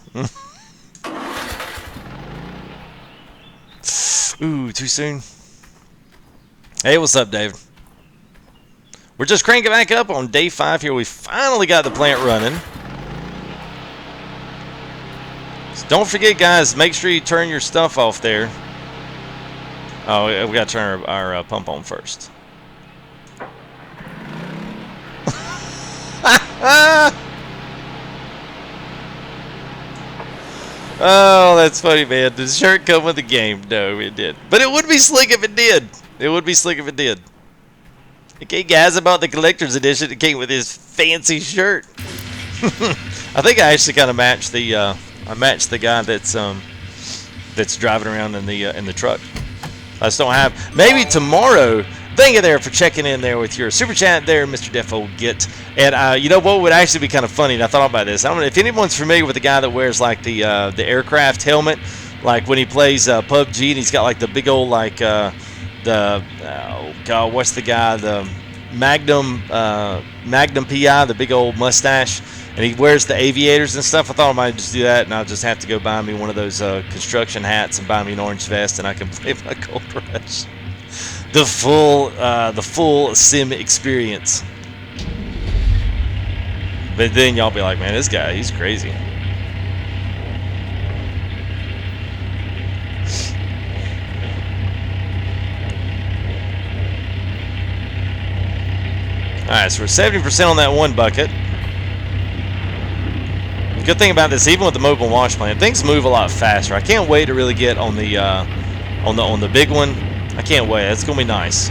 Ooh, too soon. Hey, what's up, David? We're just cranking back up on day 5 here. We finally got the plant running. So don't forget, guys, make sure you turn your stuff off there. Oh, we got to turn our pump on first. Oh, that's funny, man. Does the shirt come with the game? No, it did. But it would be slick if it did. It would be slick if it did. Okay, guys, about the collector's edition, it came with his fancy shirt. I think I actually kind of matched the guy that's driving around in the truck. I just don't have. Maybe tomorrow. Thank you there for checking in there with your super chat there, Mr. Defo Get. And you know what would actually be kind of funny? And I thought about this. I don't know if anyone's familiar with the guy that wears like the aircraft helmet, like when he plays PUBG, and he's got like the big old like oh god, what's the guy? The Magnum PI, the big old mustache, and he wears the aviators and stuff. I thought I might just do that, and I'll just have to go buy me one of those construction hats and buy me an orange vest, and I can play my Gold Rush. The full sim experience. But then y'all be like, man, this guy, he's crazy. Alright, so we're 70% on that one bucket. The good thing about this, even with the mobile wash plant, things move a lot faster. I can't wait to really get on the big one. I can't wait. It's gonna be nice.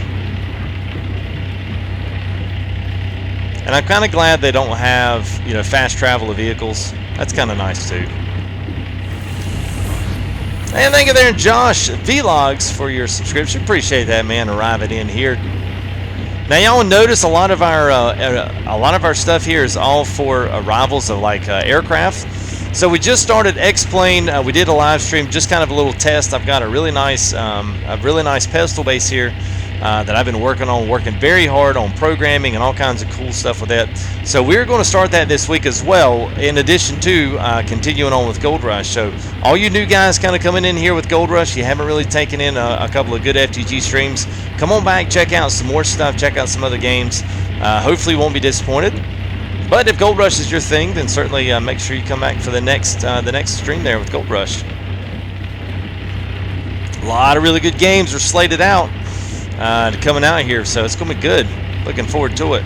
And I'm kind of glad they don't have, you know, fast travel of vehicles. That's kind of nice too. And thank you there, Josh Vlogs, for your subscription. Appreciate that, man. Arriving in here. Now, y'all notice a lot of our stuff here is all for arrivals of like aircraft. So we just started X-Plane. We did a live stream, just kind of a little test. I've got a really nice pedestal base here that I've been working very hard on programming and all kinds of cool stuff with that. So we're going to start that this week as well, in addition to continuing on with Gold Rush. So all you new guys kind of coming in here with Gold Rush, you haven't really taken in a couple of good FTG streams, come on back, check out some more stuff, check out some other games. Hopefully you won't be disappointed. But if Gold Rush is your thing, then certainly make sure you come back for the next stream there with Gold Rush. A lot of really good games are slated out coming out here, so it's going to be good. Looking forward to it.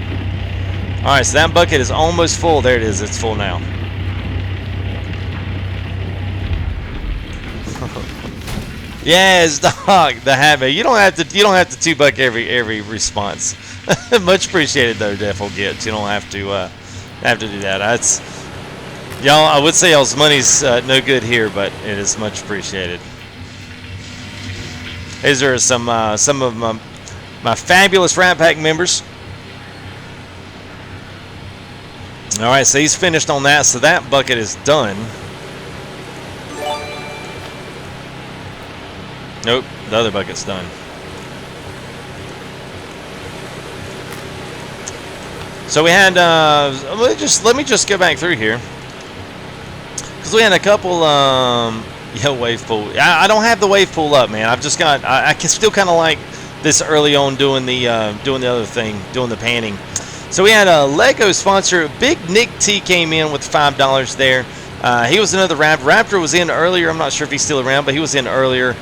All right, so that bucket is almost full. There it is. It's full now. Yes, dog, the habit. You don't have to 2-buck every response. Much appreciated though, Defo Gets. You don't have to do that. That's y'all. I would say y'all's money's no good here, but it is much appreciated. These are some of my fabulous Rat Pack members. All right, so he's finished on that, so that bucket is done. Nope, the other bucket's done. So we had let me just go back through here, because we had a couple wave pool. I don't have the wave pool up, man. I've just got I can still kind of like this early on doing the other thing, doing the panning. So we had a Lego sponsor. Big Nick T came in with $5 there. He was another Raptor was in earlier. I'm not sure if he's still around, but he was in earlier.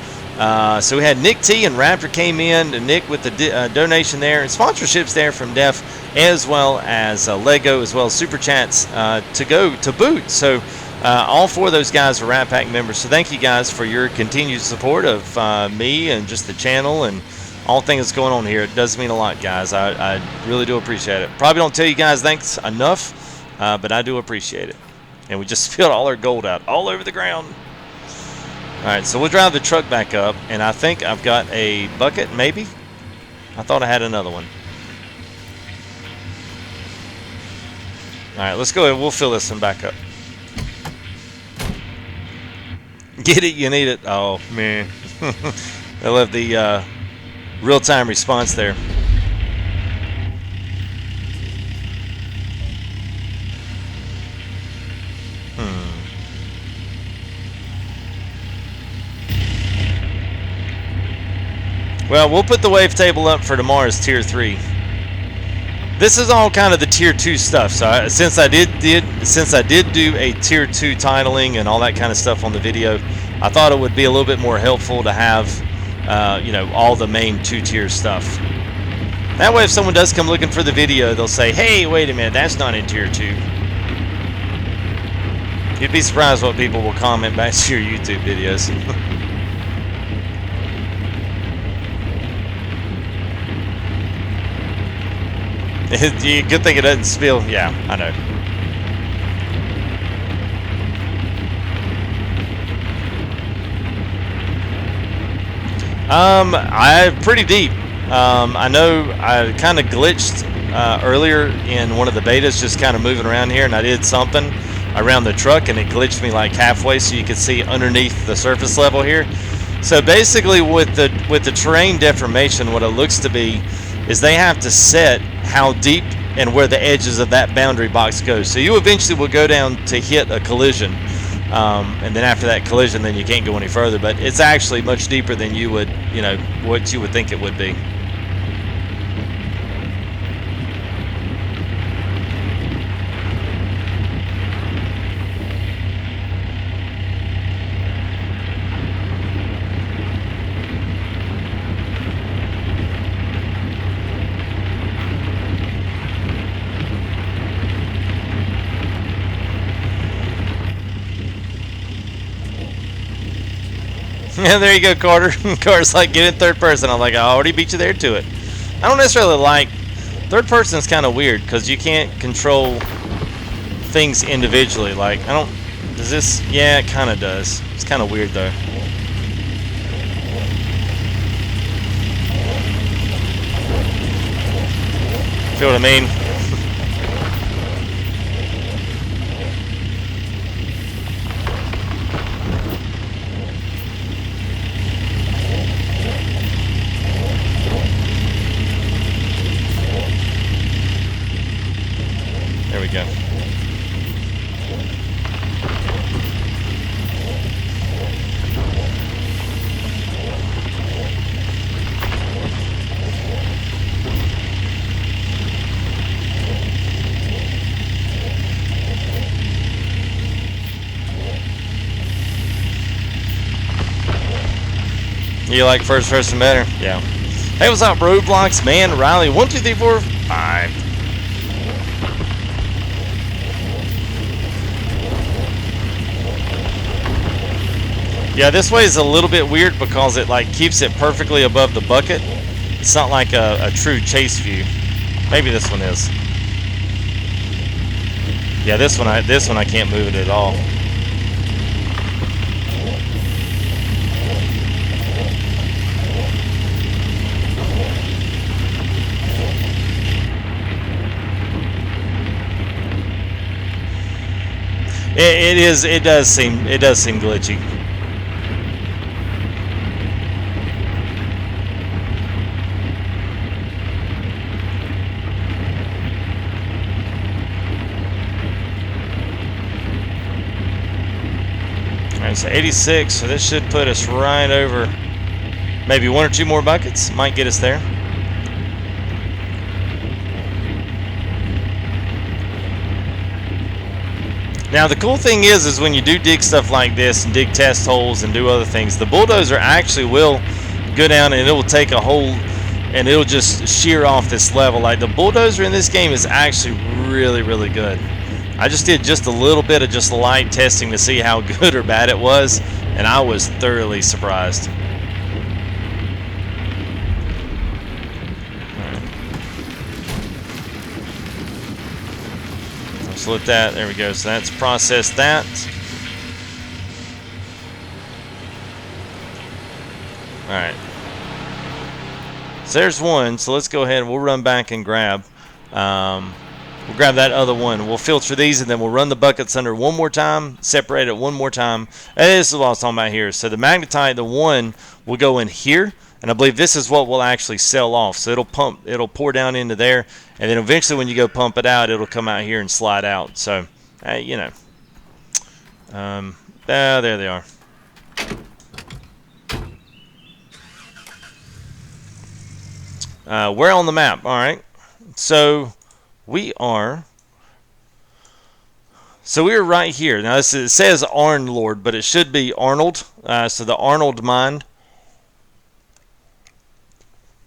So we had Nick T and Raptor came in, and Nick with the donation there, and sponsorships there from Def, as well as Lego, as well as Super Chats to go to boot. So all four of those guys are Rat Pack members. So thank you guys for your continued support of me and just the channel and all things that's going on here. It does mean a lot, guys. I really do appreciate it. Probably don't tell you guys thanks enough, but I do appreciate it. And we just filled all our gold out all over the ground. All right, so we'll drive the truck back up, and I think I've got a bucket, maybe? I thought I had another one. All right, let's go ahead. We'll fill this one back up. Get it? You need it? Oh, man. I love the real-time response there. Well, we'll put the wave table up for tomorrow's Tier 3. This is all kind of the Tier 2 stuff. So since I did do a Tier 2 titling and all that kind of stuff on the video, I thought it would be a little bit more helpful to have all the main 2-tier stuff. That way if someone does come looking for the video, they'll say, hey, wait a minute, that's not in Tier 2. You'd be surprised what people will comment back to your YouTube videos. Good thing it doesn't spill. Yeah, I know. I'm pretty deep. I know I kind of glitched earlier in one of the betas, just kind of moving around here, and I did something around the truck, and it glitched me like halfway, so you could see underneath the surface level here. So basically, with the terrain deformation, what it looks to be is they have to set how deep and where the edges of that boundary box goes. So you eventually will go down to hit a collision, and then after that collision, then you can't go any further. But it's actually much deeper than you would, what you would think it would be. Yeah, there you go, Carter. Carter's like, get in third person. I'm like, I already beat you there to it. I don't necessarily like... Third person is kind of weird, because you can't control things individually. Like, I don't... Does this... Yeah, it kind of does. It's kind of weird, though. Feel what I mean? You like first person better? Yeah. Hey, what's up, Roadblocks, man? Riley, 1, 2, 3, 4, 5. Yeah, this way is a little bit weird because it like keeps it perfectly above the bucket. It's not like a true chase view. Maybe this one is. Yeah, this one I can't move it at all. It does seem glitchy. Alright, so 86, so this should put us right over maybe 1 or 2 more buckets. Might get us there. Now the cool thing is when you do dig stuff like this and dig test holes and do other things, the bulldozer actually will go down and it will take a hole and it'll just shear off this level. Like the bulldozer in this game is actually really, really good. I just did just a little bit of just light testing to see how good or bad it was, and I was thoroughly surprised. Let's let that, there we go. So that's processed that. Alright. So there's one. So let's go ahead and we'll run back and grab. We'll grab that other one. We'll filter these and then we'll run the buckets under one more time, separate it one more time. And this is what I was talking about here. So the magnetite, the one, will go in here. And I believe this is what will actually sell off. So it'll pour down into there. And then eventually when you go pump it out, it'll come out here and slide out. So, you know. There they are. We're on the map. All right. So we are right here. Now it says Arnlord, but it should be Arnold. So the Arnold mine.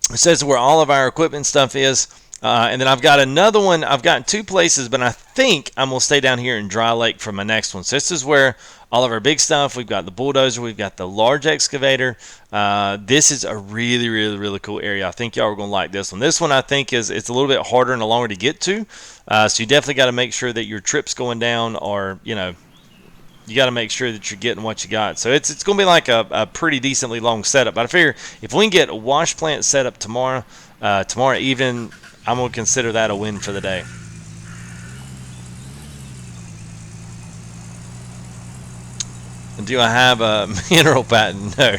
It says where all of our equipment stuff is. And then I've got another one. I've got 2 places, but I think I'm going to stay down here in Dry Lake for my next one. So this is where all of our big stuff. We've got the bulldozer. We've got the large excavator. This is a really, really, really cool area. I think y'all are going to like this one. This one I think it's a little bit harder and longer to get to. So you definitely got to make sure that your trips going down are, you know, you got to make sure that you're getting what you got. So it's going to be like a pretty decently long setup. But I figure if we can get a Washplant set up tomorrow evening, I'm going to consider that a win for the day. Do I have a mineral patent? No.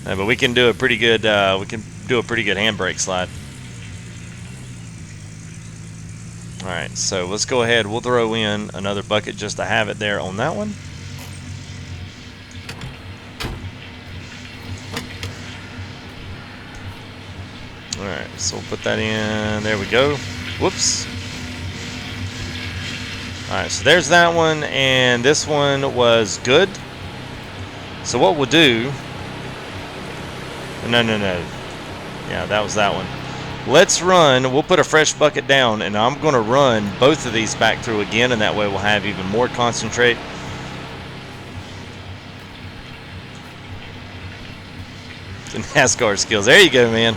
No, but we can do a pretty good handbrake slide. All right, so let's go ahead. We'll throw in another bucket just to have it there on that one. All right, so we'll put that in. There we go. Whoops. All right, so there's that one, and this one was good. So what we'll do... No. Yeah, that was that one. Let's run. We'll put a fresh bucket down, and I'm going to run both of these back through again, and that way we'll have even more concentrate. The NASCAR skills. There you go, man.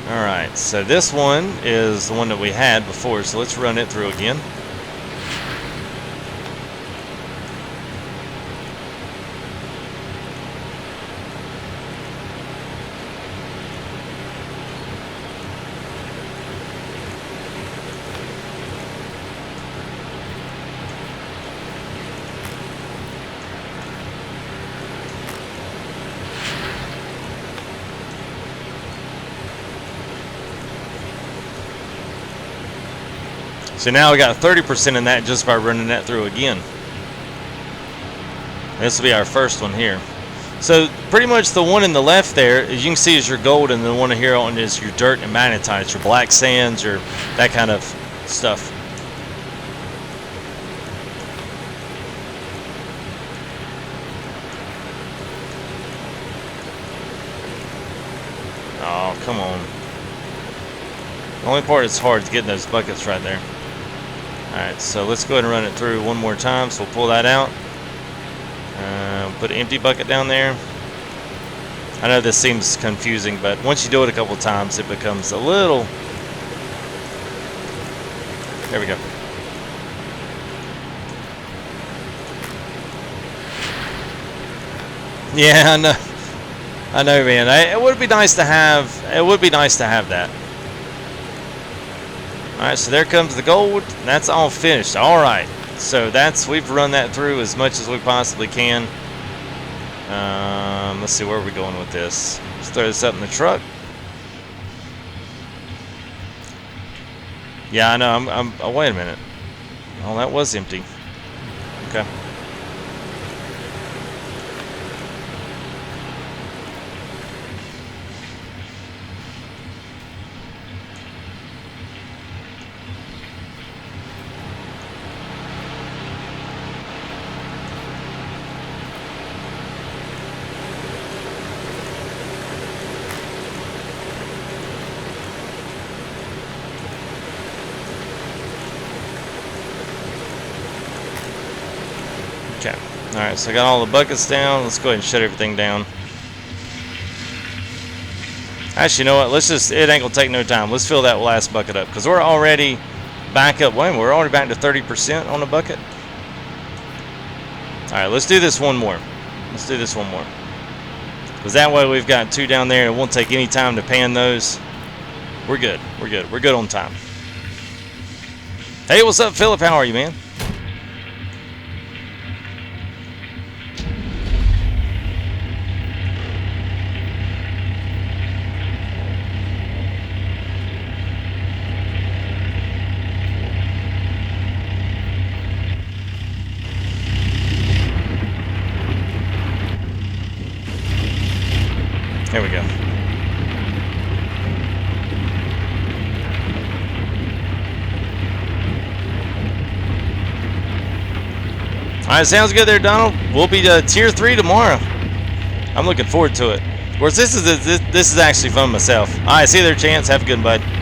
Alright, so this one is the one that we had before, so let's run it through again. So now we got 30% in that just by running that through again. This will be our first one here. So pretty much the one in the left there, as you can see, is your gold, and the one here on is your dirt and magnetite, your black sands, or that kind of stuff. Oh, come on. The only part that's hard is getting those buckets right there. Alright, so let's go ahead and run it through one more time. So we'll pull that out. Put an empty bucket down there. I know this seems confusing, but once you do it a couple times, it becomes a little... There we go. Yeah, I know, man. It would be nice to have. It would be nice to have that. All right, so there comes the gold. That's all finished. All right, so we've run that through as much as we possibly can. Let's see, where are we going with this? Let's throw this up in the truck. Yeah, I know. Oh, wait a minute. Oh, that was empty. Okay. Okay. Alright, so I got all the buckets down. Let's go ahead and shut everything down. Actually, you know what? Let's just, it ain't gonna take no time. Let's fill that last bucket up, because we're already back up. Wait, we're already back to 30% on the bucket. Alright, let's do this one more. Let's do this one more. Because that way we've got 2 down there. It won't take any time to pan those. We're good. We're good. We're good on time. Hey, what's up, Philip? How are you, man? There we go. Alright, sounds good there, Donald. We'll be tier 3 tomorrow. I'm looking forward to it. Of course, this is actually fun myself. Alright, see you there, Chance. Have a good one, bud.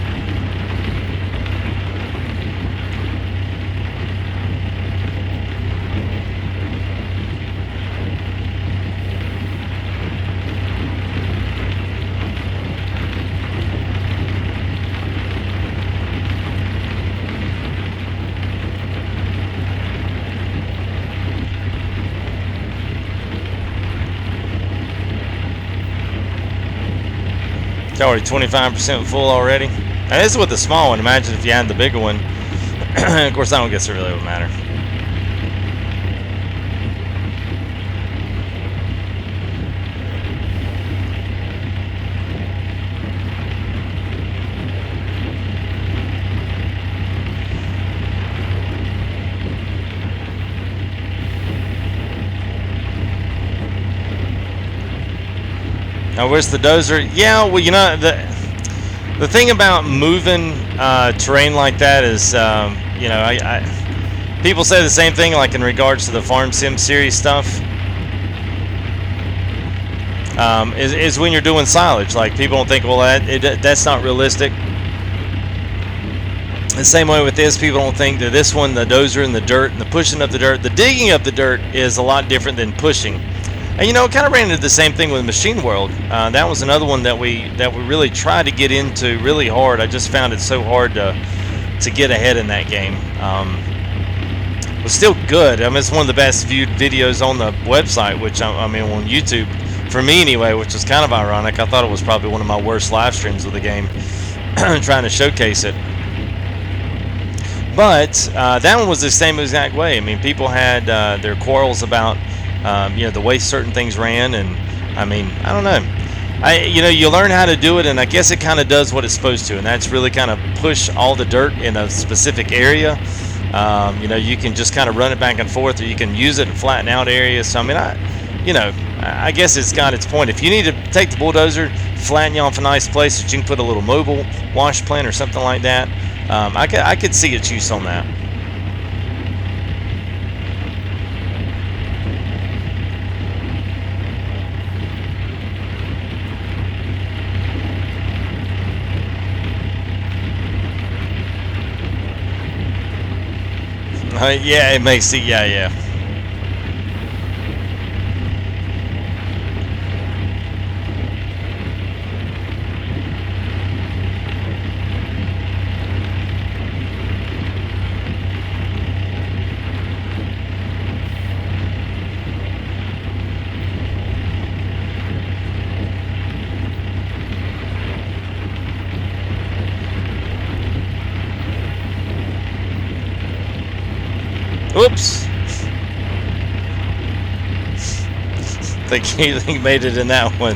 It's already 25% full already. And this is with the small one. Imagine if you had the bigger one. Of course, I don't guess it really would matter. I wish the dozer. Yeah, well, you know, the thing about moving terrain like that is, you know, people say the same thing, like in regards to the Farm Sim series stuff. Is when you're doing silage. Like, people don't think, well, that's not realistic. The same way with this, people don't think that this one, the dozer and the dirt and the pushing up the dirt, the digging up the dirt is a lot different than pushing. And you know, it kind of ran into the same thing with Machine World. That was another one that we really tried to get into really hard. I just found it so hard to get ahead in that game. It was still good. I mean, it's one of the best viewed videos on the website, which I mean on YouTube, for me anyway, which is kind of ironic. I thought it was probably one of my worst live streams of the game, trying to showcase it. But that one was the same exact way. I mean, people had their quarrels about you know, the way certain things ran, and I mean, I don't know. You know, you learn how to do it, and I guess it kind of does what it's supposed to, and that's really kind of push all the dirt in a specific area. You know, you can just kind of run it back and forth, or you can use it and flatten out areas. So I mean, you know, I guess it's got its point. If you need to take the bulldozer, flatten you off a nice place that you can put a little mobile wash plant or something like that, I could see its use on that. Yeah, it makes it. Yeah. Oops. Think he made it in that one.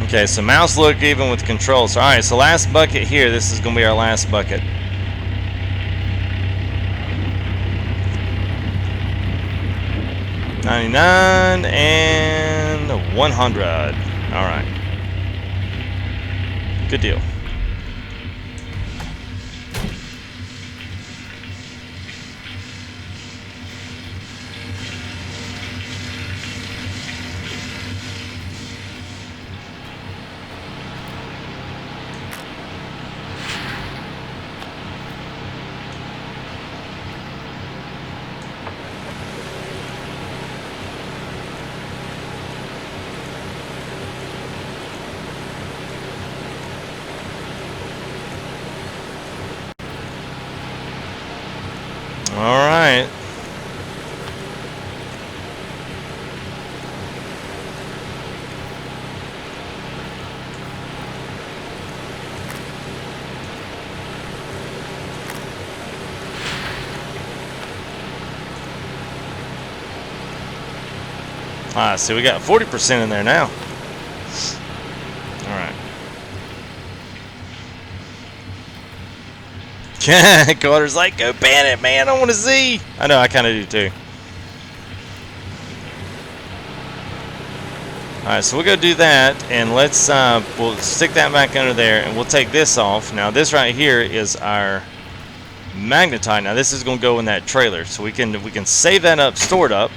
Okay, so mouse look even with controls. All right, so last bucket here. This is going to be our last bucket. $99 and $100. All right. Good deal. All right. So we got 40% in there now. All right. Carter's like, go ban it, man. I want to see. I know, I kind of do too. Alright, so we'll go do that, and let's we'll stick that back under there, and we'll take this off. Now this right here is our magnetite. Now this is going to go in that trailer, so we can save that up, store it up,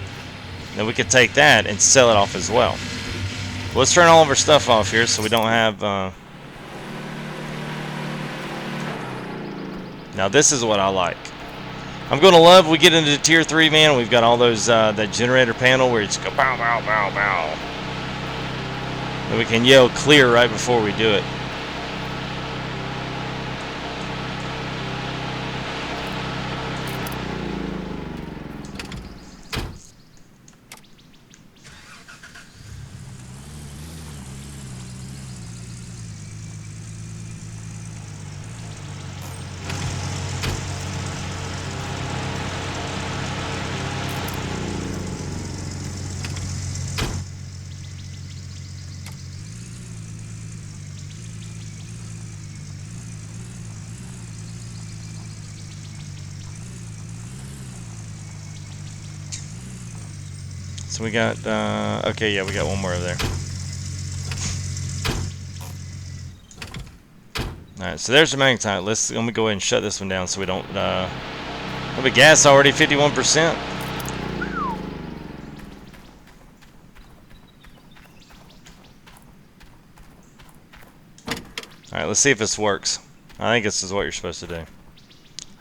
and then we can take that and sell it off as well. Let's turn all of our stuff off here so we don't have now this is what I like. I'm gonna love we get into tier 3, man. We've got all those that generator panel where it's go bow bow bow bow. And we can yell clear right before we do it. So we got, okay, yeah, we got one more over there. Alright, so there's the magnetite. Let me go ahead and shut this one down so we don't, the gas already 51%. Alright, let's see if this works. I think this is what you're supposed to do. I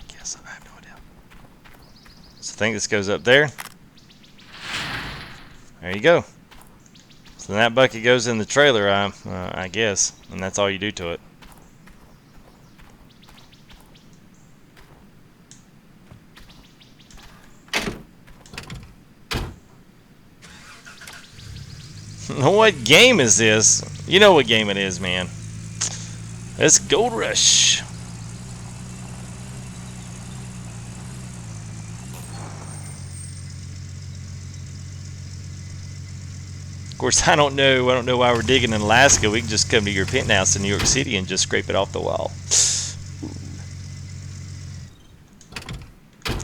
guess, I have no idea. So I think this goes up there. There you go. So that bucket goes in the trailer, I guess, and that's all you do to it. What game is this? You know what game it is, man. It's Gold Rush. course, I don't know why we're digging in Alaska. We can just come to your penthouse in New York City and just scrape it off the wall.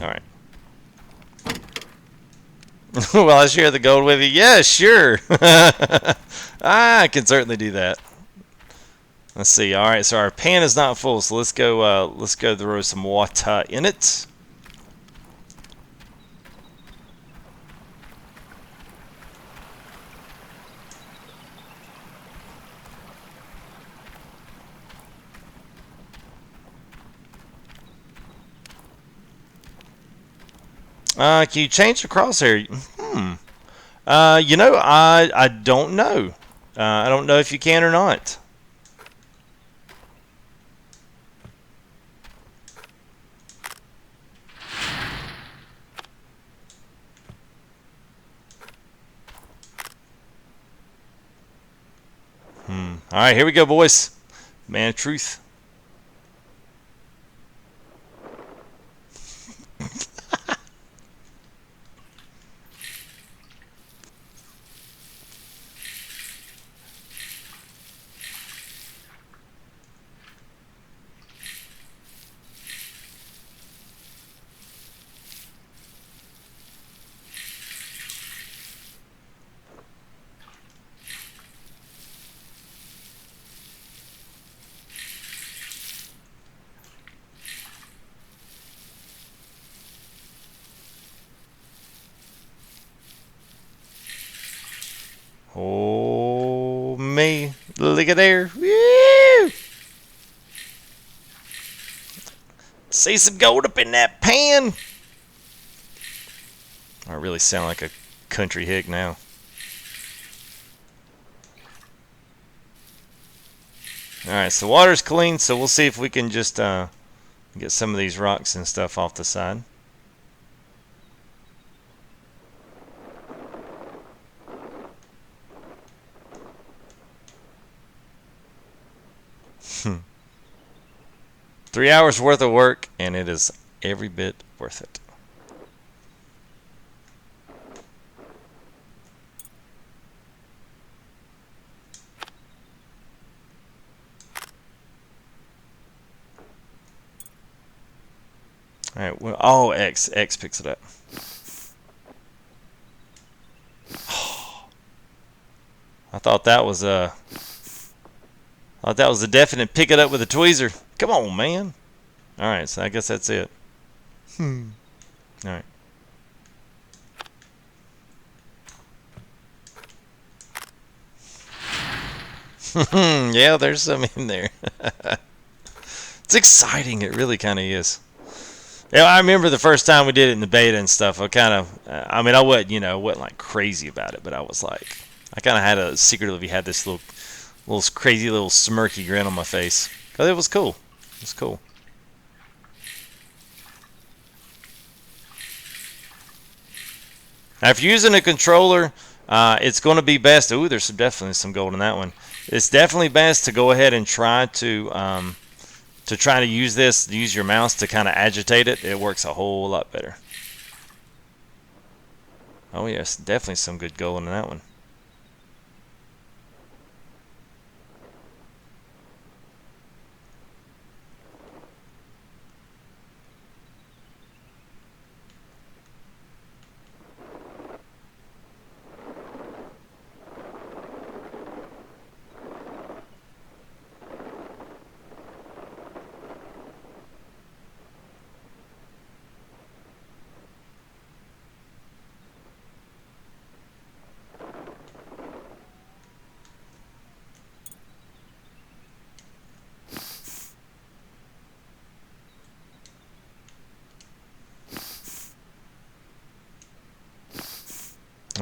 All right. Well, I share the gold with you. Yeah, sure. I can certainly do that. Let's see. All right, so our pan is not full, so let's go throw some water in it. Can you change the crosshair? You know, I don't know. I don't know if you can or not. All right, here we go, boys. Man of truth. Oh, me. Look at there. Woo! See some gold up in that pan. I really sound like a country hick now. Alright, so water's clean, so we'll see if we can just get some of these rocks and stuff off the side. Hmm. 3 hours worth of work, and it is every bit worth it. All right. Well, oh, X picks it up. I thought that was a definite pick it up with a tweezer. Come on, man. All right. So I guess that's it. All right. Yeah, there's some in there. It's exciting. It really kind of is. Yeah, I remember the first time we did it in the beta and stuff. I kind of, I mean, I wasn't like crazy about it, but I was like, I kind of had a secretly had this little crazy little smirky grin on my face because it was cool. It was cool. Now, if you're using a controller, it's going to be best. Ooh, there's definitely some gold in that one. It's definitely best to go ahead and try to use your mouse to kind of agitate it. It works a whole lot better. Oh yes, definitely some good gold in that one.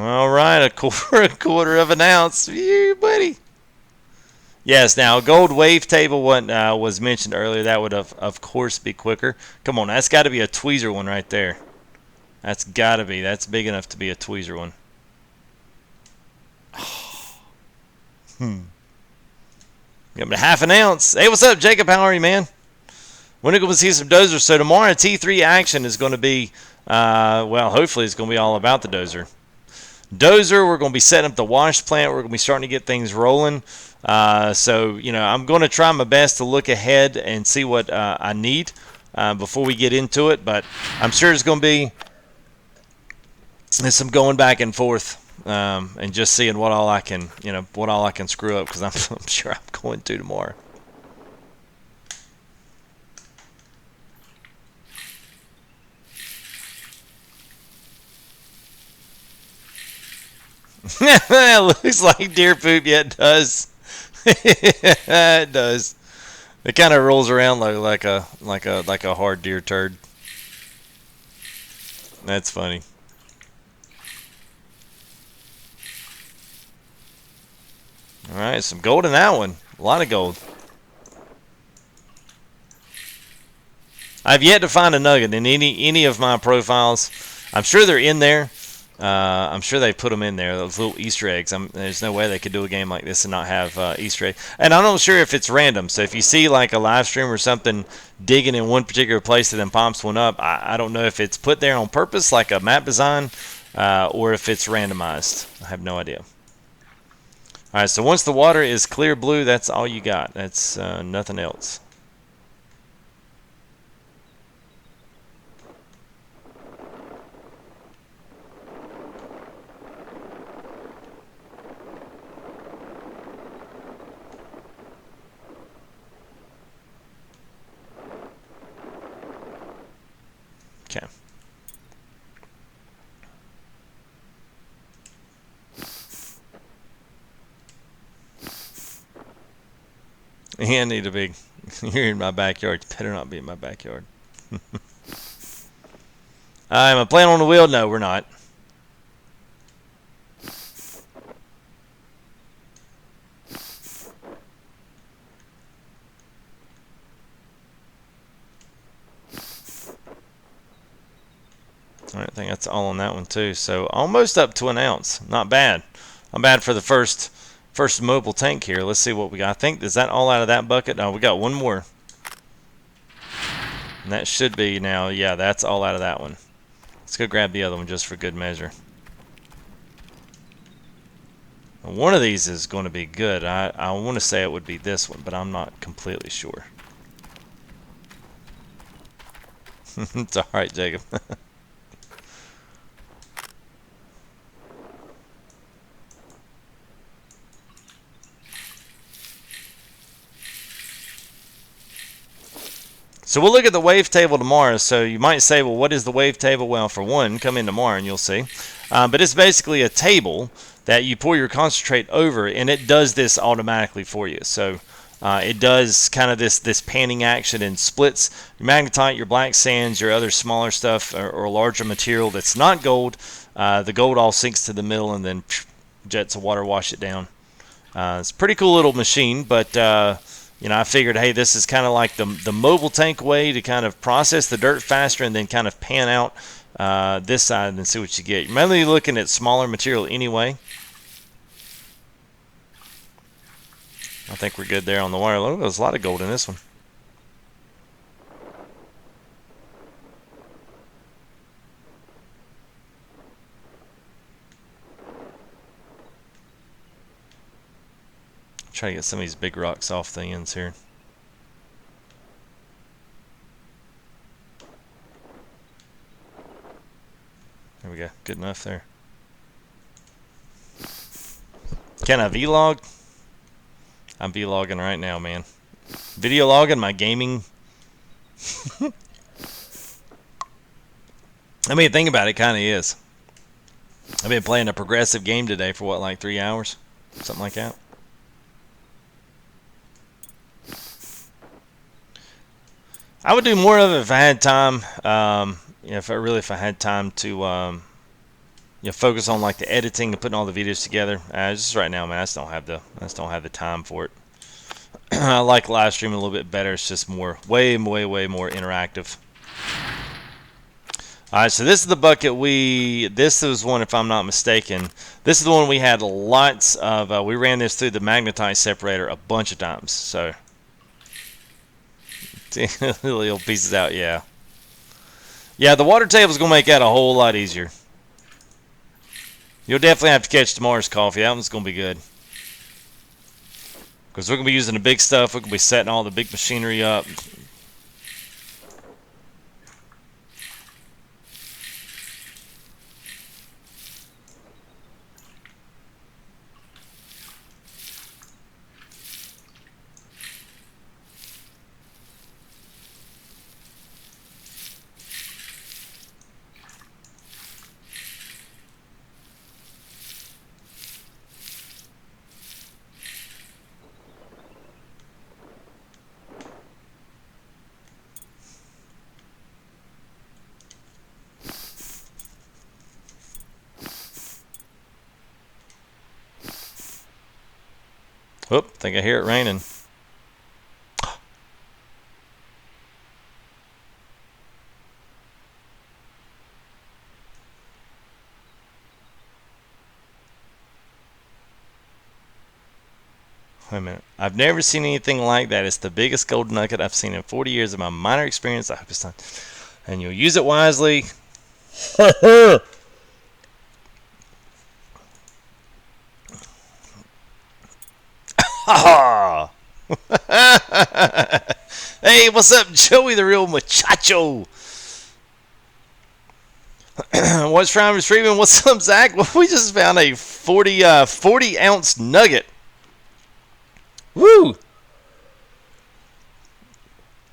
All right, a quarter of an ounce, you buddy. Yes, now a gold wave table was mentioned earlier. That would of course be quicker. Come on, that's got to be a tweezer one right there. That's got to be. That's big enough to be a tweezer one. Got me half an ounce. Hey, what's up, Jacob? How are you, man? When are we going to see some dozers? So tomorrow, T3 action is going to be, well, hopefully it's going to be all about the dozer. Dozer, we're going to be setting up the wash plant. We're going to be starting to get things rolling. So, you know, I'm going to try my best to look ahead and see what I need before we get into it. But I'm sure it's going to be some going back and forth and just seeing what all I can, you know, what all I can screw up, because I'm sure I'm going to tomorrow. It looks like deer poop. Yeah, it does. It does. It kind of rolls around like a hard deer turd. That's funny. All right, some gold in that one. A lot of gold. I've yet to find a nugget in any of my profiles. I'm sure they're in there. I'm sure they put them in there, those little Easter eggs. There's no way they could do a game like this and not have Easter eggs. And I'm not sure if it's random. So if you see like a live stream or something digging in one particular place and then pops one up, I don't know if it's put there on purpose, like a map design, or if it's randomized. I have no idea. All right, so once the water is clear blue, that's all you got. That's nothing else. Okay. I need a big. You're in my backyard. You better not be in my backyard. Am I playing on the wheel? No, we're not. All right, I think that's all on that one too. So almost up to an ounce. Not bad. Not bad for the first mobile tank here. Let's see what we got. I think, is that all out of that bucket? No, we got one more. And that should be now. Yeah, that's all out of that one. Let's go grab the other one just for good measure. One of these is going to be good. I want to say it would be this one, but I'm not completely sure. It's all right, Jacob. So we'll look at the wave table tomorrow. So you might say, well, what is the wave table? Well, for one, come in tomorrow and you'll see. But it's basically a table that you pour your concentrate over, and it does this automatically for you. So it does kind of this panning action and splits your magnetite, your black sands, your other smaller stuff, or larger material that's not gold. The gold all sinks to the middle, and then jets of water wash it down. It's a pretty cool little machine, but you know, I figured, hey, this is kind of like the mobile tank way to kind of process the dirt faster and then kind of pan out this side and see what you get. You're mainly looking at smaller material anyway. I think we're good there on the wire. Oh, there's a lot of gold in this one. Try to get some of these big rocks off the ends here. There we go. Good enough there. Can I vlog? I'm vlogging right now, man. Video logging my gaming. I mean, think about it, kind of is. I've been playing a progressive game today for what, like 3 hours? Something like that. I would do more of it if I had time. You know, if I had time to, you know, focus on like the editing and putting all the videos together. Just right now, man, I just don't have the time for it. I like live streaming a little bit better. It's just way more interactive. All right, so this is the bucket this was one, if I'm not mistaken. This is the one we had lots of. We ran this through the magnetite separator a bunch of times. So. Little pieces out, yeah. Yeah, the water table is going to make that a whole lot easier. You'll definitely have to catch tomorrow's coffee. That one's going to be good. Because we're going to be using the big stuff. We're going to be setting all the big machinery up. Oop, think I hear it raining. Wait a minute. I've never seen anything like that. It's the biggest gold nugget I've seen in 40 years of my minor experience. I hope it's not. And you'll use it wisely. Hey, what's up, Joey, the real muchacho? What's from streaming? What's up, Zach? Well, we just found a 40 ounce nugget. Woo!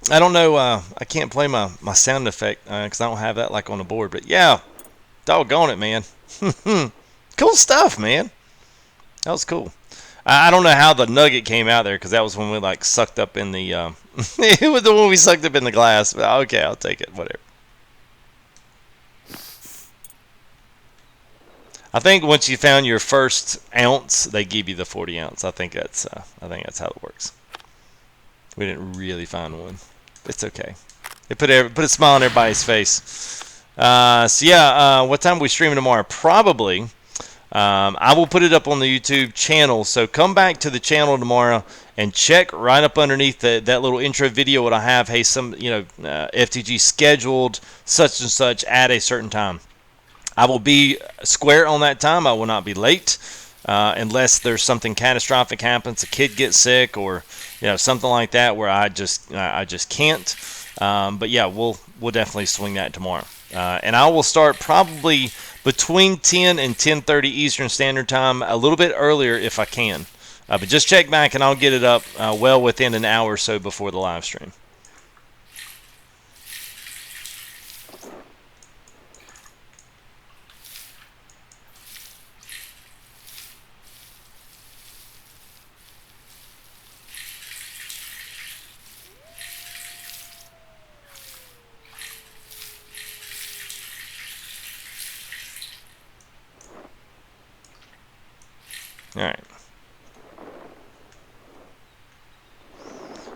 I don't know. I can't play my sound effect because I don't have that like on the board. But yeah, doggone it, man. Cool stuff, man. That was cool. I don't know how the nugget came out there because that was when we like sucked up in the. It was the one we sucked up in the glass. But okay, I'll take it. Whatever. I think once you found your first ounce, they give you the 40 ounce. I think that's how it works. We didn't really find one. It's okay. It put a smile on everybody's face. So yeah, what time are we streaming tomorrow? Probably. I will put it up on the YouTube channel. So come back to the channel tomorrow and check right up underneath that little intro video. What I have, hey, FTG scheduled such and such at a certain time. I will be square on that time. I will not be late unless there's something catastrophic happens, a kid gets sick, or something like that where I just can't. But yeah, we'll definitely swing that tomorrow. And I will start probably between 10 and 10:30 Eastern Standard Time, a little bit earlier if I can. But just check back and I'll get it up well within an hour or so before the live stream. All right.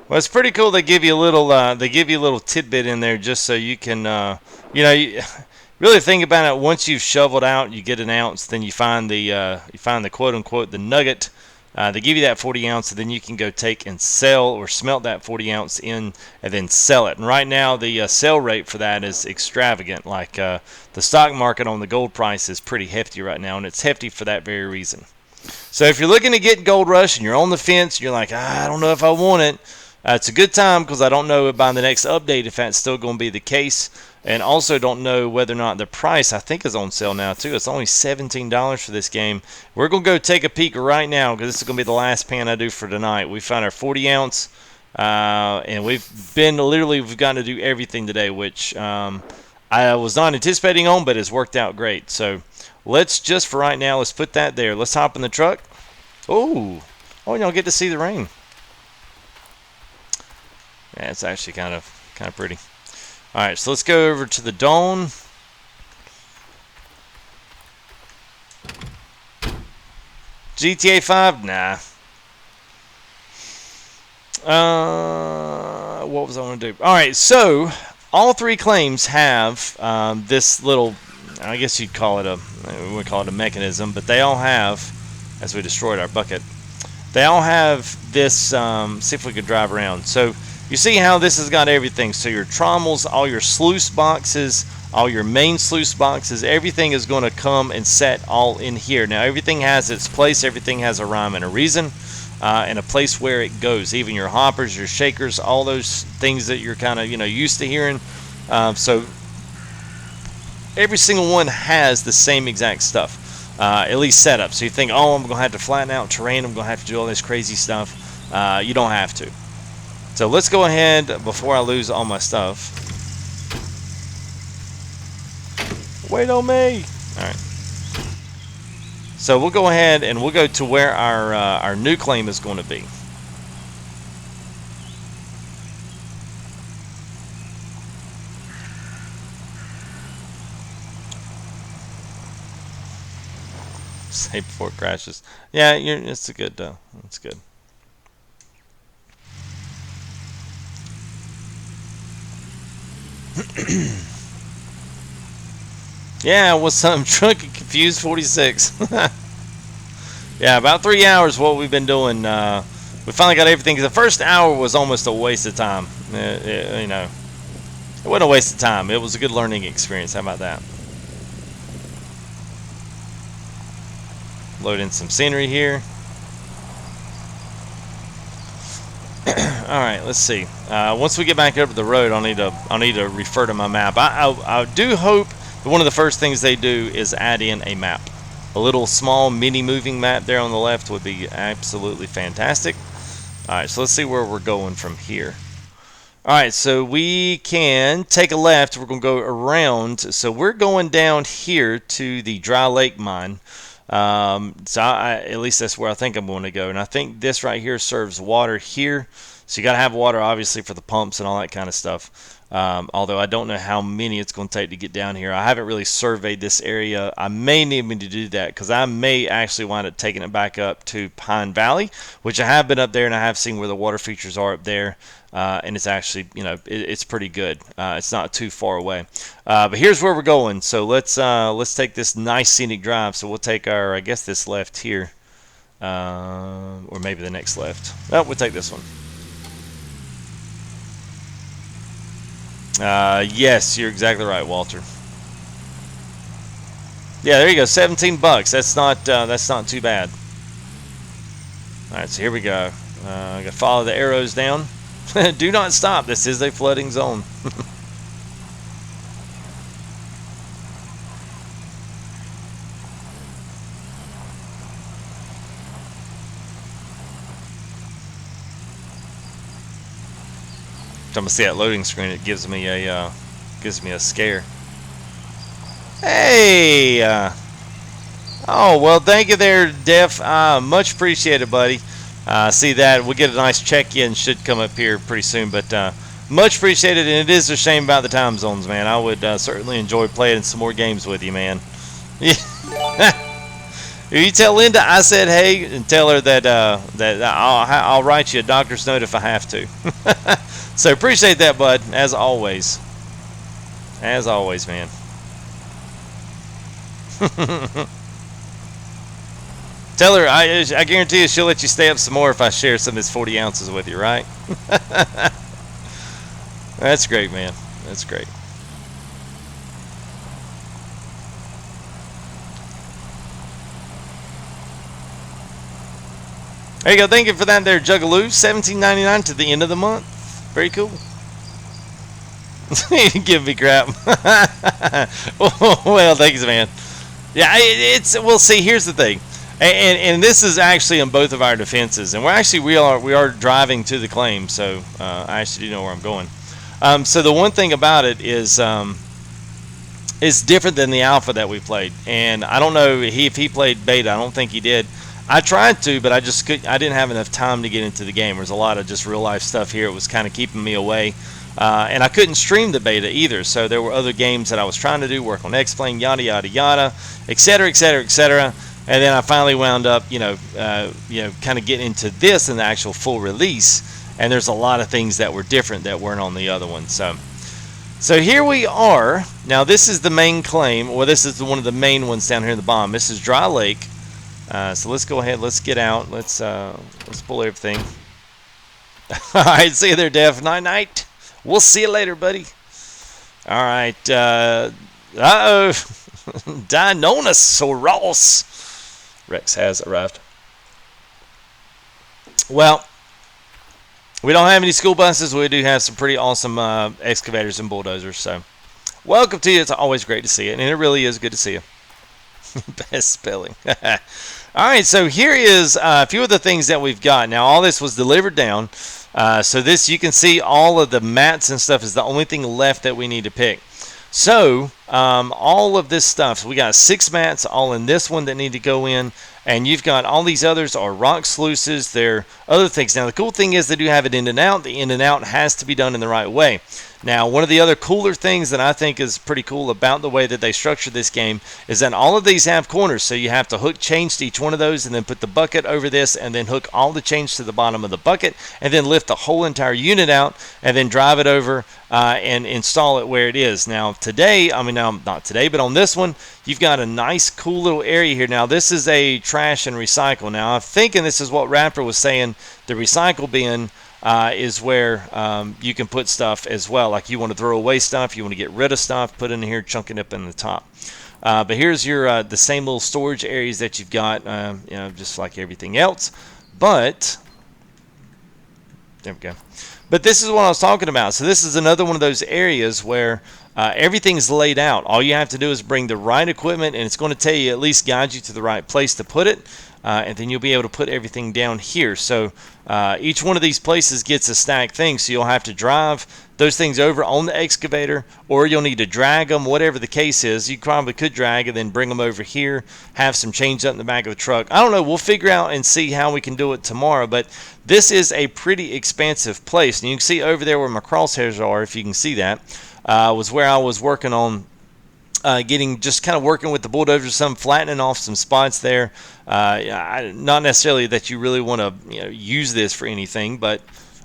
Well, it's pretty cool. They give you a little tidbit in there just so you can, really think about it. Once you've shoveled out, you get an ounce. Then you find the quote unquote the nugget. They give you that 40 ounce, and then you can go take and sell or smelt that 40 ounce in, and then sell it. And right now, the sell rate for that is extravagant. Like the stock market on the gold price is pretty hefty right now, and it's hefty for that very reason. So if you're looking to get Gold Rush and you're on the fence, and you're like, I don't know if I want it. It's a good time because I don't know by the next update if that's still going to be the case, and also don't know whether or not the price I think is on sale now too. It's only $17 for this game. We're going to go take a peek right now because this is going to be the last pan I do for tonight. We found our 40 ounce, and we've gotten to do everything today, which I was not anticipating on, but it's worked out great. So let's just for right now, let's put that there. Let's hop in the truck. Oh, y'all get to see the rain. Yeah, it's actually kind of pretty. All right, so let's go over to the Dawn. GTA 5? Nah. What was I going to do? All right, so all three claims have this little, I guess you'd call it a mechanism, but they all have, as we destroyed our bucket, they all have this, see if we could drive around. So you see how this has got everything. So your trommels, all your sluice boxes, all your main sluice boxes, everything is going to come and set all in here. Now everything has its place, everything has a rhyme and a reason, and a place where it goes. Even your hoppers, your shakers, all those things that you're kind of used to hearing. So every single one has the same exact stuff, at least setup. So you think, oh, I'm going to have to flatten out terrain, I'm going to have to do all this crazy stuff. You don't have to. So let's go ahead, before I lose all my stuff. Wait on me. All right. So we'll go ahead and we'll go to where our new claim is going to be. Save before it crashes. Yeah, it's a good. It's good. Yeah, what's up? Drunk and confused 46. Yeah, about 3 hours what we've been doing. We finally got everything. The first hour was almost a waste of time. It wasn't a waste of time. It was a good learning experience. How about that? Load in some scenery here. All right, let's see. Once we get back over the road, I'll need to refer to my map. I do hope that one of the first things they do is add in a map. A little small mini moving map there on the left would be absolutely fantastic. All right, so let's see where we're going from here. All right, so we can take a left. We're going to go around. So we're going down here to the dry lake mine. So at least that's where I think I'm going to go. And I think this right here serves water here. So you got to have water, obviously, for the pumps and all that kind of stuff. Although I don't know how many it's going to take to get down here. I haven't really surveyed this area. I may need me to do that because I may actually wind up taking it back up to Pine Valley, which I have been up there and I have seen where the water features are up there. And it's actually, it's pretty good. It's not too far away. But here's where we're going. So let's take this nice scenic drive. So we'll take our, I guess, this left here, or maybe the next left. Oh, we'll take this one. Yes, you're exactly right, Walter. Yeah, there you go. $17. That's not too bad. All right, so here we go. I gotta follow the arrows down. Do not stop. This is a flooding zone. I'm gonna see that loading screen. It gives me a scare. Hey. Oh well, thank you there, Def. Much appreciated, buddy. See that we'll get a nice check-in. Should come up here pretty soon, but much appreciated. And it is a shame about the time zones, man. I would certainly enjoy playing some more games with you, man. You tell Linda I said hey, and tell her that I'll write you a doctor's note if I have to. So appreciate that, bud. As always, man. Tell her I guarantee you she'll let you stay up some more if I share some of this 40 ounces with you, right? That's great, man. That's great. There you go. Thank you for that there, Juggaloo. $17.99 to the end of the month. Very cool. Give me crap. Well, thanks, man. Yeah, we'll see. Here's the thing, and this is actually in both of our defenses, and we are driving to the claim, so I actually do know where I'm going. So the one thing about it is it's different than the alpha that we played, and I don't know if he played beta. I don't think he did. I tried to, but I didn't have enough time to get into the game. There's a lot of just real life stuff here. It was kind of keeping me away. And I couldn't stream the beta either, so there were other games that I was trying to do, work on X-Plane, yada, yada, yada, etc., etc., etc. And then I finally wound up, kind of getting into this in the actual full release. And there's a lot of things that were different that weren't on the other one. So here we are. Now this is the main claim, or this is one of the main ones down here in the bottom. This is Dry Lake. So let's go ahead. Let's get out. Let's pull everything. All right, see you there, Def. Night. We'll see you later, buddy. All right. Uh-oh. Dinosaurus. Rex has arrived. Well, we don't have any school buses. We do have some pretty awesome excavators and bulldozers. So, welcome to you. It's always great to see you, and it really is good to see you. Best spelling. All right, so here is a few of the things that we've got. Now, all this was delivered down. So this, you can see all of the mats and stuff is the only thing left that we need to pick. So all of this stuff, so we got 6 mats all in this one that need to go in, and you've got all these others are rock sluices. They're other things. Now the cool thing is they do have it in and out. The in and out has to be done in the right way. Now, one of the other cooler things that I think is pretty cool about the way that they structure this game is that all of these have corners, so you have to hook chains to each one of those and then put the bucket over this and then hook all the chains to the bottom of the bucket and then lift the whole entire unit out and then drive it over and install it where it is. Now, today, not today, but on this one, you've got a nice, cool little area here. Now, this is a trash and recycle. Now, I'm thinking this is what Raptor was saying, the recycle bin is where you can put stuff as well. Like you want to throw away stuff, you want to get rid of stuff, put in here, chunk it up in the top. But here's your the same little storage areas that you've got, just like everything else. But there we go. But this is what I was talking about. So this is another one of those areas where everything's laid out. All you have to do is bring the right equipment, and it's going to tell you, at least guide you to the right place to put it. And then you'll be able to put everything down here. So each one of these places gets a stacked thing, so you'll have to drive those things over on the excavator, or you'll need to drag them, whatever the case is. You probably could drag and then bring them over here, have some chains up in the back of the truck. I don't know. We'll figure out and see how we can do it tomorrow, but this is a pretty expansive place. And you can see over there where my crosshairs are, if you can see that, was where I was working on just kind of working with the bulldozer, some flattening off some spots there. Not necessarily that you really want to use this for anything, but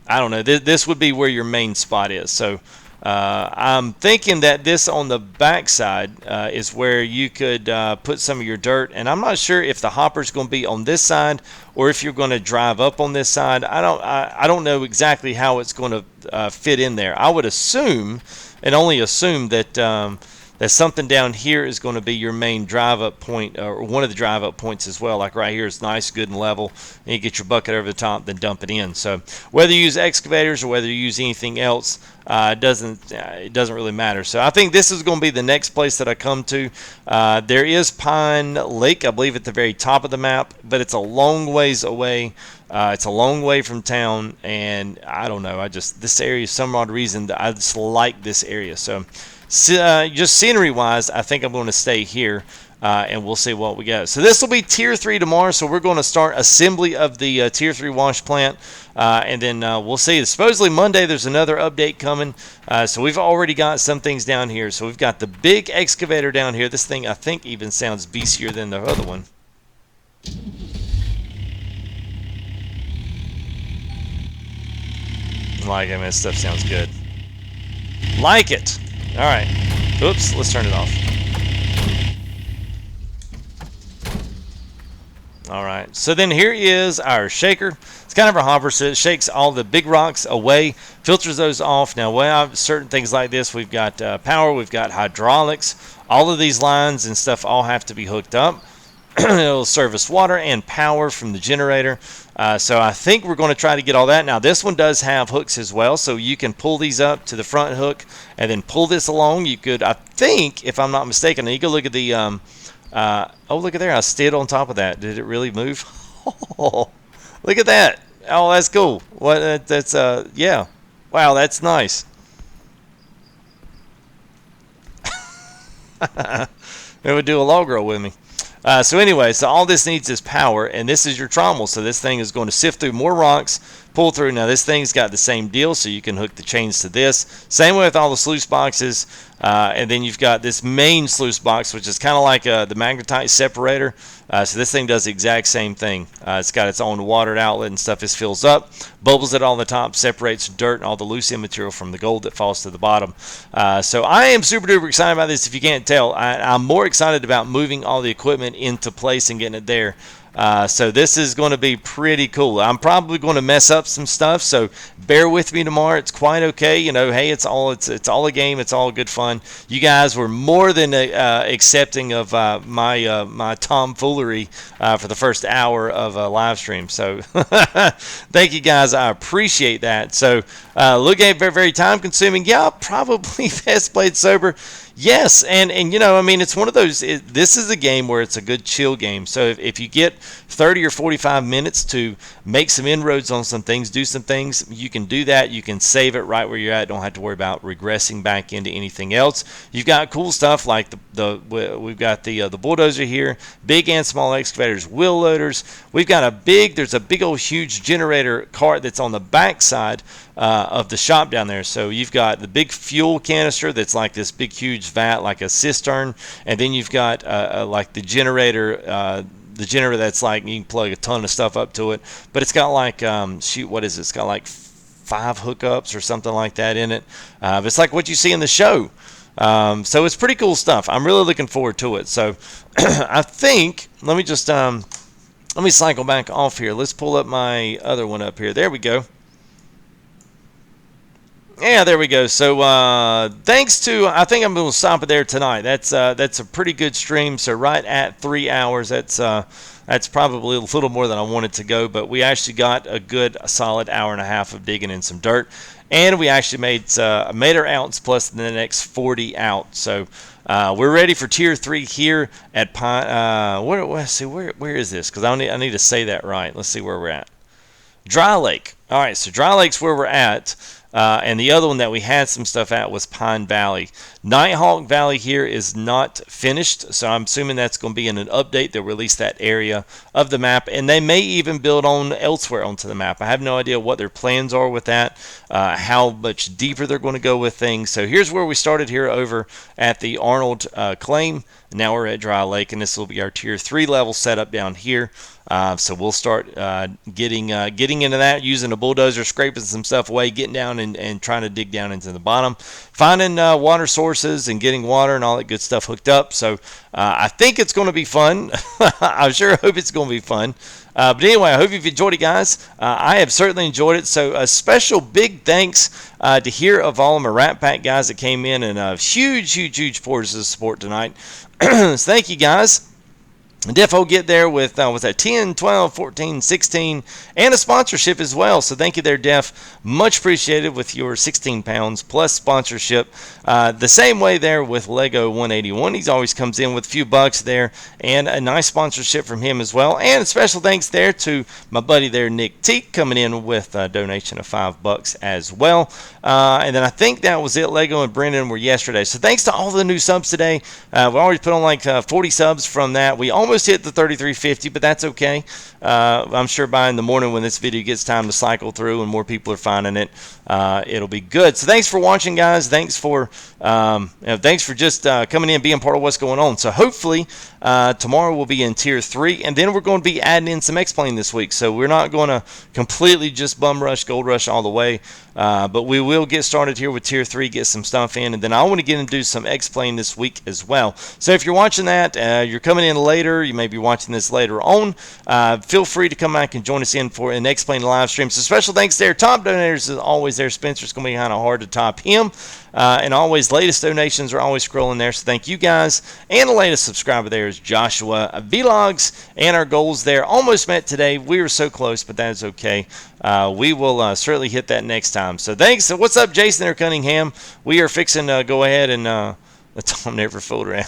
I don't know. This would be where your main spot is. So I'm thinking that this on the back side is where you could put some of your dirt, and I'm not sure if the hopper's going to be on this side or if you're going to drive up on this side. I don't know exactly how it's going to fit in there. I would assume, and only assume, that that something down here is going to be your main drive-up point, or one of the drive-up points as well. Like right here, it's nice, good, and level. And you get your bucket over the top, then dump it in. So whether you use excavators or whether you use anything else, it doesn't really matter. So I think this is going to be the next place that I come to. There is Pine Lake, I believe, at the very top of the map, but it's a long ways away. It's a long way from town, and I don't know. This area, some odd reason, I just like this area. So just scenery-wise, I think I'm going to stay here, and we'll see what we got. So this will be Tier 3 tomorrow, so we're going to start assembly of the Tier 3 wash plant, and then we'll see. Supposedly Monday there's another update coming, so we've already got some things down here. So we've got the big excavator down here. This thing, I think, even sounds beastier than the other one. Like it, man. This stuff sounds good. Like it. All right. Oops, let's turn it off. All right. So then here is our shaker. It's kind of a hopper, so it shakes all the big rocks away, filters those off. Now, well, certain things like this, we've got power, we've got hydraulics. All of these lines and stuff all have to be hooked up. It'll service water and power from the generator. So I think we're going to try to get all that. Now this one does have hooks as well, so you can pull these up to the front hook and then pull this along. You could, I think, if I'm not mistaken, you can look at the oh, look at there, I stayed on top of that. Did it really move? Oh, look at that. Oh, that's cool. What? That's yeah. Wow, that's nice. It would do a log roll with me. So anyway, so all this needs is power, and this is your trommel. So this thing is going to sift through more rocks, pull through. Now this thing's got the same deal, so you can hook the chains to this. Same way with all the sluice boxes, and then you've got this main sluice box, which is kind of like the magnetite separator. So this thing does the exact same thing. It's got its own watered outlet and stuff. This fills up, bubbles it on the top, separates dirt and all the loose end material from the gold that falls to the bottom. So I am super duper excited about this. If you can't tell, I'm more excited about moving all the equipment into place and getting it there So this is going to be pretty cool. I'm probably going to mess up some stuff, so bear with me tomorrow. It's quite okay. You know, hey, it's all a game. It's all good fun. You guys were more than accepting of my tomfoolery for the first hour of a live stream. So thank you guys. I appreciate that. So look at very, very time consuming. Yeah, probably best played sober. Yes, and you know, I mean, it's one of those. This is a game where it's a good chill game. So if you get 30 or 45 minutes to make some inroads on some things, do some things, you can do that. You can save it right where you're at. Don't have to worry about regressing back into anything else. You've got cool stuff like we've got the bulldozer here, big and small excavators, wheel loaders. We've got there's a big old huge generator cart that's on the back side of the shop down there. So you've got the big fuel canister that's like this big huge vat, like a cistern, and then you've got like the generator that's like you can plug a ton of stuff up to it, but it's got like what is it? It's got like 5 hookups or something like that in it. It's like what you see in the show. So it's pretty cool stuff. I'm really looking forward to it. So I think let me cycle back off here. Let's pull up my other one up here. There we go. Yeah, there we go. So thanks to, I think I'm going to stop it there tonight. That's a pretty good stream. So right at 3 hours. That's probably a little more than I wanted to go, but we actually got a good solid hour and a half of digging in some dirt, and we actually made our ounce plus the next 40 out. So we're ready for tier 3 here at Pine. Let's see where is this? Because I need to say that right. Let's see where we're at. Dry Lake. All right, so Dry Lake's where we're at. And the other one that we had some stuff at was Pine Valley. Nighthawk Valley here is not finished, so I'm assuming that's going to be in an update. They'll release that area of the map, and they may even build on elsewhere onto the map. I have no idea what their plans are with that, how much deeper they're going to go with things. So here's where we started here over at the Arnold claim. Now we're at Dry Lake, and this will be our tier 3 level setup down here. So we'll start getting into that, using a bulldozer, scraping some stuff away, getting down and trying to dig down into the bottom, finding water sources and getting water and all that good stuff hooked up. So I think it's going to be fun. I sure hope it's going to be fun. But anyway, I hope you've enjoyed it, guys. I have certainly enjoyed it. So a special big thanks to hear of all of my Rat Pack guys that came in, and huge pours of support tonight. So thank you, guys. Defo get there with that 10, 12, 14, 16, and a sponsorship as well. So thank you there, Def. Much appreciated with your 16 pounds plus sponsorship. The same way there with Lego 181. He always comes in with a few bucks there, and a nice sponsorship from him as well. And a special thanks there to my buddy there, Nick Teak, coming in with a donation of $5 as well. And then I think that was it. Lego and Brendan were yesterday. So thanks to all the new subs today. We already put on like 40 subs from that. We almost hit the 3350, but that's okay. I'm sure by in the morning when this video gets time to cycle through and more people are finding it, it'll be good. So thanks for watching, guys. Thanks for just coming in, being part of what's going on. So hopefully tomorrow we'll be in tier 3, and then we're going to be adding in some X-Plane this week. So we're not going to completely just bum rush, gold rush all the way, but we will get started here with tier 3, get some stuff in, and then I want to get and do some X-Plane this week as well. So if you're watching that, you're coming in later, you may be watching this later on, feel free to come back and join us in for an X-Plane live stream. So special thanks there. Top donators is always there. Spencer's going to be kind of hard to top him. And always, latest donations are always scrolling there. So thank you guys. And the latest subscriber there is Joshua Vlogs. And our goals there almost met today. We were so close, but that is okay. We will certainly hit that next time. So thanks. So what's up, Jason there, Cunningham? We are fixing to go ahead and Tom never fooled around.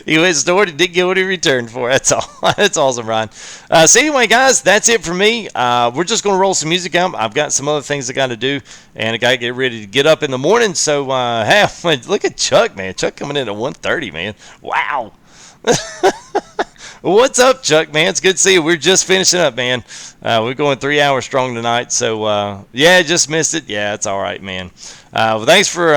He went stored and didn't get what he returned for. That's all. That's awesome, Ryan. So anyway, guys, that's it for me. We're just going to roll some music out. I've got some other things I got to do, and I got to get ready to get up in the morning. So, hey, look at Chuck, man. Chuck coming in at 1:30, man. Wow. What's up, Chuck, man? It's good to see you. We're just finishing up, man. We're going 3 hours strong tonight. So, yeah, just missed it. Yeah, it's all right, man. Well, thanks for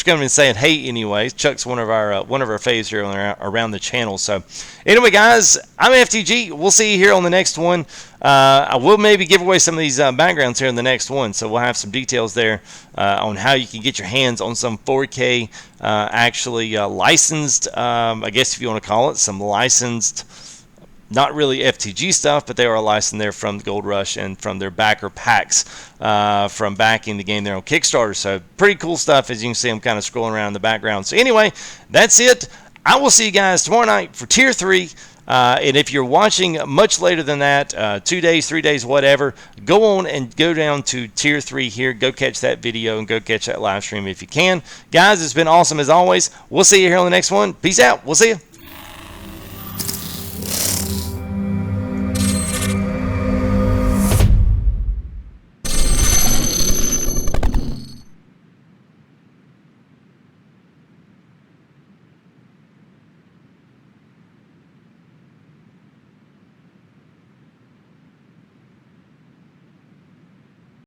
coming and saying hey. Anyway, Chuck's one of our faves here around the channel. So, anyway, guys, I'm FTG. We'll see you here on the next one. I will maybe give away some of these backgrounds here in the next one. So we'll have some details there on how you can get your hands on some 4K actually licensed. I guess if you want to call it some licensed not really FTG stuff, but they are licensed there from the Gold Rush and from their backer packs from backing the game there on Kickstarter. So pretty cool stuff, as you can see. I'm kind of scrolling around in the background. So anyway, that's it. I will see you guys tomorrow night for Tier 3. And if you're watching much later than that, 2 days, 3 days, whatever, go on and go down to Tier 3 here. Go catch that video and go catch that live stream if you can. Guys, it's been awesome as always. We'll see you here on the next one. Peace out. We'll see you.